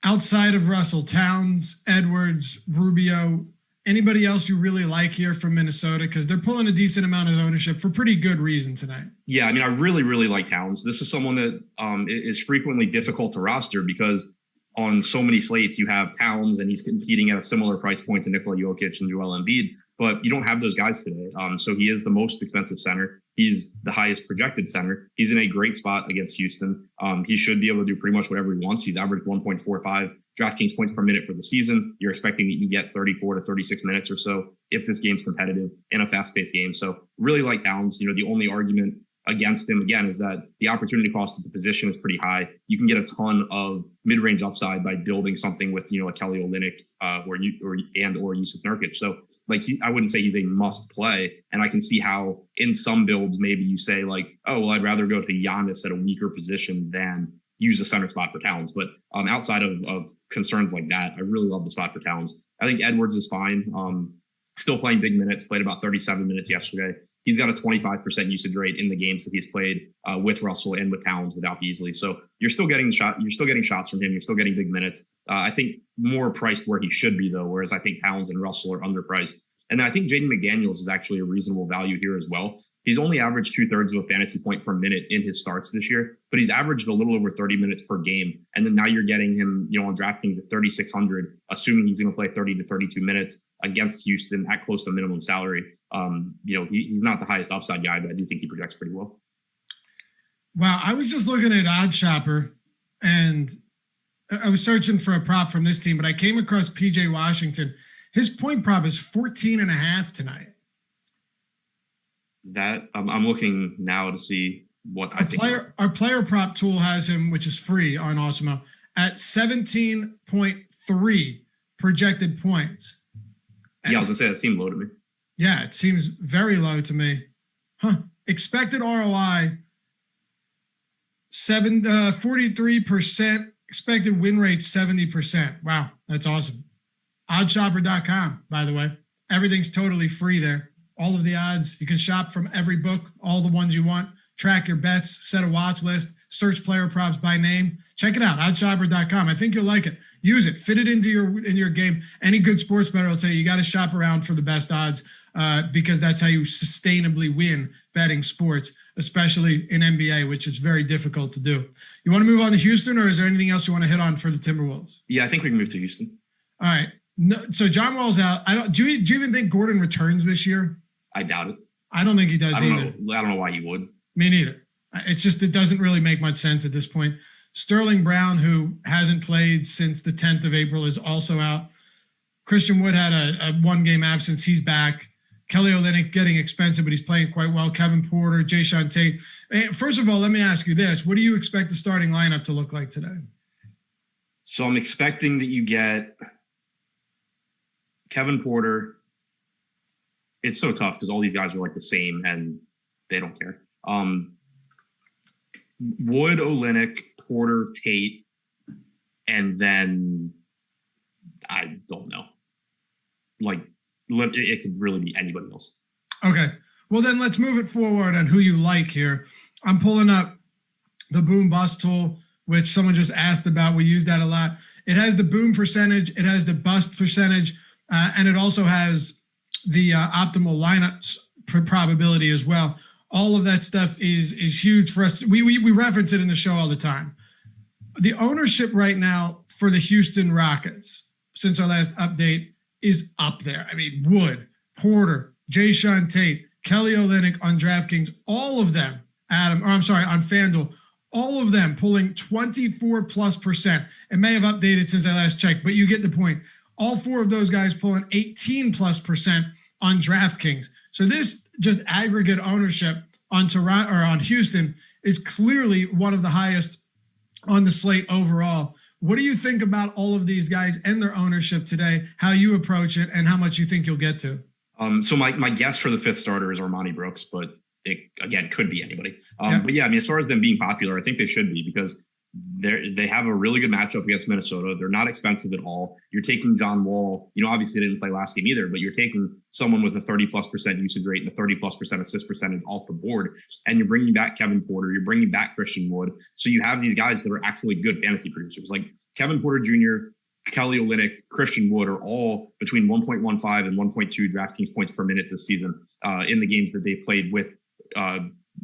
Outside of Russell, Towns, Edwards, Rubio, anybody else you really like here from Minnesota? Because they're pulling a decent amount of ownership for pretty good reason tonight. Yeah, I mean, I really, really like Towns. This is someone that is frequently difficult to roster because on so many slates, you have Towns, and he's competing at a similar price point to Nikola Jokic and Joel Embiid, but you don't have those guys today. So he is the most expensive center. He's the highest projected center. He's in a great spot against Houston. He should be able to do pretty much whatever he wants. He's averaged 1.45 DraftKings points per minute for the season. You're expecting that you can get 34 to 36 minutes or so if this game's competitive in a fast-paced game. So really like Towns. The only argument against him, again, is that the opportunity cost of the position is pretty high. You can get a ton of mid-range upside by building something with, a Kelly Olynyk or Yusuf Nurkic. So I wouldn't say he's a must play. And I can see how in some builds, maybe you say I'd rather go to Giannis at a weaker position than use a center spot for Towns. But outside of concerns like that, I really love the spot for Towns. I think Edwards is fine. Still playing big minutes, played about 37 minutes yesterday. He's got a 25% usage rate in the games that he's played with Russell and with Towns without Beasley. So you're still getting shots from him. You're still getting big minutes. I think more priced where he should be, though, whereas I think Towns and Russell are underpriced. And I think Jaden McDaniels is actually a reasonable value here as well. He's only averaged 2/3 of a fantasy point per minute in his starts this year, but he's averaged a little over 30 minutes per game. And then now you're getting him, on DraftKings at 3,600, assuming he's going to play 30 to 32 minutes against Houston at close to minimum salary. He's not the highest upside guy, but I do think he projects pretty well. Wow. I was just looking at OddsShopper and I was searching for a prop from this team, but I came across PJ Washington. His point prop is 14.5 tonight. That I'm looking now to see what Our player prop tool has him, which is free on Awesemo, at 17.3 projected points. And I was gonna say that seemed low to me. Yeah, it seems very low to me. Expected ROI 43%. Expected win rate 70%. Wow, that's awesome. Oddshopper.com, by the way. Everything's totally free there. All of the odds. You can shop from every book, all the ones you want. Track your bets, set a watch list, search player props by name. Check it out, oddshopper.com. I think you'll like it. Use it. Fit it into your game. Any good sports bettor will tell you got to shop around for the best odds because that's how you sustainably win betting sports, especially in NBA, which is very difficult to do. You want to move on to Houston, or is there anything else you want to hit on for the Timberwolves? Yeah, I think we can move to Houston. All right. No, so John Wall's out. Do you even think Gordon returns this year? I doubt it. I don't think he does either. I don't know why you would. Me neither. It doesn't really make much sense at this point. Sterling Brown, who hasn't played since the 10th of April, is also out. Christian Wood had a one-game absence. He's back. Kelly Olynyk getting expensive, but he's playing quite well. Kevin Porter, Jayshawn Tate. First of all, let me ask you this. What do you expect the starting lineup to look like today? So I'm expecting that you get Kevin Porter. It's so tough because all these guys are the same and they don't care. Wood, Olynyk, Porter, Tate, and then I don't know. It could really be anybody else. Okay. Well, then let's move it forward on who you like here. I'm pulling up the boom bust tool, which someone just asked about. We use that a lot. It has the boom percentage. It has the bust percentage. And it also has the optimal lineups probability as well. All of that stuff is huge for us. We reference it in the show all the time. The ownership right now for the Houston Rockets since our last update is up there. I mean, Wood, Porter, Jayshawn Tate, Kelly Olynyk on DraftKings, all of them, on FanDuel, all of them pulling 24+%. It may have updated since I last checked, but you get the point. All four of those guys pulling 18+% on DraftKings. So this just aggregate ownership on Toronto or on Houston is clearly one of the highest on the slate overall. What do you think about all of these guys and their ownership today, how you approach it, and how much you think you'll get to? So my guess for the fifth starter is Armani Brooks, but it, again, could be anybody. But yeah, I mean, as far as them being popular, I think they should be because they have a really good matchup against Minnesota. They're not expensive at all. You're taking John Wall, obviously didn't play last game either, but you're taking someone with a 30+% usage rate and a 30+% assist percentage off the board. And you're bringing back Kevin Porter. You're bringing back Christian Wood. So you have these guys that are actually good fantasy producers. Like Kevin Porter Jr., Kelly Olynyk, Christian Wood are all between 1.15 and 1.2 DraftKings points per minute this season in the games that they played with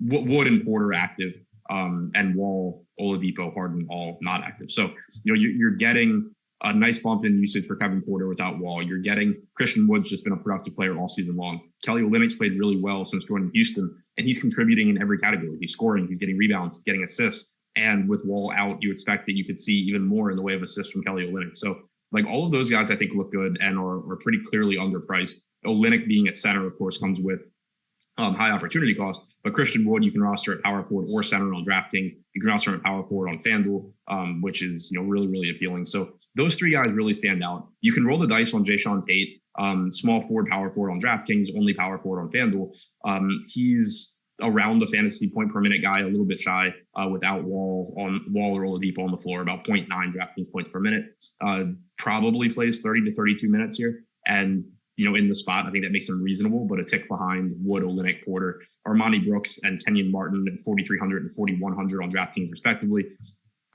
Wood and Porter active. and Wall, Oladipo, Harden all not active. So, you're getting a nice bump in usage for Kevin Porter without Wall. You're getting Christian Wood's just been a productive player all season long. Kelly Olynyk's played really well since joining Houston, and he's contributing in every category. He's scoring, he's getting rebounds, he's getting assists. And with Wall out, you expect that you could see even more in the way of assists from Kelly Olynyk. So, all of those guys, I think, look good and are pretty clearly underpriced. Olynyk being at center, of course, comes with high opportunity cost. But Christian Wood, you can roster at power forward or center on DraftKings. You can roster at power forward on FanDuel, which is really, really appealing. So those three guys really stand out. You can roll the dice on Jayshawn Tate, small forward, power forward on DraftKings, only power forward on FanDuel. He's around the fantasy point per minute guy, a little bit shy without Wall or Oladipo on the floor, about 0.9 DraftKings points per minute. Probably plays 30 to 32 minutes here. And in the spot, I think that makes him reasonable, but a tick behind Wood, Olynyk, Porter, Armani Brooks, and Kenyon Martin at 4,300 and 4,100 on DraftKings, respectively.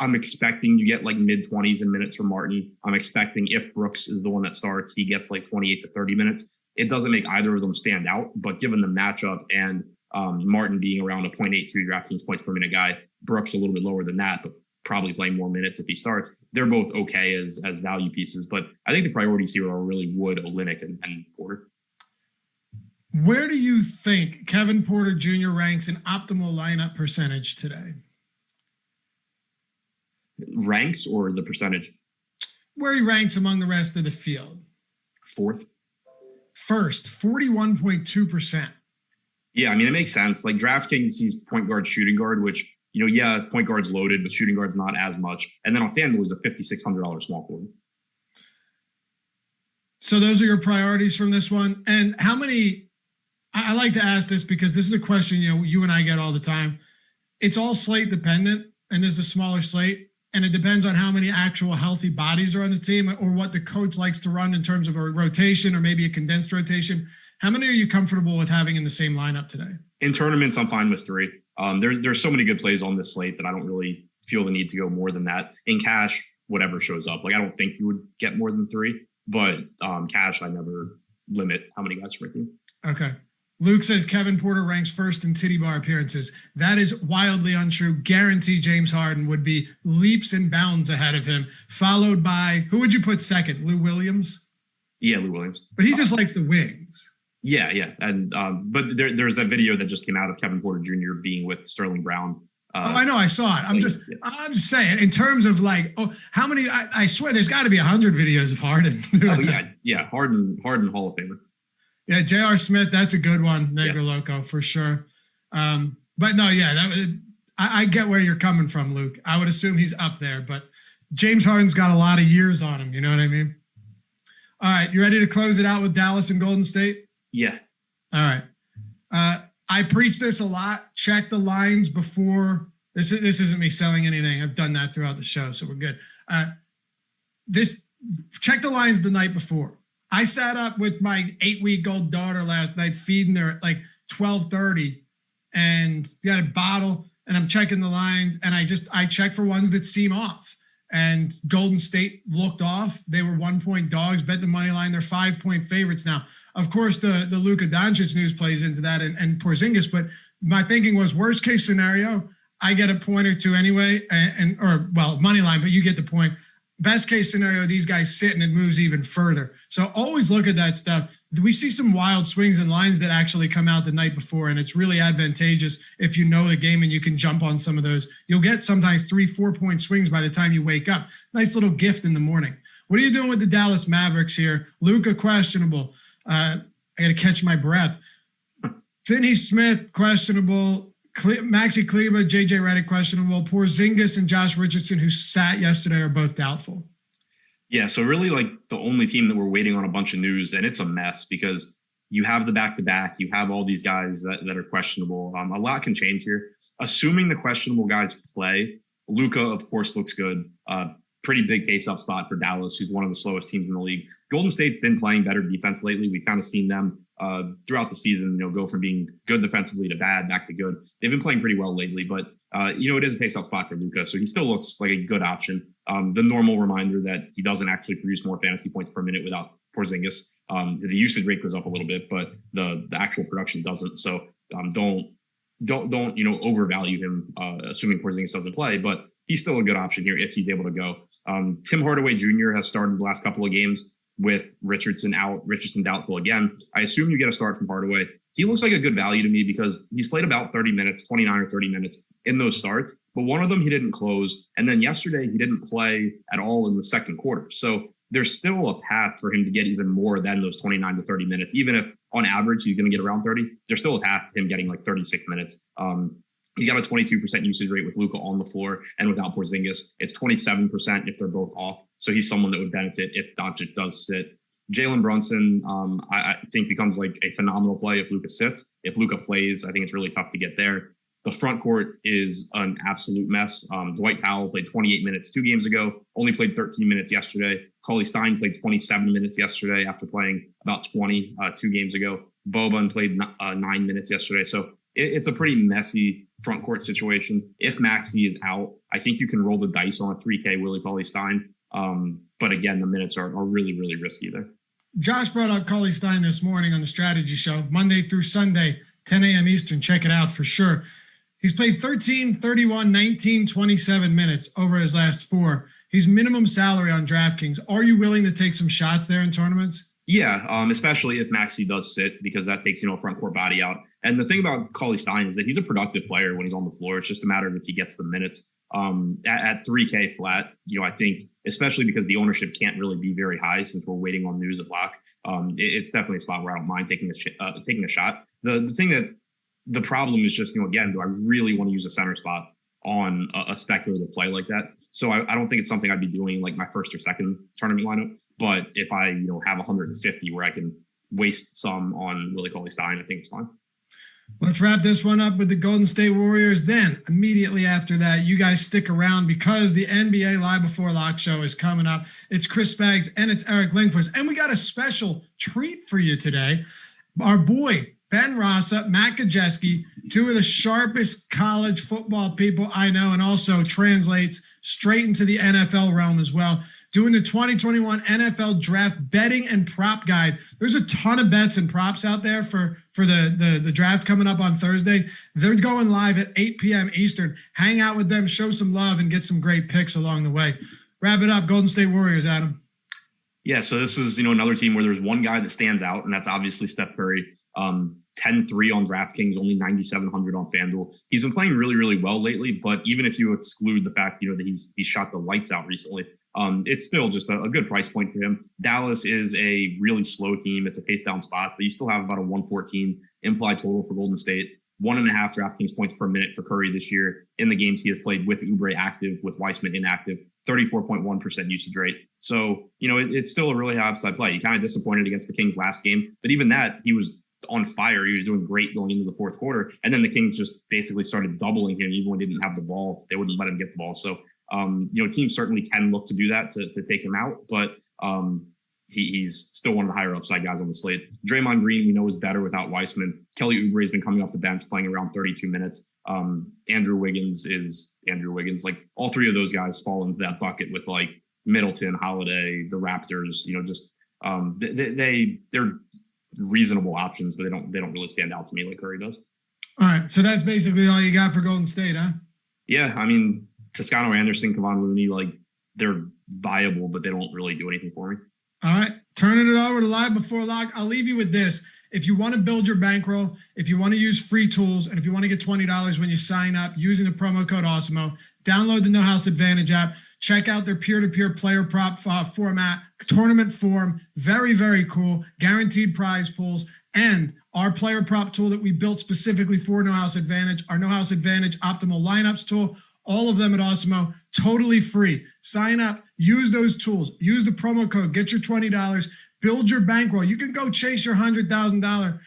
I'm expecting you get mid-20s in minutes from Martin. I'm expecting if Brooks is the one that starts, he gets 28 to 30 minutes. It doesn't make either of them stand out, but given the matchup and Martin being around a 0.82 DraftKings points per minute guy, Brooks a little bit lower than that, but probably play more minutes if he starts. They're both okay as value pieces, but I think the priorities here are really Wood, Olynyk, and Porter. Where do you think Kevin Porter Jr. ranks in optimal lineup percentage today? Ranks or the percentage? Where he ranks among the rest of the field. Fourth. First, 41.2%. Yeah, it makes sense. DraftKings sees point guard, shooting guard, which point guard's loaded, but shooting guard's not as much. And then on FanDuel is a $5,600 small forward. So those are your priorities from this one. And how many, I like to ask this because this is a question, you and I get all the time. It's all slate dependent, and there's a smaller slate, and it depends on how many actual healthy bodies are on the team or what the coach likes to run in terms of a rotation or maybe a condensed rotation. How many are you comfortable with having in the same lineup today? In tournaments, I'm fine with 3. There's so many good plays on this slate that I don't really feel the need to go more than that. In cash, whatever shows up. I don't think you would get more than 3, but cash, I never limit how many guys from my team. Okay. Luke says Kevin Porter ranks first in titty bar appearances. That is wildly untrue. Guarantee James Harden would be leaps and bounds ahead of him, followed by, who would you put second? Lou Williams? Yeah, Lou Williams. But he just likes the wings. Yeah. And but there's that video that just came out of Kevin Porter Jr. being with Sterling Brown. I know, I saw it. I'm just saying, in terms of how many? I swear, there's got to be 100 videos of Harden. Harden Hall of Famer. Yeah, J.R. Smith, that's a good one. Negro Loco for sure. But no, I get where you're coming from, Luke. I would assume he's up there, but James Harden's got a lot of years on him. You know what I mean? All right, you ready to close it out with Dallas and Golden State? Yeah. All right. I preach this a lot. Check the lines before. This isn't me selling anything. I've done that throughout the show, so we're good. Check the lines the night before. I sat up with my 8-week-old daughter last night, feeding her at 12:30, and got a bottle, and I'm checking the lines, and I check for ones that seem off. And Golden State looked off. They were 1-point dogs, bet the money line. They're 5-point favorites now. Of course, the Luka Doncic news plays into that and Porzingis, but my thinking was worst case scenario, I get a point or two anyway, or money line, but you get the point. Best case scenario, these guys sit and it moves even further. So always look at that stuff. We see some wild swings and lines that actually come out the night before, and it's really advantageous if you know the game and you can jump on some of those. You'll get sometimes 3-4 point swings by the time you wake up. Nice little gift in the morning. What are you doing with the Dallas Mavericks here? Luka questionable. I got to catch my breath. Finney Smith questionable. Maxi Kleber, JJ Redick questionable. Porzingis and Josh Richardson, who sat yesterday, are both doubtful. Yeah, so really the only team that we're waiting on a bunch of news, and it's a mess because you have the back-to-back, you have all these guys that are questionable. A lot can change here. Assuming the questionable guys play, Luka, of course, looks good. Pretty big pace-up spot for Dallas, who's one of the slowest teams in the league. Golden State's been playing better defense lately. We've kind of seen them throughout the season, go from being good defensively to bad, back to good. They've been playing pretty well lately, but it is a pace-up spot for Luka, so he still looks like a good option. The normal reminder that he doesn't actually produce more fantasy points per minute without Porzingis. The usage rate goes up a little bit, but the actual production doesn't. So don't don't overvalue him, assuming Porzingis doesn't play, but he's still a good option here if he's able to go. Tim Hardaway Jr. has started the last couple of games with Richardson out, Richardson doubtful again. I assume you get a start from Hardaway. He looks like a good value to me because he's played about 30 minutes, 29 or 30 minutes in those starts, but one of them he didn't close. And then yesterday he didn't play at all in the second quarter. So there's still a path for him to get even more than those 29 to 30 minutes. Even if on average he's going to get around 30, there's still a path to him getting like 36 minutes. He's got a 22% usage rate with Luka on the floor and without Porzingis. It's 27% if they're both off. So he's someone that would benefit if Doncic does sit. Jalen Brunson, I think becomes like a phenomenal play if Luka sits. If Luka plays, I think it's really tough to get there. The front court is an absolute mess. Dwight Powell played 28 minutes 2 games ago, only played 13 minutes yesterday. Cauley Stein played 27 minutes yesterday after playing about 20 2 games ago. Boban played 9 minutes yesterday. So it's a pretty messy front court situation. If Maxey is out, I think you can roll the dice on a 3K Willie Cauley Stein. But again, the minutes are really, really risky there. Josh brought up Cauley Stein this morning on the Strategy Show, Monday through Sunday, 10 a.m. Eastern. Check it out for sure. He's played 13, 31, 19, 27 minutes over his last 4. He's minimum salary on DraftKings. Are you willing to take some shots there in tournaments? Yeah, especially if Maxey does sit, because that takes, a front court body out. And the thing about Cauley Stein is that he's a productive player when he's on the floor. It's just a matter of if he gets the minutes. At 3K flat, I think, especially because the ownership can't really be very high since we're waiting on news at lock. It's definitely a spot where I don't mind taking a shot. The thing that the problem is just, again, do I really want to use a center spot on a speculative play like that? So I don't think it's something I'd be doing like my first or second tournament lineup. But if I, have 150 where I can waste some on Willie Cauley Stein, I think it's fine. Let's wrap this one up with the Golden State Warriors. Then immediately after that, you guys stick around because the NBA Live Before Lock show is coming up. It's Chris Spags and it's Eric Lindquist. And we got a special treat for you today. Our boy, Ben Rasa, Matt Kajeski, 2 of the sharpest college football people I know, and also translates straight into the NFL realm as well, doing the 2021 NFL Draft Betting and Prop Guide. There's a ton of bets and props out there for the draft coming up on Thursday. They're going live at 8 p.m. Eastern. Hang out with them, show some love, and get some great picks along the way. Wrap it up, Golden State Warriors, Adam. Yeah, so this is, another team where there's one guy that stands out, and that's obviously Steph Curry. 10-3 on DraftKings, only 9,700 on FanDuel. He's been playing really, really well lately, but even if you exclude the fact, that he's shot the lights out recently, it's still just a good price point for him. Dallas is a really slow team. It's a pace down spot, but you still have about a 114 implied total for Golden State. 1.5 DraftKings points per minute for Curry this year in the games he has played with Oubre active, with Weissman inactive, 34.1% usage rate. So, it's still a really high upside play. He kind of disappointed against the Kings last game, but even that, he was on fire. He was doing great going into the fourth quarter. And then the Kings just basically started doubling him even when he didn't have the ball. They wouldn't let him get the ball. So, teams certainly can look to do that to take him out, but he's still one of the higher upside guys on the slate. Draymond Green, we know, is better without Weissman. Kelly Oubre has been coming off the bench, playing around 32 minutes. Andrew Wiggins is Andrew Wiggins. Like, all 3 of those guys fall into that bucket with like Middleton, Holiday, the Raptors. They're reasonable options, but they don't really stand out to me like Curry does. All right, so that's basically all you got for Golden State, huh? Yeah, I mean, Toscano Anderson, Kevon Looney, like, they're viable, but they don't really do anything for me. All right, turning it over to Live Before Lock. I'll leave you with this. If you want to build your bankroll, if you want to use free tools, and if you want to get $20 when you sign up using the promo code Awesemo, download the No House Advantage app. Check out their peer-to-peer player prop format, tournament form. Very, very cool. Guaranteed prize pools. And our player prop tool that we built specifically for No House Advantage, our No House Advantage Optimal Lineups tool. All of them at Awesemo, totally free. Sign up, use those tools, use the promo code, get your $20, build your bankroll. You can go chase your $100,000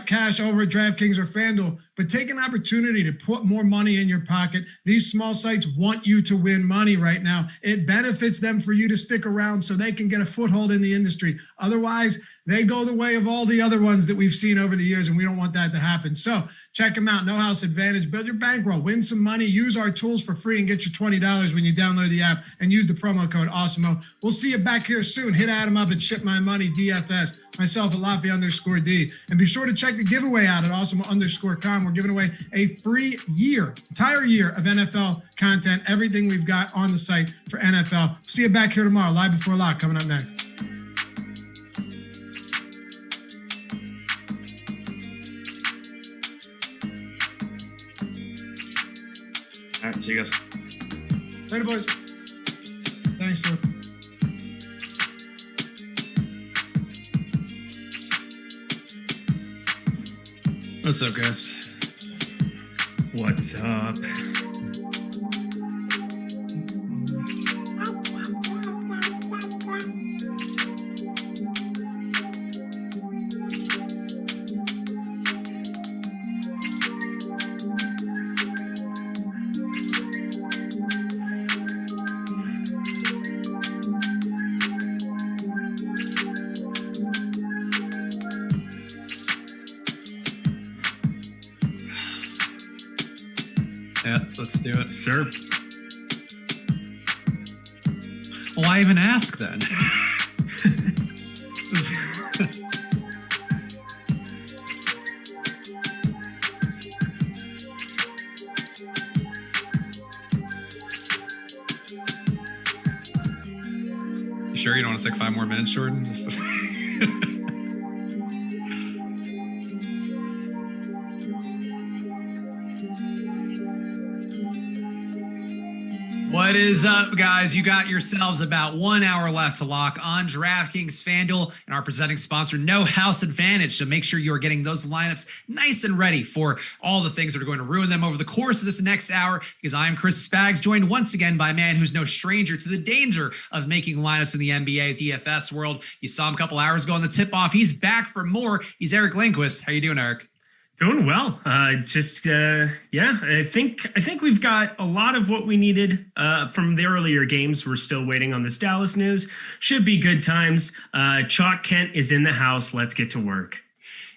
cash over at DraftKings or FanDuel, but take an opportunity to put more money in your pocket. These small sites want you to win money right now. It benefits them for you to stick around so they can get a foothold in the industry. Otherwise, they go the way of all the other ones that we've seen over the years, and we don't want that to happen. So check them out. No House Advantage. Build your bankroll. Win some money. Use our tools for free and get your $20 when you download the app and use the promo code Awesemo. We'll see you back here soon. Hit Adam up at ShipMyMoney DFS myself at Lafayette_D. And be sure to check the giveaway out at Awesemo_com. We're giving away a free entire year of NFL content, everything we've got on the site for NFL. See you back here tomorrow, Live Before Lock, coming up next. All right, see you guys. Later, boys. Thanks, Joe. What's up, guys? What's up? Yeah, let's do it. Sir. Why even ask then? You sure you don't want to take 5 more minutes, Jordan? Just What is up, guys? You got yourselves about 1 hour left to lock on DraftKings, FanDuel, and our presenting sponsor, No House Advantage. So make sure you are getting those lineups nice and ready for all the things that are going to ruin them over the course of this next hour, because I'm Chris Spags, joined once again by a man who's no stranger to the danger of making lineups in the NBA DFS world. You saw him a couple hours ago on the tip-off. He's back for more. He's Eric Lindquist. How you doing, Eric? Doing well. I think we've got a lot of what we needed from the earlier games. We're still waiting on this Dallas news. Should be good times. Chalk Kent is in the house. Let's get to work.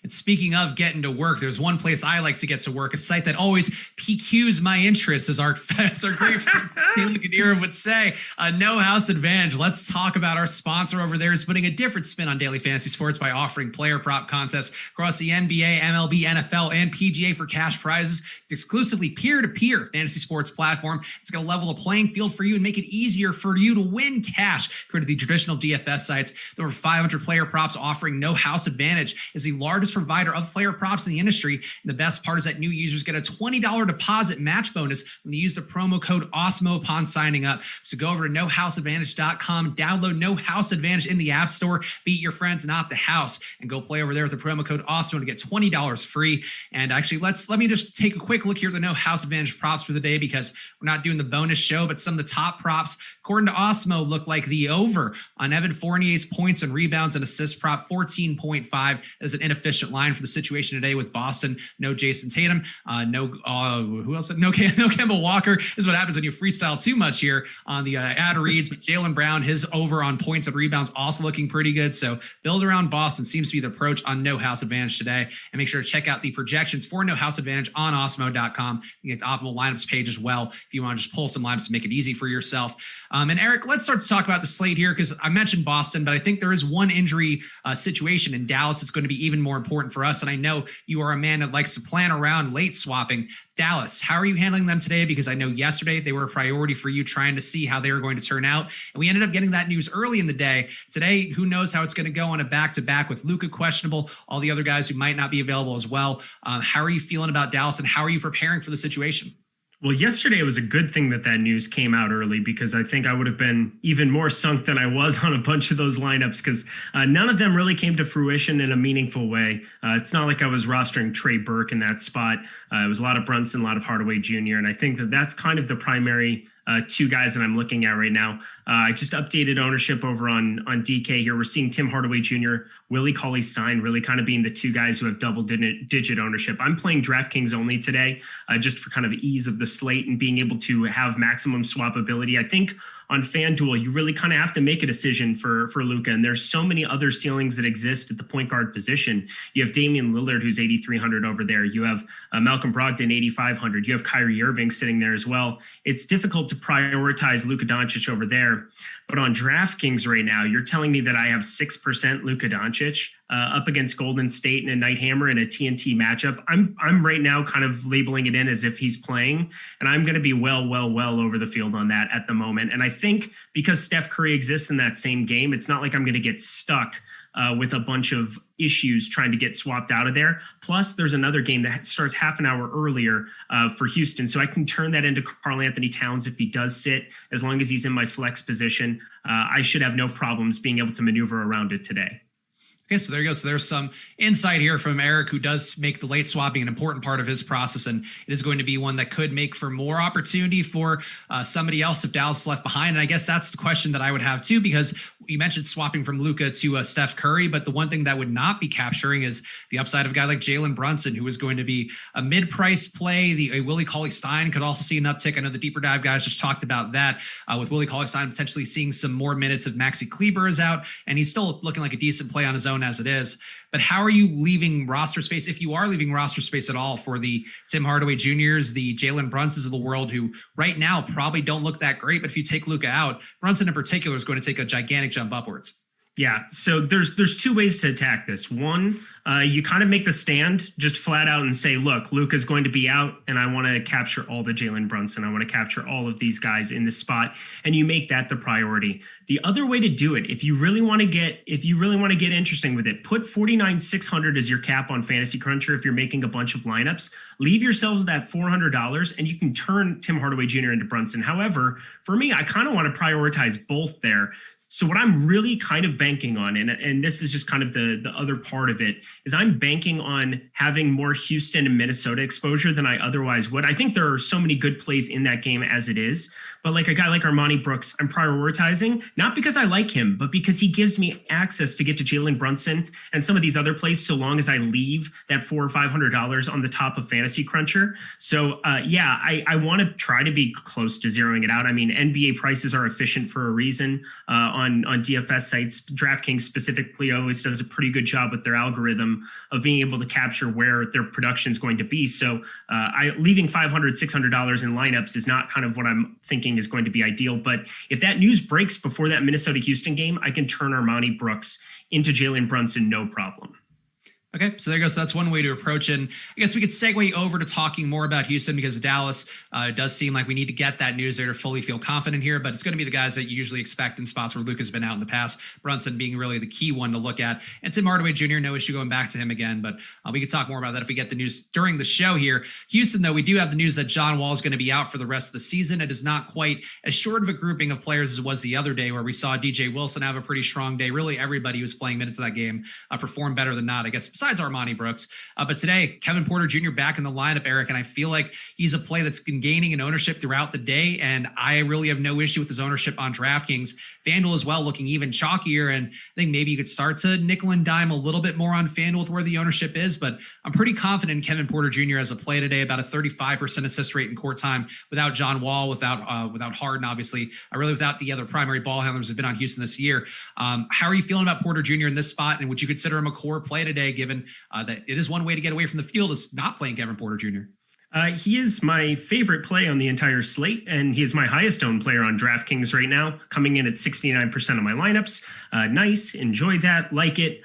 And speaking of getting to work, there's one place I like to get to work, a site that always piques my interest, as our great friend Kayla Knierim would say. No House Advantage. Let's talk about our sponsor over there, is putting a different spin on daily fantasy sports by offering player prop contests across the NBA, MLB, NFL, and PGA for cash prizes. It's exclusively peer-to-peer fantasy sports platform. It's going to level the playing field for you and make it easier for you to win cash compared to the traditional DFS sites. There are over 500 player props offering. No House Advantage is the largest provider of player props in the industry. And the best part is that new users get a $20 deposit match bonus when they use the promo code Awesemo upon signing up. So go over to nohouseadvantage.com, download No House Advantage in the App Store, beat your friends, not the house, and go play over there with the promo code Awesemo to get $20 free. And actually, let me just take a quick look here at the No House Advantage props for the day, because we're not doing the bonus show, but some of the top props, according to Awesemo, look like the over on Evan Fournier's points and rebounds and assists prop, 14.5. That is an inefficient line for the situation today with Boston. No Jason Tatum, who else? No Kemba Walker. This is what happens when you freestyle too much here on the ad reads. But Jaylen Brown, his over on points and rebounds also looking pretty good. So build around Boston seems to be the approach on No House Advantage today. And make sure to check out the projections for No House Advantage on Awesemo.com. You get the optimal lineups page as well if you want to just pull some lineups to make it easy for yourself. And Eric, let's start to talk about the slate here, because I mentioned Boston, but I think there is one injury situation in Dallas that's going to be even more important for us. And I know you are a man that likes to plan around late swapping. Dallas, how are you handling them today? Because I know yesterday they were a priority for you, trying to see how they were going to turn out. And we ended up getting that news early in the day. Today, who knows how it's going to go on a back-to-back with Luka questionable, all the other guys who might not be available as well. How are you feeling about Dallas, and how are you preparing for the situation? Well, yesterday it was a good thing that news came out early, because I think I would have been even more sunk than I was on a bunch of those lineups, because none of them really came to fruition in a meaningful way. It's not like I was rostering Trey Burke in that spot. It was a lot of Brunson, a lot of Hardaway Jr., and I think that's kind of the primary two guys that I'm looking at right now. I just updated ownership over on DK here. We're seeing Tim Hardaway Jr., Willie Cauley-Stein really kind of being the two guys who have double-digit ownership. I'm playing DraftKings only today, just for kind of ease of the slate and being able to have maximum swappability. I think on FanDuel, you really kind of have to make a decision for Luka. And there's so many other ceilings that exist at the point guard position. You have Damian Lillard, who's 8,300 over there. You have Malcolm Brogdon, 8,500. You have Kyrie Irving sitting there as well. It's difficult to prioritize Luka Doncic over there. But on DraftKings right now, you're telling me that I have 6% Luka Doncic. up against Golden State in a night hammer in a TNT matchup. I'm right now kind of labeling it in as if he's playing, and I'm going to be well over the field on that at the moment. And I think because Steph Curry exists in that same game, it's not like I'm going to get stuck with a bunch of issues trying to get swapped out of there. Plus, there's another game that starts half an hour earlier for Houston, so I can turn that into Karl Anthony Towns if he does sit, as long as he's in my flex position. I should have no problems being able to maneuver around it today. Okay, so there you go. So there's some insight here from Eric, who does make the late swapping an important part of his process, and it is going to be one that could make for more opportunity for somebody else if Dallas is left behind. And I guess that's the question that I would have too, because you mentioned swapping from Luka to Steph Curry, but the one thing that would not be capturing is the upside of a guy like Jalen Brunson, who is going to be a mid-price play. A Willie Cauley-Stein could also see an uptick. I know the deeper dive guys just talked about that with Willie Cauley-Stein potentially seeing some more minutes if Maxi Kleber is out, and he's still looking like a decent play on his own as it is. But how are you leaving roster space, if you are leaving roster space at all, for the Tim Hardaway Jr.'s, the Jalen Brunsons of the world, who right now probably don't look that great, but if you take Luka out, Brunson in particular is going to take a gigantic jump upwards? Yeah, so there's two ways to attack this. One, you kind of make the stand just flat out and say, look, Luka's going to be out, and I want to capture all the Jalen Brunson. I want to capture all of these guys in this spot, and you make that the priority. The other way to do it, if you really want to get interesting with it, put 49,600 as your cap on Fantasy Cruncher. If you're making a bunch of lineups, leave yourselves that $400, and you can turn Tim Hardaway Jr. into Brunson. However, for me, I kind of want to prioritize both there. So what I'm really kind of banking on, and this is just kind of the other part of it, is I'm banking on having more Houston and Minnesota exposure than I otherwise would. I think there are so many good plays in that game as it is, but like a guy like Armani Brooks, I'm prioritizing, not because I like him, but because he gives me access to get to Jalen Brunson and some of these other plays, so long as I leave that $400 or $500 on the top of Fantasy Cruncher. So I want to try to be close to zeroing it out. I mean, NBA prices are efficient for a reason. On DFS sites, DraftKings specifically always does a pretty good job with their algorithm of being able to capture where their production is going to be. So leaving $500, $600 in lineups is not kind of what I'm thinking is going to be ideal. But if that news breaks before that Minnesota-Houston game, I can turn Armani Brooks into Jalen Brunson, no problem. Okay, so there goes. So that's one way to approach it. And I guess we could segue over to talking more about Houston, because Dallas does seem like we need to get that news there to fully feel confident here. But it's going to be the guys that you usually expect in spots where Luka's been out in the past. Brunson being really the key one to look at. And Tim Hardaway Jr., no issue going back to him again. But we could talk more about that if we get the news during the show here. Houston, though, we do have the news that John Wall is going to be out for the rest of the season. It is not quite as short of a grouping of players as it was the other day, where we saw DJ Wilson have a pretty strong day. Really, everybody who was playing minutes of that game performed better than not, I guess, besides Armani Brooks. But today, Kevin Porter Jr. back in the lineup, Eric, and I feel like he's a play that's been gaining in ownership throughout the day, and I really have no issue with his ownership on DraftKings. FanDuel as well, looking even chalkier, and I think maybe you could start to nickel and dime a little bit more on FanDuel with where the ownership is, but I'm pretty confident in Kevin Porter Jr. as a play today, about a 35% assist rate in court time without John Wall, without Harden, obviously, really without the other primary ball handlers who've been on Houston this year. How are you feeling about Porter Jr. in this spot, and would you consider him a core play today, given that it is one way to get away from the field is not playing Kevin Porter Jr.? He is my favorite play on the entire slate, and he is my highest owned player on DraftKings right now, coming in at 69% of my lineups. Nice, enjoy that, like it.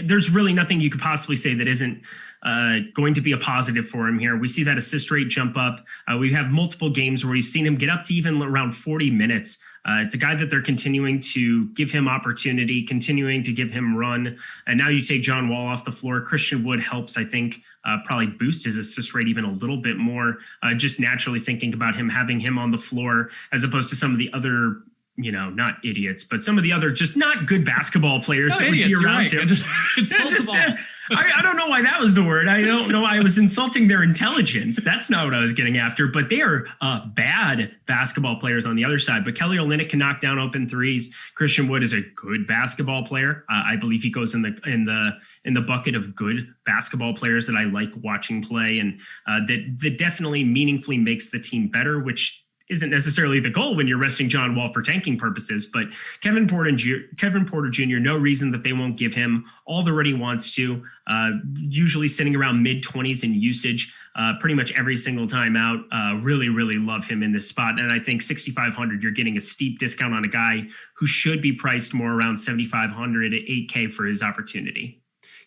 There's really nothing you could possibly say that isn't going to be a positive for him here. We see that assist rate jump up. We have multiple games where we've seen him get up to even around 40 minutes. It's a guy that they're continuing to give him opportunity, continuing to give him run. And now you take John Wall off the floor. Christian Wood helps, I think, probably boost his assist rate even a little bit more, just naturally thinking about having him on the floor as opposed to some of the other, not idiots, but some of the other just not good basketball players that idiots, would be around him. I don't know why that was the word. I don't know. I was insulting their intelligence. That's not what I was getting after. But they are bad basketball players on the other side. But Kelly Olynyk can knock down open threes. Christian Wood is a good basketball player. I believe he goes in the bucket of good basketball players that I like watching play, and that definitely meaningfully makes the team better, which isn't necessarily the goal when you're resting John Wall for tanking purposes. But Kevin Porter Jr., no reason that they won't give him all the run he wants to, usually sitting around mid-20s in usage pretty much every single time out. Really, really love him in this spot. And I think 6,500, you're getting a steep discount on a guy who should be priced more around 7,500 to 8K for his opportunity.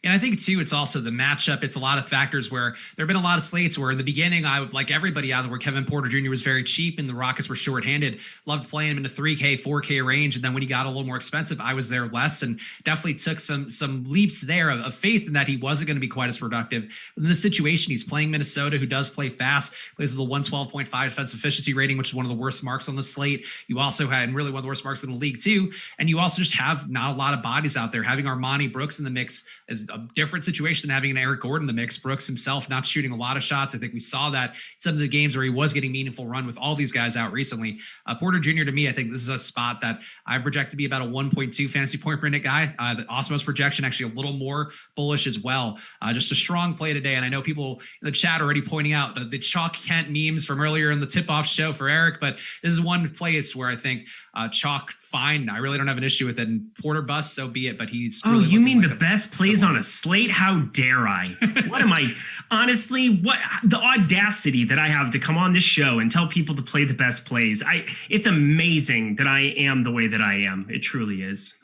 And I think too, it's also the matchup. It's a lot of factors where there have been a lot of slates where in the beginning, I would like everybody out there where Kevin Porter Jr. was very cheap and the Rockets were shorthanded. Loved playing him in the 3K, 4K range. And then when he got a little more expensive, I was there less and definitely took some leaps there of faith in that he wasn't going to be quite as productive. But in this situation, he's playing Minnesota, who does play fast, plays with a 112.5 defensive efficiency rating, which is one of the worst marks on the slate. You also had, and really one of the worst marks in the league too. And you also just have not a lot of bodies out there. Having Armani Brooks in the mix is a different situation than having an Eric Gordon in the mix. Brooks himself not shooting a lot of shots. I think we saw that in some of the games where he was getting meaningful run with all these guys out recently. Porter Jr. to me, I think this is a spot that I project to be about a 1.2 fantasy point per minute guy. The Awesemo's projection actually a little more bullish as well. Just a strong play today. And I know people in the chat already pointing out the Chalk Kent memes from earlier in the tip-off show for Eric, but this is one place where I think Chalk fine. I really don't have an issue with it. And Porter bust, so be it. But he's really you mean like the best plays on a slate? How dare I? What am I? Honestly, what the audacity that I have to come on this show and tell people to play the best plays. It's amazing that I am the way that I am. It truly is.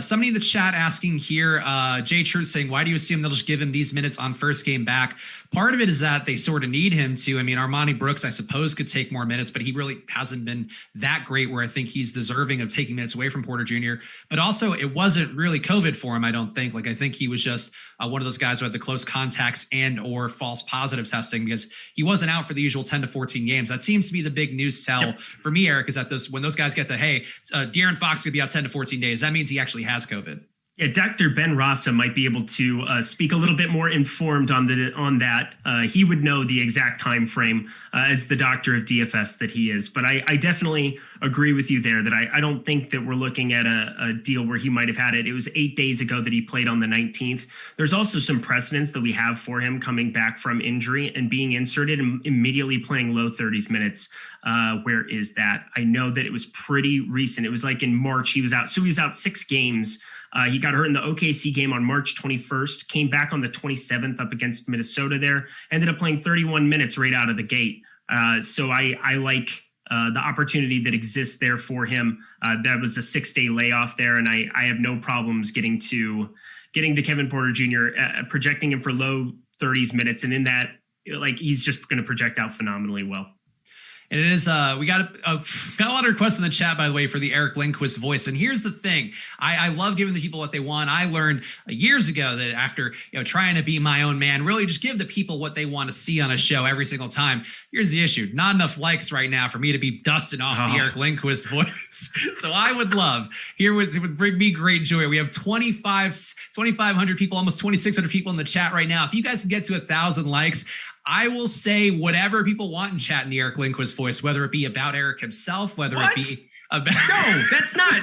Somebody in the chat asking here, Jay Truth saying, why do you assume they'll just give him these minutes on first game back? Part of it is that they sort of need him to. I mean, Armani Brooks, I suppose, could take more minutes, but he really hasn't been that great where I think he's deserving of taking minutes away from Porter Jr. But also, it wasn't really COVID for him, I don't think. Like, I think he was just one of those guys who had the close contacts and or false positive testing because he wasn't out for the usual 10 to 14 games. That seems to be the big news tell for me, Eric, is that when those guys get De'Aaron Fox could be out 10 to 14 days, that means he actually has COVID. Yeah, Dr. Ben Rasa might be able to speak a little bit more informed on that. He would know the exact time frame as the doctor of DFS that he is. But I definitely agree with you there that I don't think that we're looking at a deal where he might have had it. It was 8 days ago that he played on the 19th. There's also some precedence that we have for him coming back from injury and being inserted and immediately playing low 30s minutes. Where is that? I know that it was pretty recent. It was like in March he was out. So he was out 6 games. He got hurt in the OKC game on March 21st, came back on the 27th up against Minnesota there, ended up playing 31 minutes right out of the gate. So I like the opportunity that exists there for him. That was a 6-day layoff there, and I have no problems getting to Kevin Porter Jr., projecting him for low 30s minutes. And in that, like, he's just going to project out phenomenally well. And it is, we got a lot of requests in the chat, by the way, for the Eric Lindquist voice. And here's the thing. I love giving the people what they want. I learned years ago that after, trying to be my own man, really just give the people what they want to see on a show every single time. Here's the issue. Not enough likes right now for me to be dusting off the Eric Lindquist voice. So I would love, it would bring me great joy. We have 2,500 people, almost 2,600 people in the chat right now. If you guys can get to 1,000 likes, I will say whatever people want in chat in the Eric Lindquist voice, whether it be about Eric himself, whether it be about... No,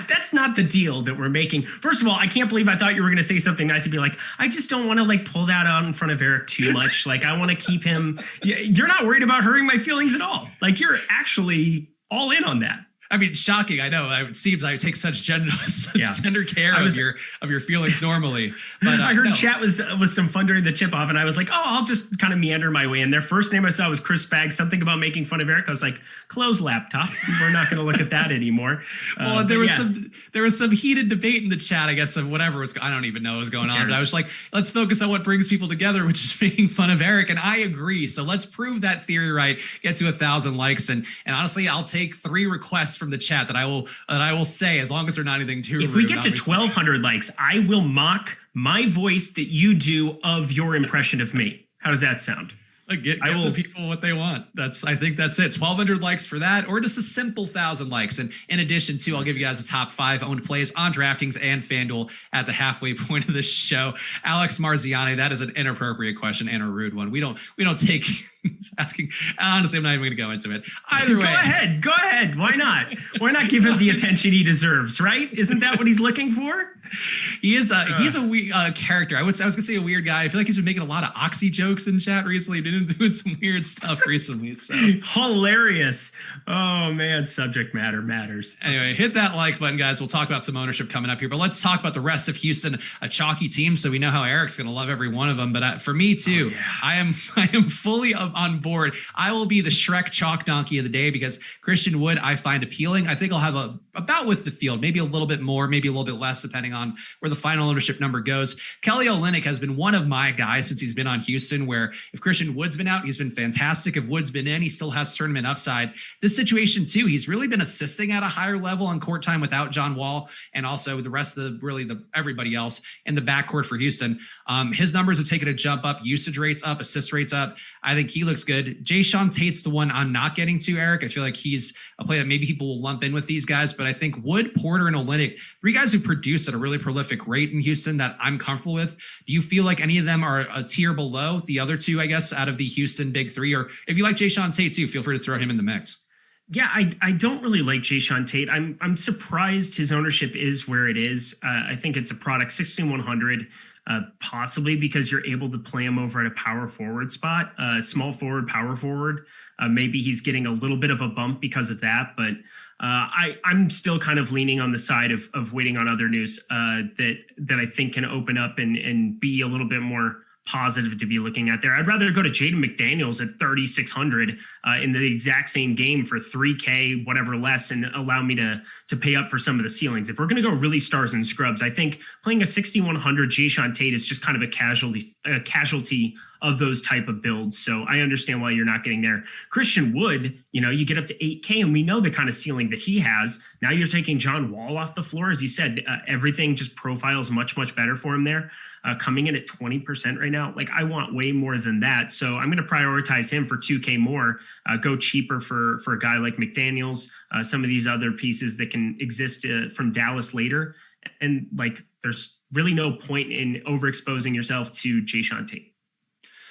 that's not the deal that we're making. First of all, I can't believe I thought you were going to say something nice and be like, I just don't want to pull that out in front of Eric too much. Like, I want to keep him... You're not worried about hurting my feelings at all. Like, you're actually all in on that. I mean, shocking. I know. It seems I take such tender care of your feelings normally. But I heard chat was some fun during the chip off, and I was like, I'll just kind of meander my way in. Their first name I saw was Chris Spags, something about making fun of Eric. I was like, close laptop. We're not going to look at that anymore. Well, there was some heated debate in the chat, I guess, of whatever was. I don't even know what was going on. But I was like, let's focus on what brings people together, which is making fun of Eric, and I agree. So let's prove that theory right. Get to 1,000 likes, and honestly, I'll take 3 requests from the chat that I will say, as long as they're not anything too rude. If we get to 1,200 likes, I will mock my voice that you do of your impression of me. How does that sound? Get the people what they want. I think that's it. 1,200 likes for that, or just a simple 1,000 likes. And in addition to, I'll give you guys the top 5 owned plays on DraftKings and FanDuel at the halfway point of this show. Alex Marziani, that is an inappropriate question and a rude one. We don't take asking. Honestly, I'm not even going to go into it. Either way, go ahead. Why not? Why not give him the attention he deserves? Right? Isn't that what he's looking for? He's a weird character. I was going to say a weird guy. I feel like he's been making a lot of oxy jokes in chat recently. Been doing some weird stuff recently. So hilarious. Oh man, subject matter matters. Anyway, hit that like button, guys. We'll talk about some ownership coming up here, but let's talk about the rest of Houston, a chalky team. So we know how Eric's going to love every one of them. But for me too, I am fully on board. I will be the Shrek chalk donkey of the day because Christian Wood I find appealing. I think I'll have a about with the field, maybe a little bit more, maybe a little bit less, depending on where the final ownership number goes. Kelly Olynyk has been one of my guys since he's been on Houston, where if Christian Wood's been out, he's been fantastic. If Wood's been in, he still has tournament upside. This situation too, he's really been assisting at a higher level on court time without John Wall, and also the rest of everybody else in the backcourt for Houston. His numbers have taken a jump up, usage rates up, assist rates up. I think he looks good. Jayshawn Tate's the one I'm not getting to, Eric. I feel like he's a player that maybe people will lump in with these guys, but I think Wood, Porter, and Olynyk, three guys who produce at a really prolific rate in Houston that I'm comfortable with. Do you feel like any of them are a tier below the other two, I guess, out of the Houston big three? Or if you like Jayshawn Tate too, feel free to throw him in the mix. Yeah, I don't really like Jayshawn Tate. I'm surprised his ownership is where it is. I think it's a product 6,100, possibly because you're able to play him over at a power forward spot, small forward, power forward. Maybe he's getting a little bit of a bump because of that, but I'm still kind of leaning on the side of waiting on other news that I think can open up and be a little bit more positive to be looking at there. I'd rather go to Jaden McDaniels at 3,600 in the exact same game for 3K, whatever less, and allow me to pay up for some of the ceilings. If we're going to go really stars and scrubs, I think playing a 6,100 Jayshawn Tate is just kind of a casualty of those type of builds. So I understand why you're not getting there. Christian Wood, you get up to 8K and we know the kind of ceiling that he has. Now you're taking John Wall off the floor. As you said, everything just profiles much, much better for him there. Coming in at 20% right now. Like, I want way more than that. So I'm going to prioritize him for 2K more, go cheaper for a guy like McDaniels, some of these other pieces that can exist from Dallas later. And there's really no point in overexposing yourself to Jayshawn Tate.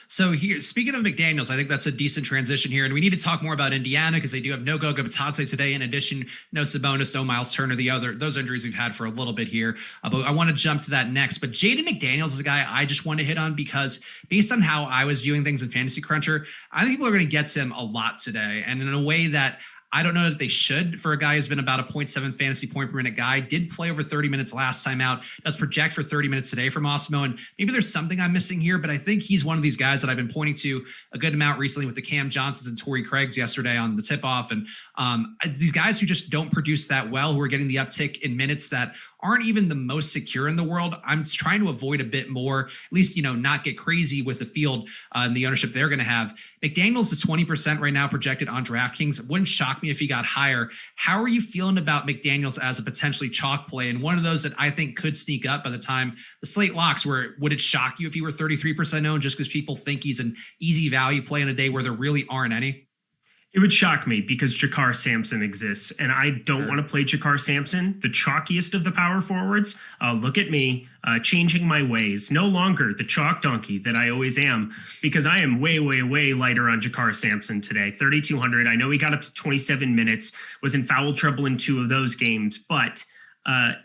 So here, speaking of McDaniels, I think that's a decent transition here. And we need to talk more about Indiana because they do have no Goga Bitadze today. In addition, no Sabonis, no Miles Turner, those injuries we've had for a little bit here. But I want to jump to that next. But Jaden McDaniels is a guy I just want to hit on because based on how I was viewing things in Fantasy Cruncher, I think people are going to get to him a lot today. And in a way that I don't know that they should for a guy who's been about a 0.7 fantasy point per minute guy, did play over 30 minutes last time out, does project for 30 minutes today from Awesemo. And maybe there's something I'm missing here, but I think he's one of these guys that I've been pointing to a good amount recently with the Cam Johnsons and Torrey Craigs yesterday on the tip off. And these guys who just don't produce that well, who are getting the uptick in minutes that aren't even the most secure in the world. I'm trying to avoid a bit more, at least, not get crazy with the field and the ownership they're going to have. McDaniels is 20% right now projected on DraftKings. Wouldn't shock me if he got higher. How are you feeling about McDaniels as a potentially chalk play? And one of those that I think could sneak up by the time the slate locks, where would it shock you if he were 33% owned just because people think he's an easy value play in a day where there really aren't any? It would shock me because Jakar Sampson exists, and I don't want to play Jakar Sampson, the chalkiest of the power forwards. Look at me, changing my ways. No longer the chalk donkey that I always am, because I am way, way, way lighter on Jakar Sampson today. 3,200. I know he got up to 27 minutes, was in foul trouble in 2 of those games, but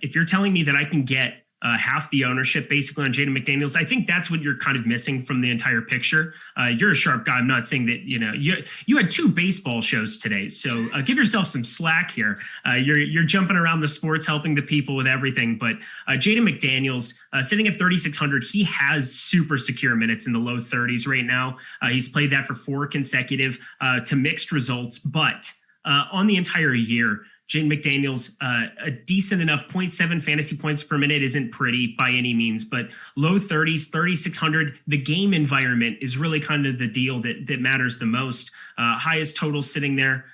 if you're telling me that I can get half the ownership basically on Jaden McDaniels, I think that's what you're kind of missing from the entire picture. You're a sharp guy. I'm not saying that, you had 2 baseball shows today. So give yourself some slack here. You're jumping around the sports, helping the people with everything. But Jaden McDaniels sitting at 3,600, he has super secure minutes in the low 30s right now. He's played that for 4 consecutive to mixed results. But on the entire year, Jaden McDaniels, a decent enough 0.7 fantasy points per minute isn't pretty by any means, but low 30s, 3,600. The game environment is really kind of the deal that matters the most. Highest total sitting there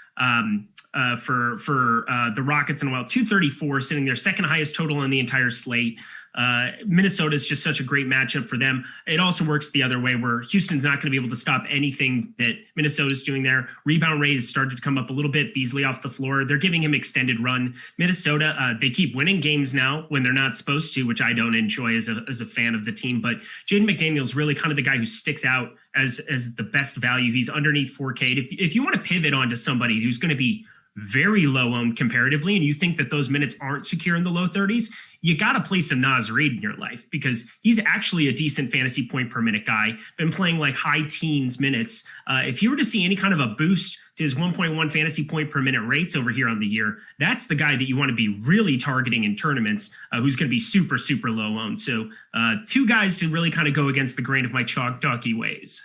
for the Rockets in a while, 234 sitting there, second highest total in the entire slate. Minnesota is just such a great matchup for them. It also works the other way where Houston's not going to be able to stop anything that Minnesota's doing there. Rebound rate has started to come up a little bit. Beasley off the floor. They're giving him extended run. Minnesota, they keep winning games now when they're not supposed to, which I don't enjoy as a fan of the team. But Jaden McDaniels really kind of the guy who sticks out as the best value. He's underneath 4K. If you want to pivot onto somebody who's going to be very low owned comparatively, and you think that those minutes aren't secure in the low 30s, you got to play some Naz Reid in your life because he's actually a decent fantasy point per minute guy, been playing like high teens minutes. If you were to see any kind of a boost to his 1.1 fantasy point per minute rates over here on the year, that's the guy that you want to be really targeting in tournaments, who's going to be super, super low owned. So 2 guys to really kind of go against the grain of my chalk donkey ways.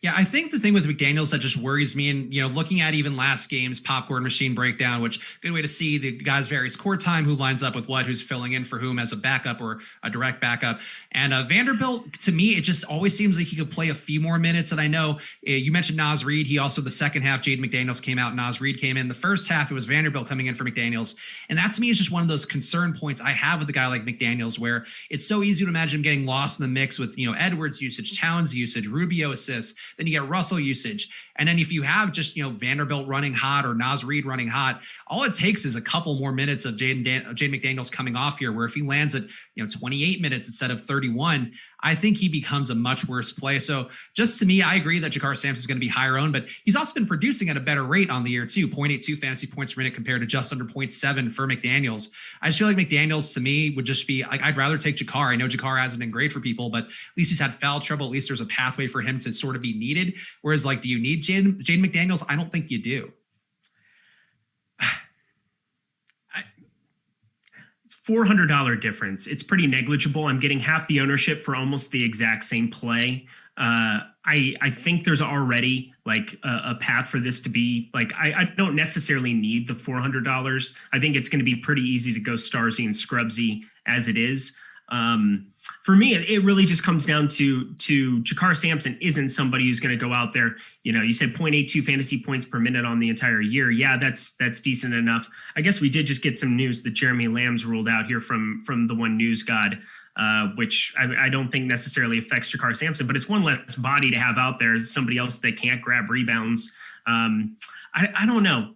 Yeah, I think the thing with McDaniels that just worries me, and looking at even last game's popcorn machine breakdown, which good way to see the guys' various court time, who lines up with what, who's filling in for whom as a backup or a direct backup. And Vanderbilt, to me, it just always seems like he could play a few more minutes. And I know you mentioned Naz Reid. He also, the second half, Jaden McDaniels came out, Naz Reid came in. The first half, it was Vanderbilt coming in for McDaniels. And that to me is just one of those concern points I have with a guy like McDaniels, where it's so easy to imagine him getting lost in the mix with, Edwards usage, Towns usage, Rubio assists. Then you get Russell usage. And then if you have just, Vanderbilt running hot or Naz Reid running hot, all it takes is a couple more minutes of Jaden McDaniels coming off here, where if he lands at, 28 minutes instead of 31, I think he becomes a much worse play. So just to me, I agree that Jakar Sampson is going to be higher owned, but he's also been producing at a better rate on the year too. 0.82 fantasy points per minute compared to just under 0.7 for McDaniels. I just feel like McDaniels to me would just be like, I'd rather take Jakar. I know Jakar hasn't been great for people, but at least he's had foul trouble. At least there's a pathway for him to sort of be needed. Whereas like, do you need Jaden McDaniels? I don't think you do. $400 difference. It's pretty negligible. I'm getting half the ownership for almost the exact same play. I think there's already like a path for this to be like, I don't necessarily need the $400. I think it's going to be pretty easy to go Starsy and Scrubsy as it is. For me, it really just comes down to Jakar Sampson isn't somebody who's going to go out there. You said 0.82 fantasy points per minute on the entire year. Yeah, that's decent enough. I guess we did just get some news that Jeremy Lamb's ruled out here from the One News God, which I don't think necessarily affects Jakar Sampson, but it's one less body to have out there. Somebody else that can't grab rebounds. I don't know.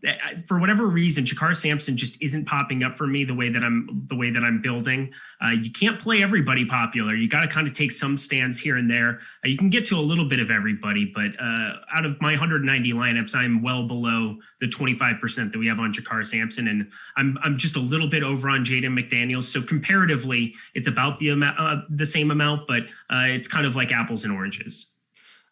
For whatever reason, Jakar Sampson just isn't popping up for me the way that I'm building. You can't play everybody popular. You got to kind of take some stands here and there. You can get to a little bit of everybody, but out of my 190 lineups, I'm well below the 25% that we have on Jakar Sampson, and I'm just a little bit over on Jaden McDaniels. So comparatively, it's about the same amount, but it's kind of like apples and oranges.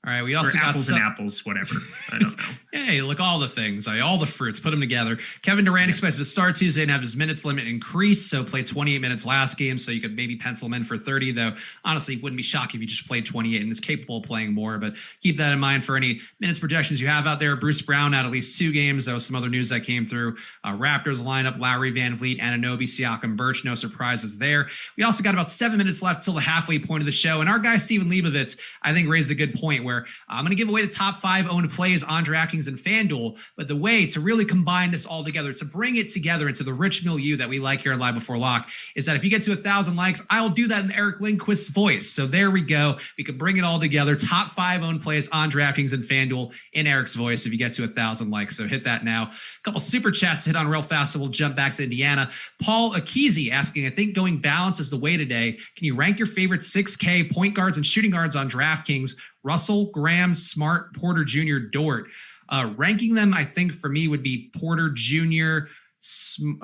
All right, we also got apples and apples, whatever. I don't know. Hey, look, all the things, all the fruits, put them together. Kevin Durant expected to start Tuesday and have his minutes limit increased, so played 28 minutes last game, so you could maybe pencil him in for 30, though honestly, wouldn't be shocked if he just played 28 and is capable of playing more, but keep that in mind for any minutes projections you have out there. Bruce Brown had at least 2 games. There was some other news that came through. Raptors lineup, Lowry, Van Vliet, Anunoby, Siakam, Birch, no surprises there. We also got about 7 minutes left till the halfway point of the show, and our guy Steven Leibovitz, I think, raised a good point where I'm going to give away the top 5 owned plays on DraftKings and FanDuel, but the way to really combine this all together, to bring it together into the rich milieu that we like here at Live Before Lock, is that if you get to 1,000 likes, I'll do that in Eric Lindquist's voice. So there we go. We can bring it all together. Top 5 owned plays on DraftKings and FanDuel in Eric's voice if you get to 1,000 likes. So hit that now. A couple super chats to hit on real fast, so we'll jump back to Indiana. Paul Akizi asking, I think going balance is the way today. Can you rank your favorite 6K point guards and shooting guards on DraftKings? Russell, Graham, Smart, Porter Jr., Dort. Ranking them, I think for me would be Porter Jr.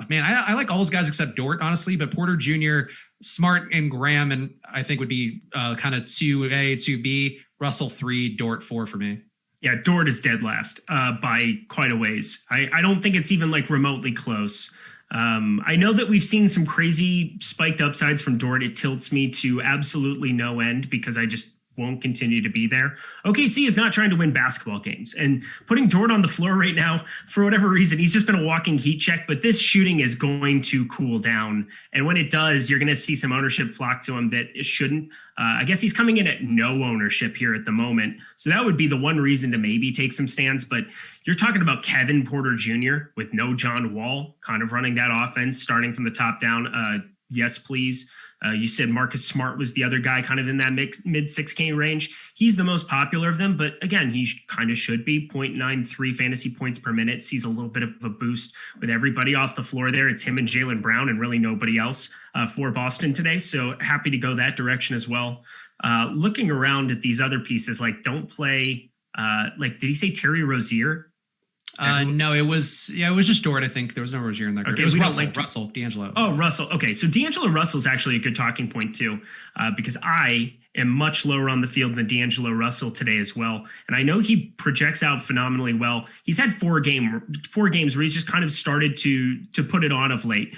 Man, I like all those guys except Dort, honestly, but Porter Jr., Smart, and Graham, and I think would be kind of 2A, 2B, Russell 3, Dort 4 for me. Yeah, Dort is dead last by quite a ways. I don't think it's even like remotely close. I know that we've seen some crazy spiked upsides from Dort. It tilts me to absolutely no end because I just won't continue to be there. OKC is not trying to win basketball games, and putting Dort on the floor right now, for whatever reason, he's just been a walking heat check, but this shooting is going to cool down. And when it does, you're going to see some ownership flock to him that it shouldn't. I guess he's coming in at no ownership here at the moment. So that would be the one reason to maybe take some stands, but you're talking about Kevin Porter Jr. with no John Wall kind of running that offense, starting from the top down. Yes, please. You said Marcus Smart was the other guy kind of in that mid 6K range. He's the most popular of them, but again, he kind of should be 0.93 fantasy points per minute. Sees a little bit of a boost with everybody off the floor there. It's him and Jaylen Brown and really nobody else for Boston today. So happy to go that direction as well. Looking around at these other pieces, like don't play, did he say Terry Rozier? No, it was just Dort. I think there was no Rozier in that group. Okay, it was Russell, D'Angelo. Oh, Russell. Okay, so D'Angelo Russell's actually a good talking point too, because I am much lower on the field than D'Angelo Russell today as well, and I know he projects out phenomenally well. He's had 4 games where he's just kind of started to put it on of late.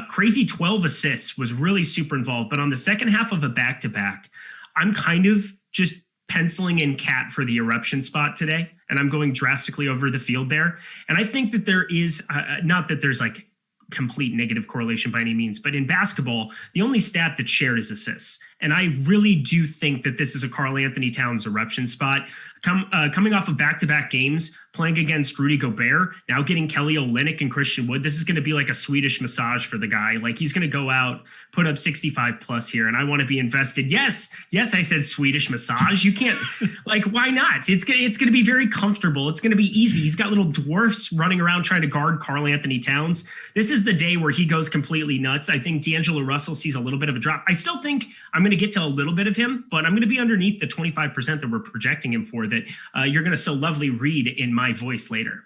Crazy 12 assists, was really super involved, but on the second half of a back-to-back, I'm kind of just penciling in Cat for the eruption spot today, and I'm going drastically over the field there. And I think that there is, not that there's like complete negative correlation by any means, but in basketball, the only stat that's shared is assists. And I really do think that this is a Karl Anthony Towns eruption spot. Coming off of back-to-back games, playing against Rudy Gobert, now getting Kelly Olynyk and Christian Wood, this is going to be like a Swedish massage for the guy. Like, he's going to go out, put up 65 plus here, and I want to be invested. Yes, I said Swedish massage. You can't, like, why not? It's going to be very comfortable. It's going to be easy. He's got little dwarfs running around trying to guard Karl Anthony Towns. This is the day where he goes completely nuts. I think D'Angelo Russell sees a little bit of a drop. I still think I'm going to get to a little bit of him, but I'm going to be underneath the 25% that we're projecting him for, that you're going to so lovely read in my voice later.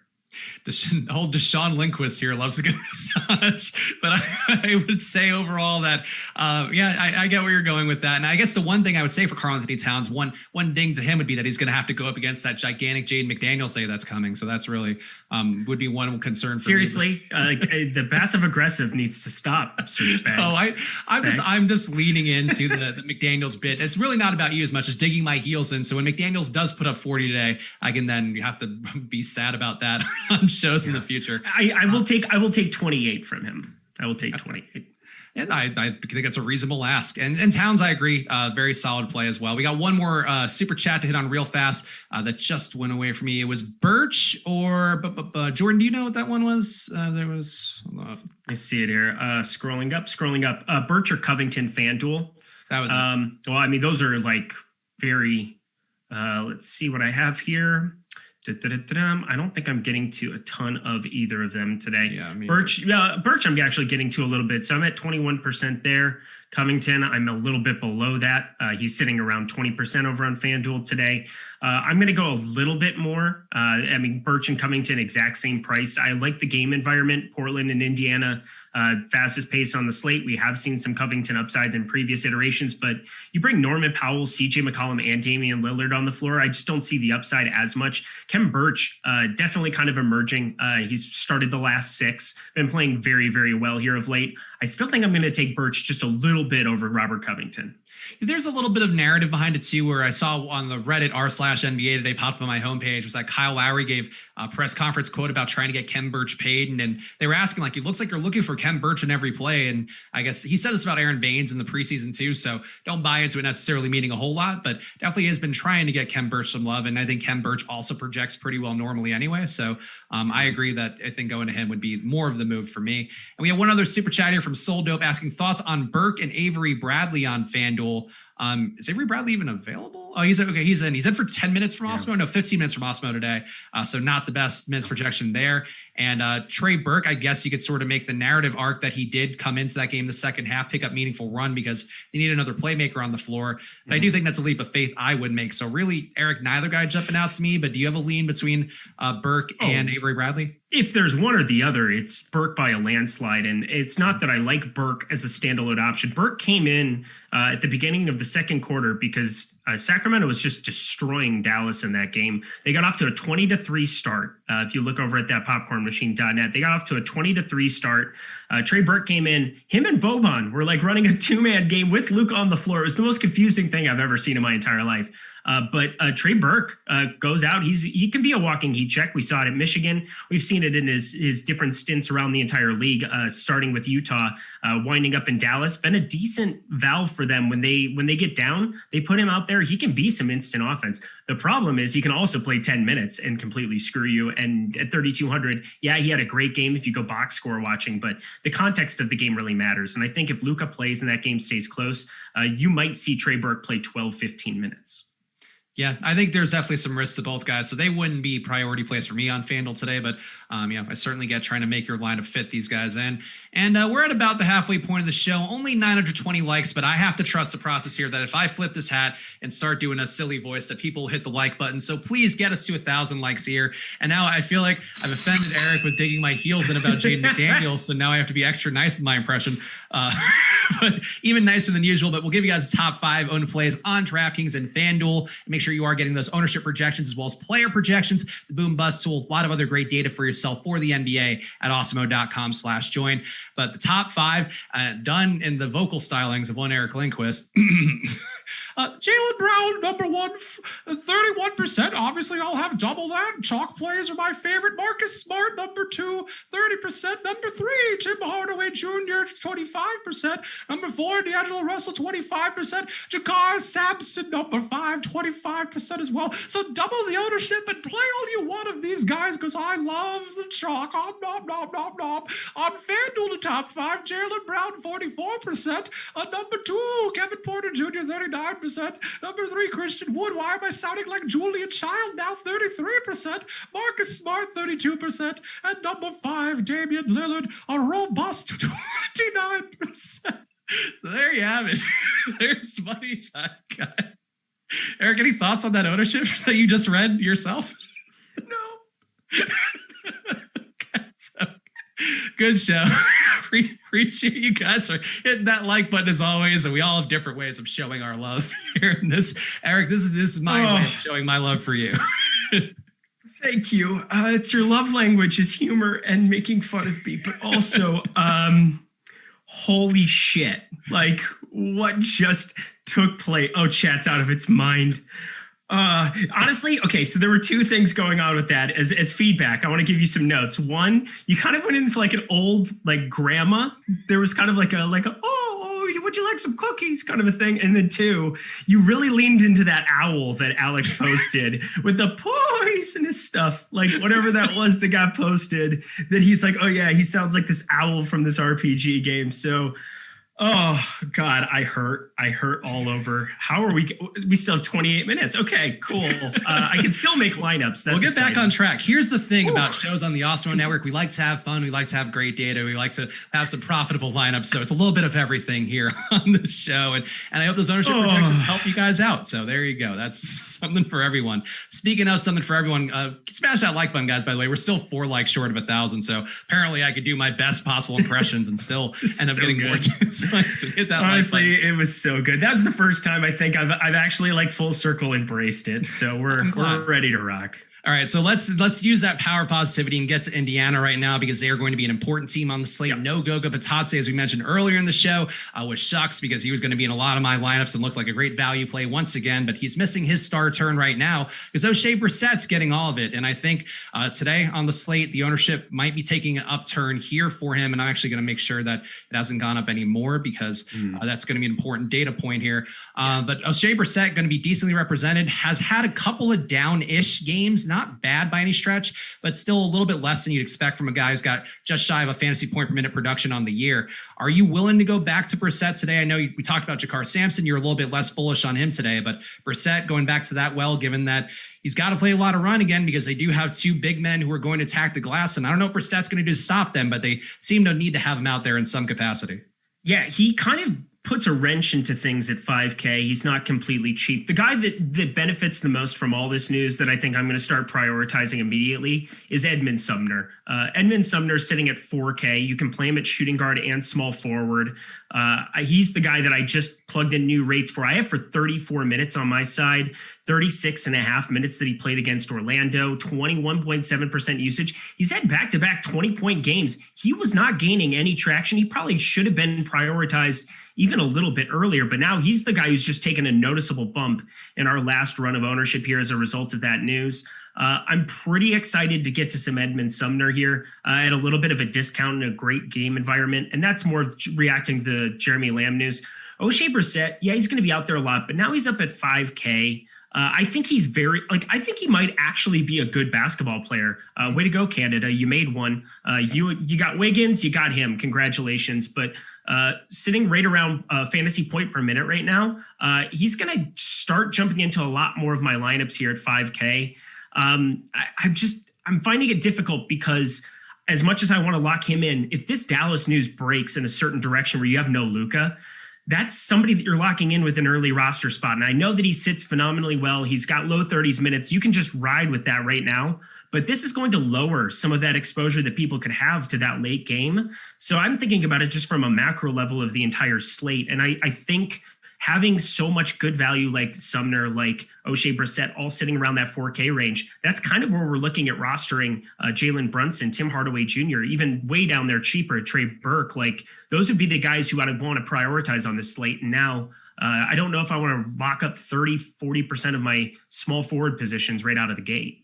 Old Deshaun Lindquist here loves a good massage, but I would say overall that, I get where you're going with that. And I guess the one thing I would say for Karl Anthony Towns, one ding to him would be that he's going to have to go up against that gigantic Jaden McDaniels day that's coming. So that's really would be one concern for Seriously, me. The passive aggressive needs to stop, Sir Spags. I'm just leaning into the McDaniels bit. It's really not about you as much as digging my heels in. So when McDaniels does put up 40 today, I can then have to be sad about that on shows in the future. I will take 28 from him. I will take 28. And I think that's a reasonable ask. And Towns, I agree, very solid play as well. We got one more super chat to hit on real fast that just went away from me. It was Birch or Jordan. Do you know what that one was? There was. I see it here. Scrolling up. Birch or Covington FanDuel. That was. Well, I mean, those are like very. Let's see what I have here. I don't think I'm getting to a ton of either of them today. Yeah, Birch, I'm actually getting to a little bit. So I'm at 21% there. Covington, I'm a little bit below that. He's sitting around 20% over on FanDuel today. I'm going to go a little bit more. Birch and Covington, exact same price. I like the game environment. Portland and Indiana, fastest pace on the slate. We have seen some Covington upsides in previous iterations, but you bring Norman Powell, CJ McCollum, and Damian Lillard on the floor. I just don't see the upside as much. Khem Birch, definitely kind of emerging. He's started the last 6, been playing very, very well here of late. I still think I'm going to take Birch just a little bit over Robert Covington. There's a little bit of narrative behind it too, where I saw on the Reddit r/NBA today popped up on my homepage was that Kyle Lowry gave a press conference quote about trying to get Khem Birch paid. And then they were asking, like, it looks like you're looking for Khem Birch in every play. And I guess he said this about Aaron Baines in the preseason too. So don't buy into it necessarily meaning a whole lot, but definitely has been trying to get Khem Birch some love. And I think Khem Birch also projects pretty well normally anyway. So I agree that I think going to him would be more of the move for me. And we have one other super chat here from Soul Dope asking thoughts on Burke and Avery Bradley on FanDuel. Is Avery Bradley even available? Oh, he's okay. He's in for 10 minutes from Awesemo. No, 15 minutes from Awesemo today. So not the best minutes projection there. And Trey Burke, I guess you could sort of make the narrative arc that he did come into that game the second half, pick up meaningful run because they need another playmaker on the floor. But I do think that's a leap of faith I would make. So really, Eric, neither guy jumping out to me, but do you have a lean between Burke and Avery Bradley? If there's one or the other, it's Burke by a landslide. And it's not that I like Burke as a standalone option. Burke came in at the beginning of the second quarter because Sacramento was just destroying Dallas in that game. They got off to a 20-3 start. If you look over at that popcornmachine.net, they got off to a 20-3 start. Trey Burke came in. Him and Boban were like running a 2-man game with Luka on the floor. It was the most confusing thing I've ever seen in my entire life. But Trey Burke goes out. He can be a walking heat check. We saw it at Michigan. We've seen it in his different stints around the entire league, starting with Utah, winding up in Dallas. Been a decent valve for them when they get down. They put him out there. He can be some instant offense. The problem is he can also play 10 minutes and completely screw you. And at 3,200, yeah, he had a great game if you go box score watching, but the context of the game really matters. And I think if Luka plays and that game stays close, you might see Trey Burke play 12, 15 minutes. Yeah, I think there's definitely some risks to both guys, so they wouldn't be priority plays for me on FanDuel today, but I certainly get trying to make your lineup fit these guys in. And we're at about the halfway point of the show, only 920 likes, but I have to trust the process here that if I flip this hat and start doing a silly voice that people hit the like button. So please get us to 1,000 likes here. And now I feel like I've offended Eric with digging my heels in about Jaden McDaniels, so now I have to be extra nice in my impression, but even nicer than usual. But we'll give you guys the top 5 owned plays on DraftKings and FanDuel. Make sure you are getting those ownership projections as well as player projections, the boom bust tool, a lot of other great data for yourself for the NBA at awesemo.com/join. But the top 5 done in the vocal stylings of one Eric Lindquist. Jaylen Brown, number one, 31%. Obviously, I'll have double that. Chalk plays are my favorite. Marcus Smart, number 2, 30%. Number 3, Tim Hardaway Jr., 25%. Number 4, D'Angelo Russell, 25%. Jakar Sampson, number 5, 25% as well. So double the ownership and play all you want of these guys because I love the chalk. Nom, nom, nom, nom. On FanDuel, the top 5, Jaylen Brown, 44%. Number 2, Kevin Porter Jr., 39%. Number 3, Christian Wood. Why am I sounding like Julia Child now? 33%. Marcus Smart, 32%. And number 5, Damian Lillard, a robust 29%. So there you have it. There's money time, guys. Eric, any thoughts on that ownership that you just read yourself? No. Okay, so good show. Appreciate you guys are hitting that like button as always, and we all have different ways of showing our love here in this. Eric, this is my way of showing my love for you. Thank you. It's your love language is humor and making fun of me, but also, holy shit. Like, what just took place? Oh, chat's out of its mind. Honestly, okay, so there were 2 things going on with that as feedback. I want to give you some notes. One, you kind of went into like an old like grandma. There was kind of like a would you like some cookies kind of a thing. And then 2, you really leaned into that owl that Alex posted with the poisonous stuff, like whatever that was that got posted, that he's like, oh yeah, he sounds like this owl from this RPG game. So oh God, I hurt all over. How are we still have 28 minutes. Okay, cool. I can still make lineups. That's we'll get exciting. back on track. Here's the thing about shows on the Awesemo Network. We like to have fun. We like to have great data. We like to have some profitable lineups. So it's a little bit of everything here on the show. And I hope those ownership projections help you guys out. So there you go. That's something for everyone. Speaking of something for everyone, smash that like button, guys, by the way. We're still 4 likes short of 1,000. So apparently I could do my best possible impressions and still end up getting more. So hit that. Honestly, it was so good. That was the first time I think I've actually like full circle embraced it. So we're ready to rock. All right, so let's use that power positivity and get to Indiana right now because they are going to be an important team on the slate. Yep. No Goga Bitadze, as we mentioned earlier in the show, which sucks because he was going to be in a lot of my lineups and looked like a great value play once again, but he's missing his star turn right now because O'Shea Brissett's getting all of it. And I think today on the slate, the ownership might be taking an upturn here for him, and I'm actually going to make sure that it hasn't gone up anymore because that's going to be an important data point here. But O'Shea Brissett going to be decently represented, has had a couple of down-ish games, not bad by any stretch, but still a little bit less than you'd expect from a guy who's got just shy of a fantasy point per minute production on the year. Are you willing to go back to Brissett today? I know we talked about Jakar Sampson. You're a little bit less bullish on him today, but Brissett going back to that well, given that he's got to play a lot of run again because they do have 2 big men who are going to attack the glass. And I don't know what Brissett's going to do to stop them, but they seem to need to have him out there in some capacity. Yeah, he kind of puts a wrench into things at 5K. He's not completely cheap. The guy that benefits the most from all this news that I think I'm going to start prioritizing immediately is Edmund Sumner. Edmund Sumner sitting at 4K. You can play him at shooting guard and small forward. He's the guy that I just plugged in new rates for. I have for 34 minutes on my side, 36 and a half minutes that he played against Orlando, 21.7% usage. He's had back-to-back 20-point games. He was not gaining any traction. He probably should have been prioritized even a little bit earlier, but now he's the guy who's just taken a noticeable bump in our last run of ownership here as a result of that news. I'm pretty excited to get to some Edmund Sumner here at a little bit of a discount in a great game environment, and that's more reacting to the Jeremy Lamb news. O'Shea Brissett, yeah, he's going to be out there a lot, but now he's up at 5K. I think he's I think he might actually be a good basketball player. Way to go, Canada. You made one. You got Wiggins, you got him. Congratulations. But sitting right around fantasy point per minute right now, he's going to start jumping into a lot more of my lineups here at 5K. I'm finding it difficult because as much as I want to lock him in, if this Dallas news breaks in a certain direction where you have no Luka, that's somebody that you're locking in with an early roster spot. And I know that he sits phenomenally well. He's got low 30s minutes. You can just ride with that right now. But this is going to lower some of that exposure that people could have to that late game. So I'm thinking about it just from a macro level of the entire slate. And I think having so much good value like Sumner, like O'Shea Brissett, all sitting around that 4K range, that's kind of where we're looking at rostering Jalen Brunson, Tim Hardaway Jr., even way down there cheaper, Trey Burke. Like those would be the guys who I would want to prioritize on this slate. And now I don't know if I want to lock up 40% of my small forward positions right out of the gate.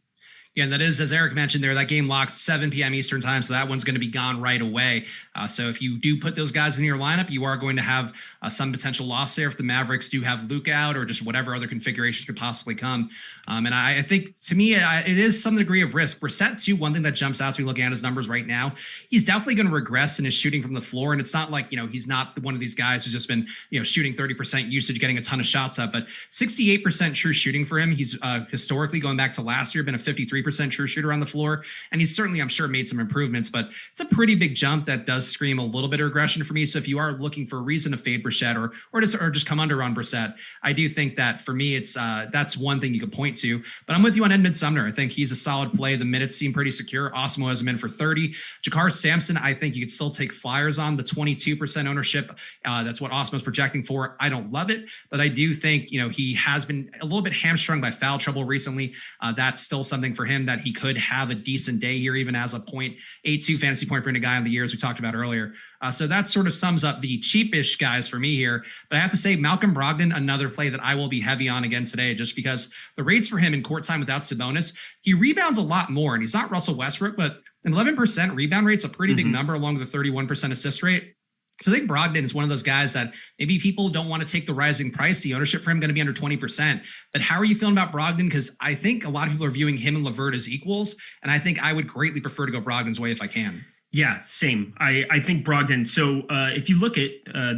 Yeah, and that is, as Eric mentioned there, that game locks 7 p.m. Eastern time, so that one's going to be gone right away. So if you do put those guys in your lineup, you are going to have some potential loss there if the Mavericks do have Luka out or just whatever other configurations could possibly come. And I think, to me, it is some degree of risk. Brissett, too, one thing that jumps out to me looking at his numbers right now, he's definitely going to regress in his shooting from the floor. And it's not like, he's not one of these guys who's just been, shooting 30% usage, getting a ton of shots up, but 68% true shooting for him. He's historically, going back to last year, been a 53% true shooter on the floor. And he's certainly, I'm sure, made some improvements, but it's a pretty big jump that does scream a little bit of regression for me. So if you are looking for a reason to fade Brissett or just come under on Brissett, I do think that for me, it's that's one thing you could point to. But I'm with you on Edmund Sumner. I think he's a solid play. The minutes seem pretty secure. Awesemo has him in for 30. Jakar Sampson, I think you could still take flyers on the 22% ownership. That's what Awesemo's projecting for. I don't love it, but I do think, he has been a little bit hamstrung by foul trouble recently. That's still something for him that he could have a decent day here, even as a 0.82 fantasy point per minute guy on the year, as we talked about earlier. So that sort of sums up the cheapish guys for me here. But I have to say, Malcolm Brogdon, another play that I will be heavy on again today, just because the rates for him in court time without Sabonis, he rebounds a lot more. And he's not Russell Westbrook, but an 11% rebound rate's a pretty big number, along with a 31% assist rate. So I think Brogdon is one of those guys that maybe people don't want to take the rising price. The ownership for him going to be under 20%. But how are you feeling about Brogdon? Because I think a lot of people are viewing him and LeVert as equals. And I think I would greatly prefer to go Brogdon's way if I can. Yeah, same. I think Brogdon. So if you look at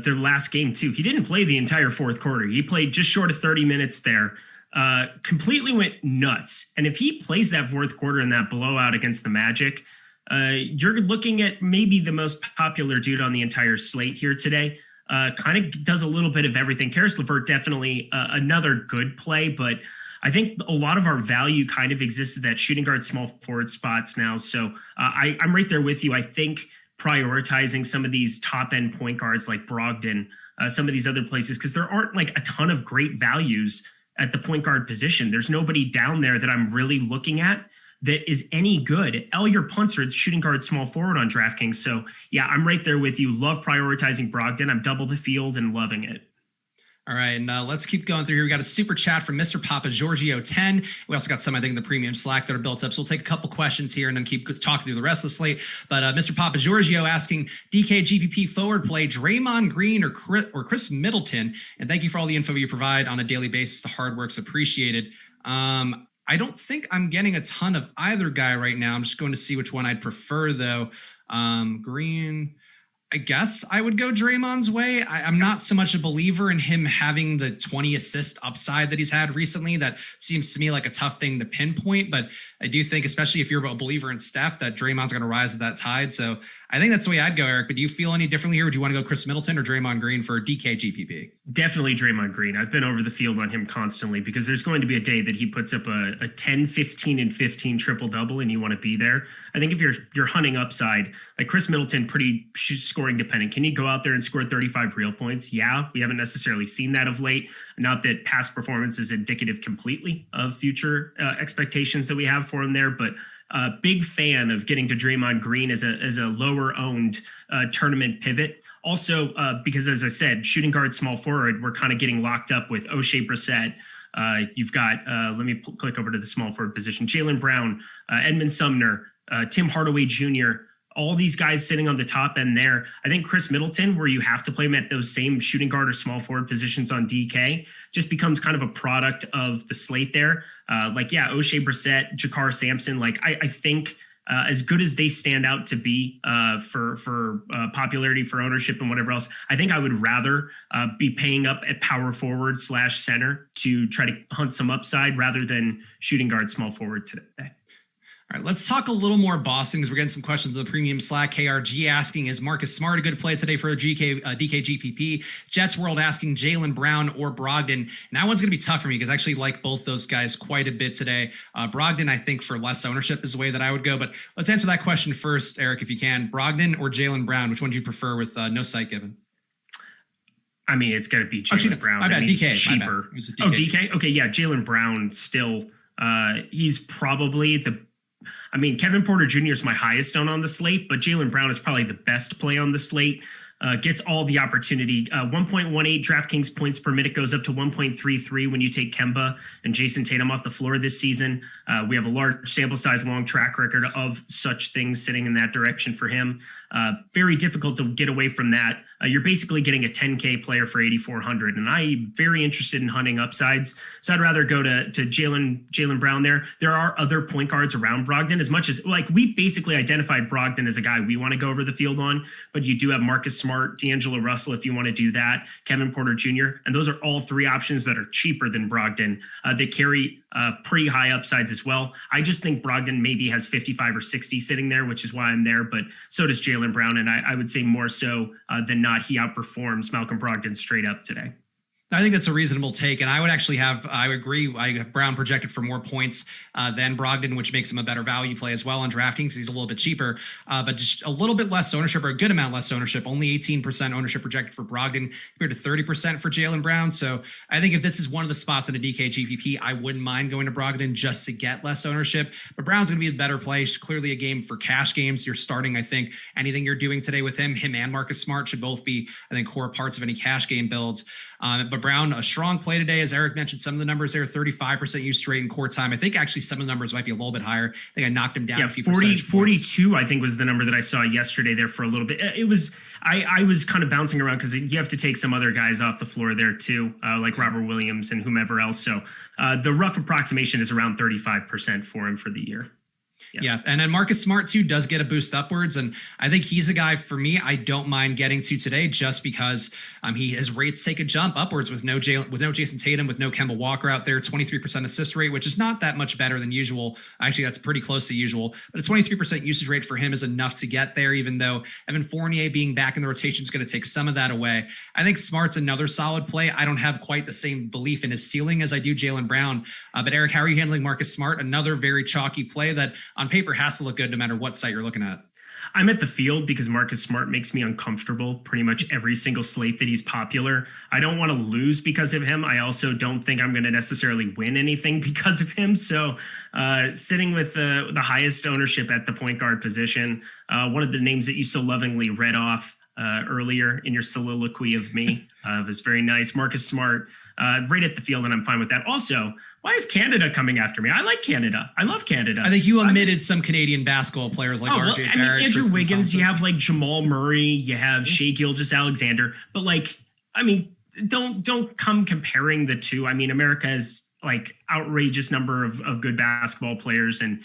their last game too, he didn't play the entire fourth quarter. He played just short of 30 minutes there. Completely went nuts. And if he plays that fourth quarter in that blowout against the Magic, you're looking at maybe the most popular dude on the entire slate here today. Kind of does a little bit of everything. Karis LeVert, definitely another good play, but I think a lot of our value kind of exists at that shooting guard, small forward spots now. So I'm right there with you. I think prioritizing some of these top end point guards like Brogdon, some of these other places, because there aren't like a ton of great values at the point guard position. There's nobody down there that I'm really looking at that is any good. Elliot Punter, shooting guard, small forward on DraftKings. So yeah, I'm right there with you. Love prioritizing Brogdon. I'm double the field and loving it. All right, and let's keep going through here. We got a super chat from Mr. Papa Giorgio 10. We also got some, I think, in the premium Slack that are built up. So we'll take a couple questions here and then keep talking through the rest of the slate. But Mr. Papa Giorgio asking DK GPP forward play Draymond Green or Chris Middleton. And thank you for all the info you provide on a daily basis. The hard work's appreciated. I don't think I'm getting a ton of either guy right now. I'm just going to see which one I'd prefer, though. Green, I guess I would go Draymond's way. I'm not so much a believer in him having the 20 assist upside that he's had recently. That seems to me like a tough thing to pinpoint, but I do think, especially if you're a believer in Steph, that Draymond's going to rise to that tide. So I think that's the way I'd go, Eric. But do you feel any differently here? Would you want to go Chris Middleton or Draymond Green for DK GPP? Definitely Draymond Green. I've been over the field on him constantly because there's going to be a day that he puts up a 10, 15, and 15 triple-double, and you want to be there. I think if you're hunting upside, like Chris Middleton, pretty scoring dependent. Can he go out there and score 35 real points? Yeah, we haven't necessarily seen that of late. Not that past performance is indicative completely of future expectations that we have for him there, but big fan of getting to Draymond Green as a lower owned tournament pivot. Also, because as I said, shooting guard, small forward, we're kind of getting locked up with O'Shea Brissett. You've got, let me click over to the small forward position, Jaylen Brown, Edmund Sumner, Tim Hardaway Jr., all these guys sitting on the top end there. I think Chris Middleton, where you have to play him at those same shooting guard or small forward positions on DK, just becomes kind of a product of the slate there. O'Shea Brissett, Jakar Sampson, I think as good as they stand out to be for popularity, for ownership and whatever else, I think I would rather be paying up at power forward / center to try to hunt some upside rather than shooting guard, small forward today. All right, let's talk a little more Boston because we're getting some questions in the premium Slack. KRG asking, is Marcus Smart a good play today for a DK GPP? Jets World asking Jaylen Brown or Brogdon. And that one's going to be tough for me because I actually like both those guys quite a bit today. Brogdon, I think, for less ownership is the way that I would go. But let's answer that question first, Eric, if you can. Brogdon or Jaylen Brown? Which one do you prefer with no site given? I mean, it's going to be Jaylen Brown. My bad, DK. Cheaper. Oh, DK? Okay, yeah, Jaylen Brown still. He's probably Kevin Porter Jr. is my highest owned on the slate, but Jaylen Brown is probably the best play on the slate. gets all the opportunity. 1.18 DraftKings points per minute goes up to 1.33 when you take Kemba and Jason Tatum off the floor this season. We have a large sample size, long track record of such things sitting in that direction for him. Very difficult to get away from that. You're basically getting a 10K player for 8,400, and I'm very interested in hunting upsides. So I'd rather go to Jaylen Brown there. There are other point guards around Brogdon, as much as like we basically identified Brogdon as a guy we want to go over the field on, but you do have Marcus Smart, D'Angelo Russell if you want to do that, Kevin Porter Jr., and those are all three options that are cheaper than Brogdon. They carry pretty high upsides as well. I just think Brogdon maybe has 55 or 60 sitting there, which is why I'm there, but so does Jaylen Brown, and I would say more so than not, he outperforms Malcolm Brogdon straight up today. I think that's a reasonable take. And I would actually I agree. I have Brown projected for more points than Brogdon, which makes him a better value play as well on DraftKings. He's a little bit cheaper, but just a little bit less ownership, or a good amount less ownership. Only 18% ownership projected for Brogdon compared to 30% for Jaylen Brown. So I think if this is one of the spots in a DK GPP, I wouldn't mind going to Brogdon just to get less ownership. But Brown's going to be a better play. Clearly a game for cash games. You're starting, I think, anything you're doing today with him and Marcus Smart should both be, I think, core parts of any cash game builds. But Brown, a strong play today. As Eric mentioned, some of the numbers there, 35% usage rate in court time. I think actually some of the numbers might be a little bit higher. I think I knocked him down a few 42, I think was the number that I saw yesterday there for a little bit. It was, I was kind of bouncing around because you have to take some other guys off the floor there too, like Robert Williams and whomever else. So the rough approximation is around 35% for him for the year. Yeah. And then Marcus Smart too does get a boost upwards. And I think he's a guy for me, I don't mind getting to today just because his rates take a jump upwards with no Jason Tatum, with no Kemba Walker out there, 23% assist rate, which is not that much better than usual. Actually, that's pretty close to usual, but a 23% usage rate for him is enough to get there, even though Evan Fournier being back in the rotation is going to take some of that away. I think Smart's another solid play. I don't have quite the same belief in his ceiling as I do Jaylen Brown. But Eric, how are you handling Marcus Smart? Another very chalky play that on paper has to look good no matter what site you're looking at. I'm at the field because Marcus Smart makes me uncomfortable pretty much every single slate that he's popular. I don't want to lose because of him. I also don't think I'm going to necessarily win anything because of him. So sitting with the highest ownership at the point guard position, one of the names that you so lovingly read off earlier in your soliloquy of me was very nice. Marcus Smart, right at the field, and I'm fine with that. Also, why is Canada coming after me? I like Canada. I love Canada. I think you omitted some Canadian basketball players like RJ Barrett, Andrew Tristan Wiggins. Thompson. You have like Jamal Murray. You have Shai Gilgeous-Alexander. But like, I mean, don't come comparing the two. I mean, America has like outrageous number of good basketball players, and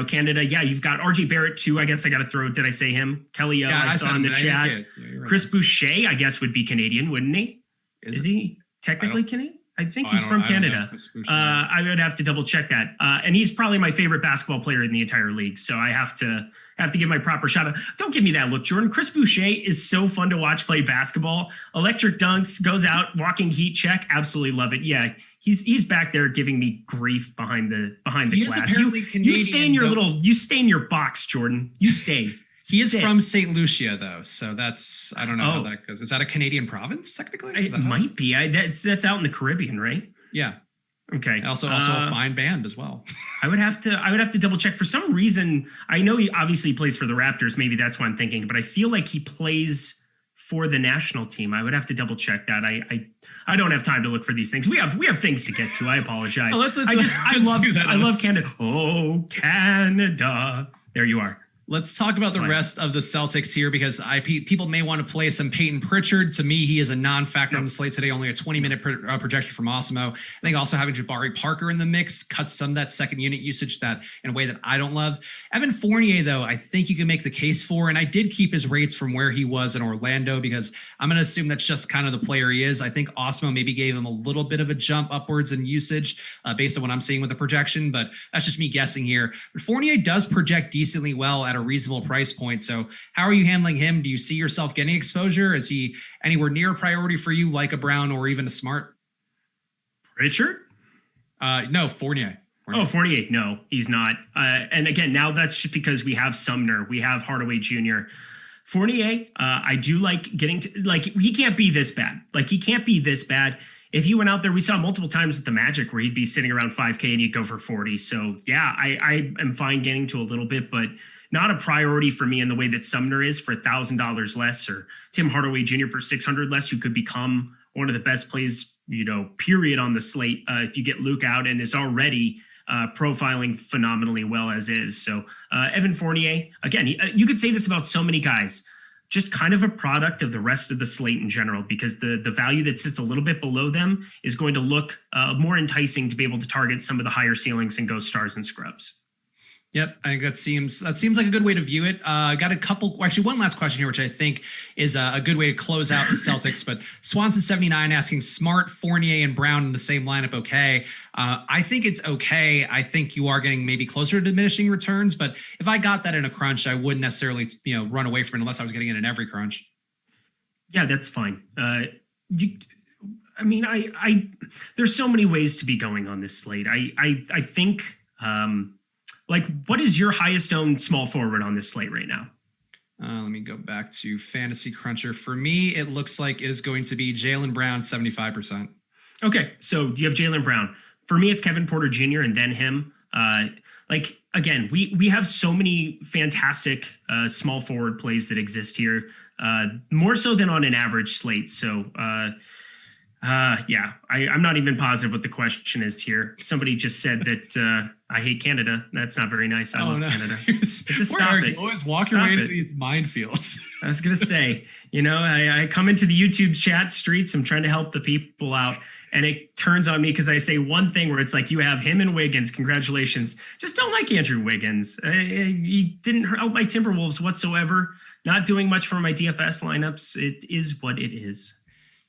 Canada. Yeah, you've got RJ Barrett too. I guess I got to throw. Did I say him? Kelly, I saw in the chat. Yeah, right. Chris Boucher, I guess, would be Canadian, wouldn't he? Is he technically Canadian? I think he's from Canada. I would have to double check that. And he's probably my favorite basketball player in the entire league. So I have to give my proper shout out. Don't give me that look, Jordan. Chris Boucher is so fun to watch play basketball. Electric dunks, goes out, walking heat check. Absolutely love it. Yeah, he's back there giving me grief behind the glass. You stay in your box, Jordan. You stay. He is from St. Lucia, though, so that's I don't know how that goes. Is that a Canadian province technically? It might be. That's out in the Caribbean, right? Yeah. Okay. Also a fine band as well. I would have to double check. For some reason, I know he obviously plays for the Raptors. Maybe that's what I'm thinking. But I feel like he plays for the national team. I would have to double check that. I don't have time to look for these things. We have things to get to. I apologize. I love Canada. Oh, Canada. There you are. Let's talk about the rest of the Celtics here because people may want to play some Peyton Pritchard. To me, he is a non-factor on the slate today, only a 20-minute projection from Awesemo. I think also having Jabari Parker in the mix cuts some of that second unit usage that in a way that I don't love. Evan Fournier, though, I think you can make the case for, and I did keep his rates from where he was in Orlando because I'm going to assume that's just kind of the player he is. I think Awesemo maybe gave him a little bit of a jump upwards in usage based on what I'm seeing with the projection, but that's just me guessing here. But Fournier does project decently well at a reasonable price point. So how are you handling him? Do you see yourself getting exposure? Is he anywhere near a priority for you, like a Brown or even a Smart? Pritchard? No, Fournier. Oh, Fournier. No, he's not. And again, now that's just because we have Sumner. We have Hardaway Jr. Fournier, I do like getting to, like, he can't be this bad. Like, he can't be this bad. If you went out there, we saw multiple times with the Magic where he'd be sitting around 5K and he'd go for 40. So yeah, I am fine getting to a little bit, but not a priority for me in the way that Sumner is for $1,000 less, or Tim Hardaway Jr. for $600 less, who could become one of the best plays, period on the slate if you get Luka out, and is already profiling phenomenally well as is. So Evan Fournier, again, you could say this about so many guys, just kind of a product of the rest of the slate in general, because the value that sits a little bit below them is going to look more enticing to be able to target some of the higher ceilings and ghost stars and scrubs. Yep, I think that seems like a good way to view it. Got a couple, actually one last question here, which I think is a good way to close out the Celtics. But Swanson79 asking, Smart, Fournier, and Brown in the same lineup, okay? I think it's okay. I think you are getting maybe closer to diminishing returns, but if I got that in a crunch, I wouldn't necessarily run away from it unless I was getting it in every crunch. Yeah, that's fine. There's so many ways to be going on this slate. I think. What is your highest owned small forward on this slate right now? Let me go back to Fantasy Cruncher. For me, it looks like it is going to be Jaylen Brown, 75%. Okay, so you have Jaylen Brown. For me, it's Kevin Porter Jr. and then him. Again, we have so many fantastic small forward plays that exist here, more so than on an average slate. So, I'm not even positive what the question is here. Somebody just said that I hate Canada. That's not very nice. I love Canada. Just stop it. Always walk your way into these minefields. I was going to say, I come into the YouTube chat streets. I'm trying to help the people out. And it turns on me because I say one thing where it's like, you have him and Wiggins. Congratulations. Just don't like Andrew Wiggins. He didn't help my Timberwolves whatsoever. Not doing much for my DFS lineups. It is what it is.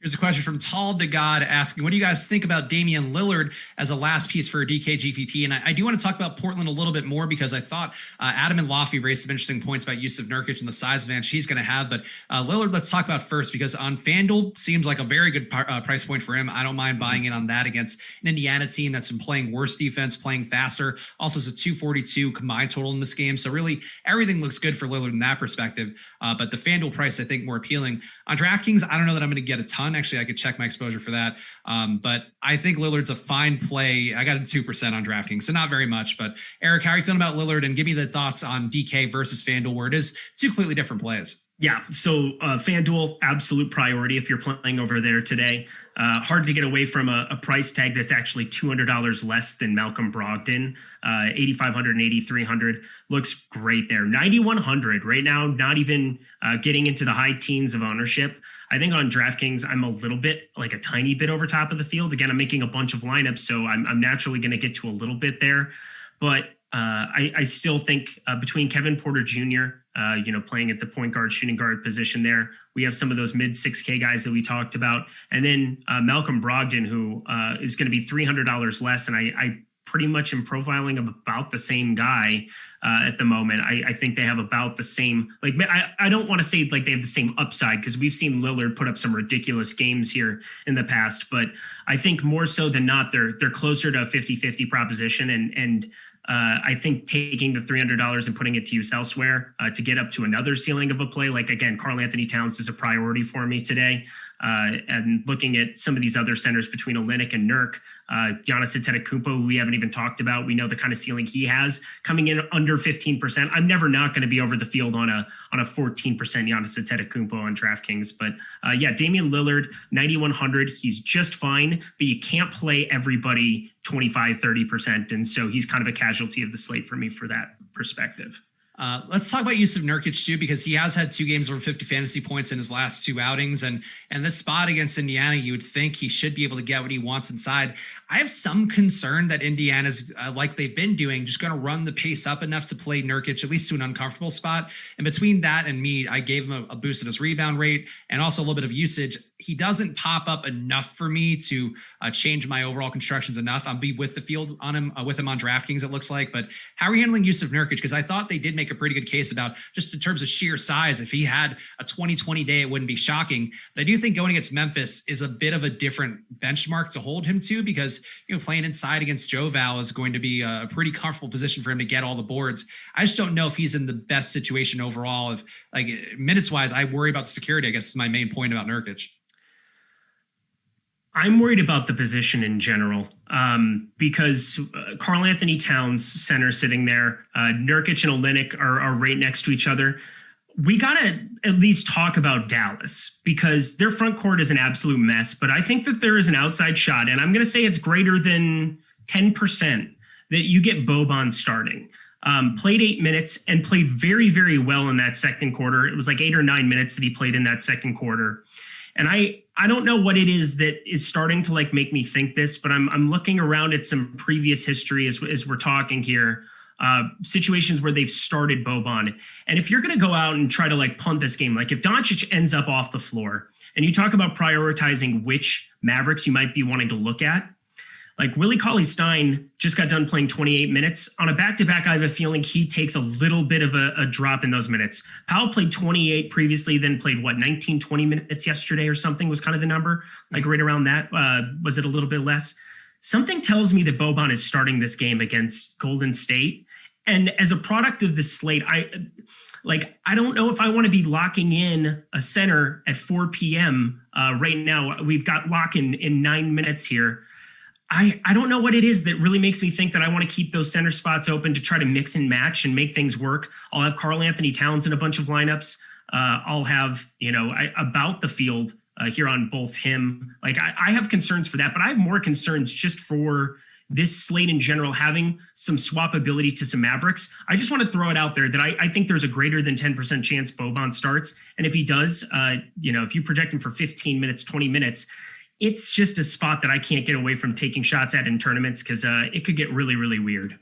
Here's a question from Tall to God asking, what do you guys think about Damian Lillard as a last piece for a DK GPP? And I do want to talk about Portland a little bit more because I thought Adam and Laffy raised some interesting points about Yusuf Nurkic and the size advantage he's going to have. But Lillard, let's talk about first, because on FanDuel seems like a very good price point for him. I don't mind buying in on that against an Indiana team that's been playing worse defense, playing faster. Also, it's a 242 combined total in this game. So really everything looks good for Lillard in that perspective. But the FanDuel price, I think, more appealing. On DraftKings, I don't know that I'm going to get a ton. Actually, I could check my exposure for that. But I think Lillard's a fine play. I got a 2% on DraftKings, so not very much. But Eric, how are you feeling about Lillard? And give me the thoughts on DK versus FanDuel, where it is two completely different plays. Yeah, so FanDuel, absolute priority if you're playing over there today. Hard to get away from a price tag that's actually $200 less than Malcolm Brogdon. 8,500 and 8,300 looks great there. 9,100 right now, not even getting into the high teens of ownership. I think on DraftKings, I'm a little bit, like a tiny bit over top of the field. Again, I'm making a bunch of lineups, so I'm naturally going to get to a little bit there. But I still think between Kevin Porter Jr., playing at the point guard, shooting guard position there, we have some of those mid 6K guys that we talked about. And then Malcolm Brogdon, who is going to be $300 less. And I pretty much am profiling of about the same guy at the moment. I think they have about the same, I don't want to say like they have the same upside, because we've seen Lillard put up some ridiculous games here in the past, but I think more so than not, they're closer to a 50-50 proposition. And I think taking the $300 and putting it to use elsewhere to get up to another ceiling of a play, like again, Karl Anthony Towns is a priority for me today. And looking at some of these other centers between Olynyk and Nurk, Giannis Antetokounmpo, who we haven't even talked about, we know the kind of ceiling he has, coming in under 15%. I'm never not going to be over the field on a 14% Giannis Antetokounmpo on DraftKings. But Damian Lillard, 9,100, he's just fine, but you can't play everybody 25, 30%. And so he's kind of a casualty of the slate for me for that perspective. Let's talk about Yusuf Nurkic too, because he has had 2 games over 50 fantasy points in his last 2 outings. And this spot against Indiana, you would think he should be able to get what he wants inside. I have some concern that Indiana's, like they've been doing, just going to run the pace up enough to play Nurkic, at least to an uncomfortable spot. And between that and me, I gave him a boost in his rebound rate and also a little bit of usage. He doesn't pop up enough for me to change my overall constructions enough. I'll be with the field on him, with him on DraftKings, it looks like. But how are you handling Yusuf Nurkic? Because I thought they did make a pretty good case about just in terms of sheer size. If he had a 2020 day, it wouldn't be shocking. But I do think going against Memphis is a bit of a different benchmark to hold him to, because playing inside against Joe Val is going to be a pretty comfortable position for him to get all the boards. I just don't know if he's in the best situation overall. If minutes wise, I worry about the security, I guess is my main point about Nurkic. I'm worried about the position in general because Karl Anthony Towns, center, sitting there. Nurkic and Olynyk are right next to each other. We got to at least talk about Dallas because their front court is an absolute mess. But I think that there is an outside shot, and I'm going to say it's greater than 10% that you get Boban starting. Played 8 minutes and played very, very well in that second quarter. It was like 8 or 9 minutes that he played in that second quarter. And I don't know what it is that is starting to like make me think this, but I'm looking around at some previous history as we're talking here, situations where they've started Boban. And if you're going to go out and try to like punt this game, like if Doncic ends up off the floor and you talk about prioritizing which Mavericks you might be wanting to look at, like Willie Cauley-Stein just got done playing 28 minutes. On a back-to-back, I have a feeling he takes a little bit of a drop in those minutes. Powell played 28 previously, then played, 19, 20 minutes yesterday or something was kind of the number, like right around that. Was it a little bit less? Something tells me that Boban is starting this game against Golden State. And as a product of this slate, I don't know if I want to be locking in a center at 4 p.m. Right now. We've got lock in 9 minutes here. I don't know what it is that really makes me think that I want to keep those center spots open to try to mix and match and make things work. I'll have Karl Anthony Towns in a bunch of lineups. I'll have, about the field here on both him. Like I have concerns for that, but I have more concerns just for this slate in general, having some swappability to some Mavericks. I just want to throw it out there that I think there's a greater than 10% chance Boban starts. And if he does, if you project him for 15 minutes, 20 minutes, it's just a spot that I can't get away from taking shots at in tournaments because it could get really, really weird.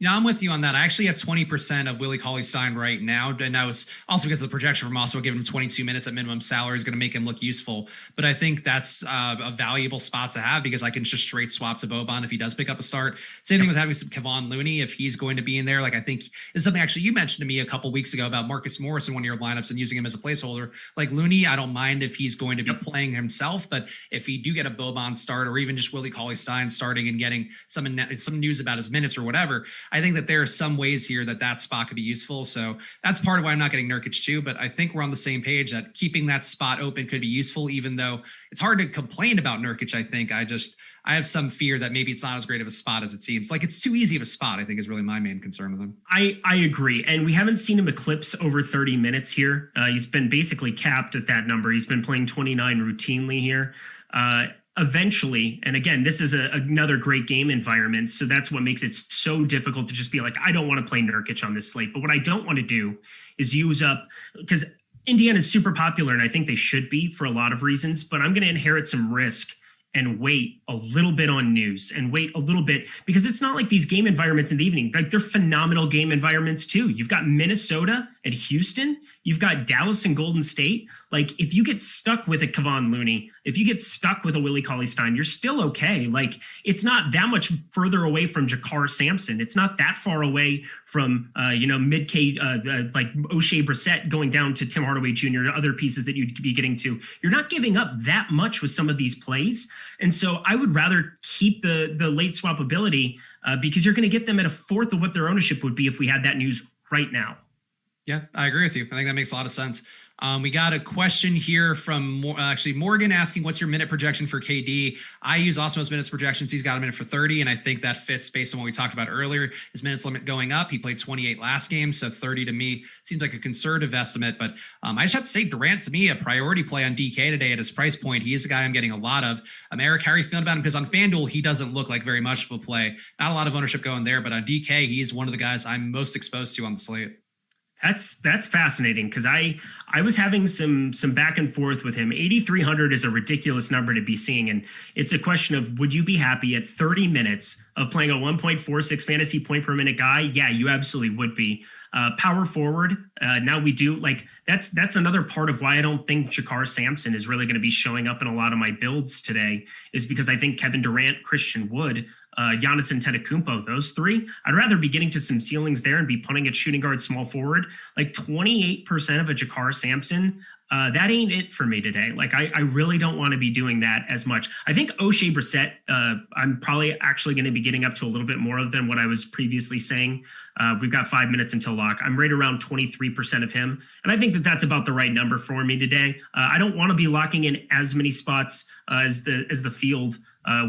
Yeah, I'm with you on that. I actually have 20% of Willie Cauley-Stein right now. And that was also because of the projection from Awesemo giving him 22 minutes at minimum salary is going to make him look useful. But I think that's a valuable spot to have because I can just straight swap to Boban if he does pick up a start. Same thing with having some Kevon Looney if he's going to be in there. Like I think is something actually you mentioned to me a couple weeks ago about Marcus Morris in one of your lineups and using him as a placeholder. Like Looney, I don't mind if he's going to be playing himself, but if you do get a Boban start or even just Willie Cauley-Stein starting and getting some news about his minutes or whatever, I think that there are some ways here that spot could be useful. So that's part of why I'm not getting Nurkic too, but I think we're on the same page that keeping that spot open could be useful, even though it's hard to complain about Nurkic. I think I have some fear that maybe it's not as great of a spot as it seems. Like it's too easy of a spot, I think is really my main concern with him. I agree. And we haven't seen him eclipse over 30 minutes here. He's been basically capped at that number. He's been playing 29 routinely here. Eventually, and again, this is another great game environment, so that's what makes it so difficult to just be like, I don't want to play Nurkic on this slate. But what I don't want to do is use up, because Indiana is super popular, and I think they should be for a lot of reasons, but I'm going to inherit some risk and wait a little bit on news and wait a little bit because it's not like these game environments in the evening, like they're phenomenal game environments too. You've got Minnesota and Houston. You've got Dallas and Golden State. Like if you get stuck with a Kevon Looney, if you get stuck with a Willie Cauley-Stein, you're still okay. Like it's not that much further away from Jakar Sampson. It's not that far away from, mid-K, like O'Shea Brissett going down to Tim Hardaway Jr., other pieces that you'd be getting to. You're not giving up that much with some of these plays. And so I would rather keep the late swappability because you're going to get them at a fourth of what their ownership would be if we had that news right now. Yeah, I agree with you. I think that makes a lot of sense. We got a question here from Morgan asking, what's your minute projection for KD? I use Awesemo's minutes projections. He's got a minute for 30, and I think that fits based on what we talked about earlier. His minutes limit going up. He played 28 last game, so 30 to me seems like a conservative estimate. But I just have to say Durant, to me, a priority play on DK today at his price point. He is a guy I'm getting a lot of. Eric, how are you feeling about him? Because on FanDuel, he doesn't look like very much of a play. Not a lot of ownership going there, but on DK, he is one of the guys I'm most exposed to on the slate. That's fascinating because I was having some back and forth with him. 8,300 is a ridiculous number to be seeing. And it's a question of, would you be happy at 30 minutes of playing a 1.46 fantasy point per minute guy? Yeah, you absolutely would be. Power forward. Now we do like that's another part of why I don't think Jakar Sampson is really going to be showing up in a lot of my builds today is because I think Kevin Durant, Christian Wood Giannis and Antetokounmpo, those three. I'd rather be getting to some ceilings there and be punting at shooting guard, small forward. Like 28% of a Jakar Sampson. That ain't it for me today. Like I really don't want to be doing that as much. I think O'Shea Brissett, I'm probably actually going to be getting up to a little bit more of than what I was previously saying. We've got 5 minutes until lock. I'm right around 23% of him. And I think that that's about the right number for me today. I don't want to be locking in as many spots as the field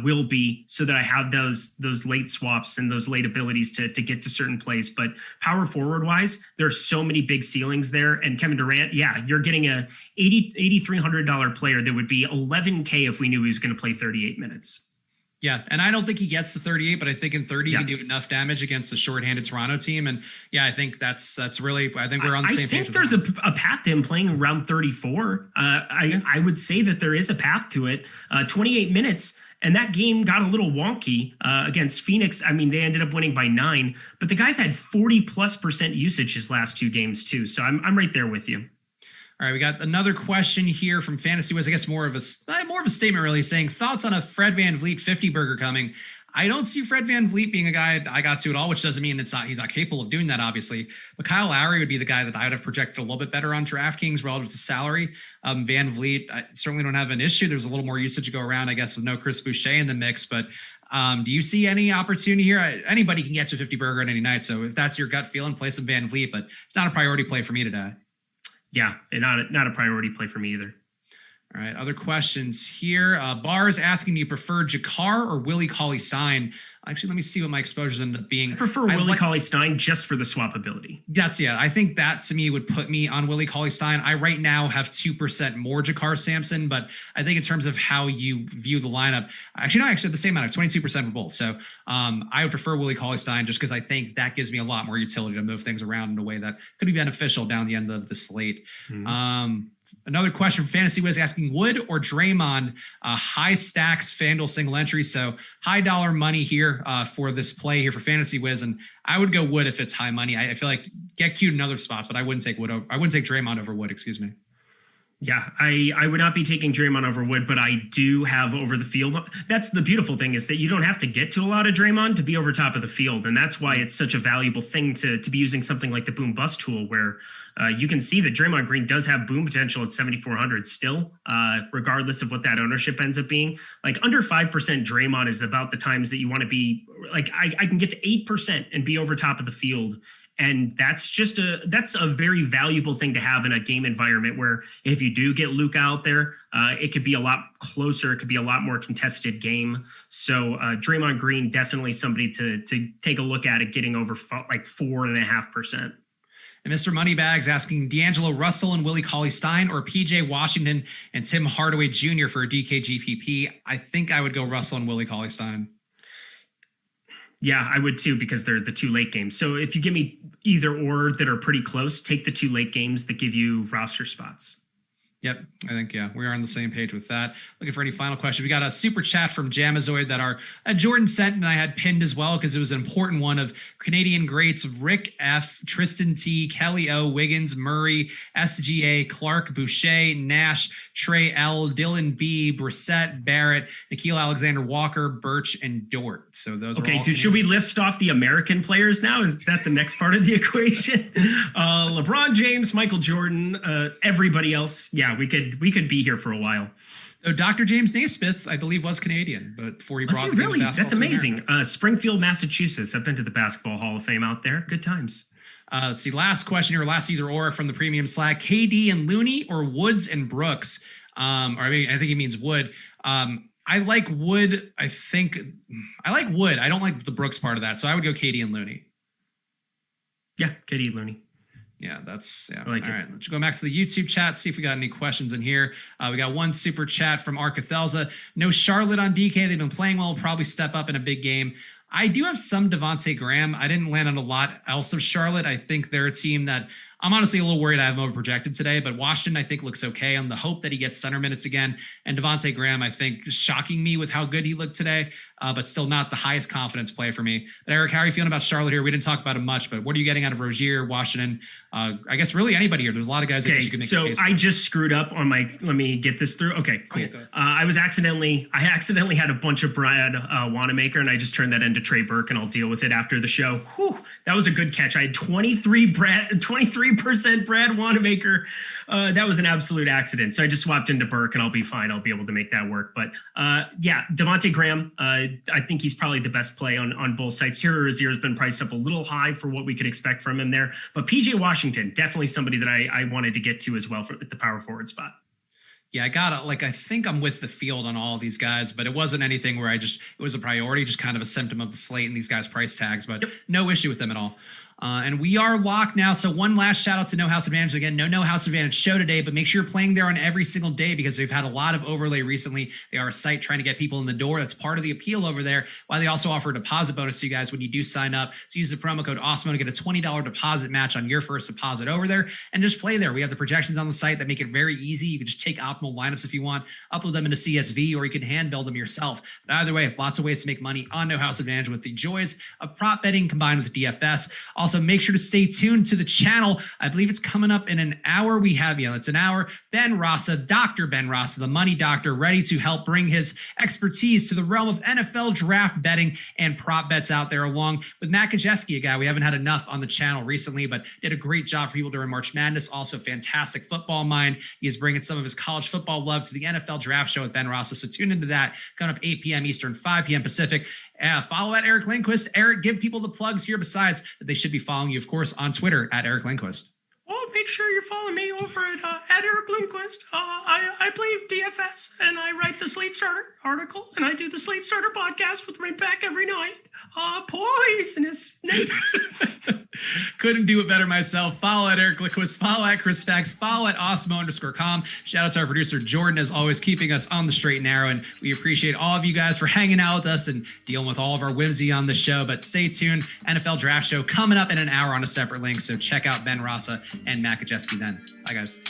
will be, so that I have those late swaps and those late abilities to get to certain plays. But power forward wise, there's so many big ceilings there. And Kevin Durant, yeah, you're getting a $8,300 player that would be $11K if we knew he was going to play 38 minutes. Yeah, and I don't think he gets to 38, but I think in 30 he can do enough damage against the shorthanded Toronto team. And yeah, I think that's really, I think we're on the same page. I think there's a path to him playing around 34. I would say that there is a path to it. 28 minutes. And that game got a little wonky against Phoenix. I mean, they ended up winning by 9, but the guys had 40+% usage his last 2 games too. So I'm right there with you. All right, we got another question here from Fantasy Wiz. I guess more of a statement, really, saying thoughts on a Fred VanVleet 50 burger coming. I don't see Fred VanVleet being a guy I got to at all, which doesn't mean he's not capable of doing that, obviously. But Kyle Lowry would be the guy that I would have projected a little bit better on DraftKings relative to salary. VanVleet, I certainly don't have an issue. There's a little more usage to go around, I guess, with no Chris Boucher in the mix. But do you see any opportunity here? Anybody can get to 50 burger on any night. So if that's your gut feeling, play some VanVleet. But it's not a priority play for me today. Yeah, not a priority play for me either. All right, other questions here. Bar's asking, do you prefer Jakar or Willie Cauley-Stein? Actually, let me see what my exposures end up being. I prefer Willie Cauley-Stein just for the swappability. I think that to me would put me on Willie Cauley-Stein. I right now have 2% more Jakar Sampson, but I think in terms of how you view the lineup, actually the same amount, 22% for both. So I would prefer Willie Cauley-Stein just because I think that gives me a lot more utility to move things around in a way that could be beneficial down the end of the slate. Mm-hmm. Another question from Fantasy Wiz asking, Wood or Draymond, high stacks FanDuel single entry. So high dollar money here for this play here for Fantasy Wiz. And I would go Wood if it's high money. I feel like get cute in other spots, but I wouldn't take Draymond over Wood, excuse me. Yeah, I would not be taking Draymond over Wood, but I do have over the field. That's the beautiful thing, is that you don't have to get to a lot of Draymond to be over top of the field. And that's why it's such a valuable thing to be using something like the boom bust tool, where you can see that Draymond Green does have boom potential at 7,400 still, regardless of what that ownership ends up being. Like under 5% Draymond is about the times that you want to be like, I can get to 8% and be over top of the field. And that's a very valuable thing to have in a game environment where if you do get Luka out there, it could be a lot closer. It could be a lot more contested game. So Draymond Green, definitely somebody to take a look at it, getting over like 4.5%. And Mr. Moneybags asking D'Angelo Russell and Willie Cauley-Stein or PJ Washington and Tim Hardaway Jr. for a DKGPP. I think I would go Russell and Willie Cauley-Stein. Yeah, I would too, because they're the 2 late games. So if you give me either or that are pretty close, take the 2 late games that give you roster spots. Yep, I think, we are on the same page with that. Looking for any final questions. We got a super chat from Jamazoid that our Jordan sent and I had pinned as well because it was an important one, of Canadian greats Rick F., Tristan T., Kelly O., Wiggins, Murray, SGA, Clark, Boucher, Nash, Trey L., Dylan B., Brissett, Barrett, Nikhil Alexander Walker, Birch, and Dort. So those are all should we list off the American players now? Is that the next part of the equation? LeBron James, Michael Jordan, everybody else. Yeah, we could be here for a while. So Dr. James Naismith, I believe, was Canadian, but before he brought the really? basketball, that's amazing. Springfield, Massachusetts. I've been to the Basketball Hall of Fame out there. Good times. Let's see. Last question here, last either or from the premium Slack: KD and Looney or Woods and Brooks? I think he means Wood. I like Wood. I like Wood. I don't like the Brooks part of that, so I would go KD and Looney. Yeah, KD and Looney. Yeah, that's I like all it. right. Let's go back to the YouTube chat, see if we got any questions in here. We got one super chat from Arkathelza. No Charlotte on DK. They've been playing well. Probably step up in a big game. I do have some Devontae Graham. I didn't land on a lot else of Charlotte. I think they're a team that I'm honestly a little worried I have them overprojected today, but Washington, I think, looks okay on the hope that he gets center minutes again. And Devontae Graham, I think, shocking me with how good he looked today. but still not the highest confidence play for me. But Eric, how are you feeling about Charlotte here? We didn't talk about him much, but what are you getting out of Rozier, Washington? I guess really anybody here. There's a lot of guys. Okay, you can make so I just screwed up on my. Let me get this through. Okay, cool. Okay, I accidentally had a bunch of Brad Wanamaker, and I just turned that into Trey Burke, and I'll deal with it after the show. Whew, that was a good catch. I had 23% Brad Wanamaker. That was an absolute accident. So I just swapped into Burke, and I'll be fine. I'll be able to make that work. But yeah, Devontae Graham. I think he's probably the best play on both sides. Terry Rozier has been priced up a little high for what we could expect from him there, but PJ Washington, definitely somebody that I wanted to get to as well at the power forward spot. Yeah, I think I'm with the field on all of these guys, but it wasn't anything where it was a priority, just kind of a symptom of the slate and these guys' price tags, but no issue with them at all. And we are locked now. So one last shout out to No House Advantage. Again, no House Advantage show today, but make sure you're playing there on every single day because they've had a lot of overlay recently. They are a site trying to get people in the door. That's part of the appeal over there. While they also offer a deposit bonus to you guys when you do sign up. So use the promo code Awesemo to get a $20 deposit match on your first deposit over there and just play there. We have the projections on the site that make it very easy. You can just take optimal lineups if you want, upload them into CSV, or you can hand build them yourself. But either way, lots of ways to make money on No House Advantage with the joys of prop betting combined with DFS. Also, make sure to stay tuned to the channel. I believe it's coming up in an hour. We have, it's an hour. Ben Rasa, Dr. Ben Rasa, the money doctor, ready to help bring his expertise to the realm of NFL draft betting and prop bets out there, along with Matt Kajeski, a guy we haven't had enough on the channel recently, but did a great job for people during March Madness. Also, fantastic football mind. He is bringing some of his college football love to the NFL draft show with Ben Rasa. So tune into that coming up 8 p.m. Eastern, 5 p.m. Pacific. Follow at Eric Lindquist. Eric, give people the plugs here besides that they should be following you, of course, on Twitter at Eric Lindquist. Well, make sure you're following me over at Eric Lindquist. I play DFS and I write the Slate Starter article and I do the Slate Starter podcast with Right Back every night. Poisonous snakes. Couldn't do it better myself. Follow at Eric Lindquist. Follow at Chris Spags. Follow at Awesemo_com. Shout out to our producer Jordan, as always, keeping us on the straight and narrow. And we appreciate all of you guys for hanging out with us and dealing with all of our whimsy on the show. But stay tuned. NFL Draft Show coming up in an hour on a separate link. So check out Ben Rasa and Matt Kajeski then. Bye, guys.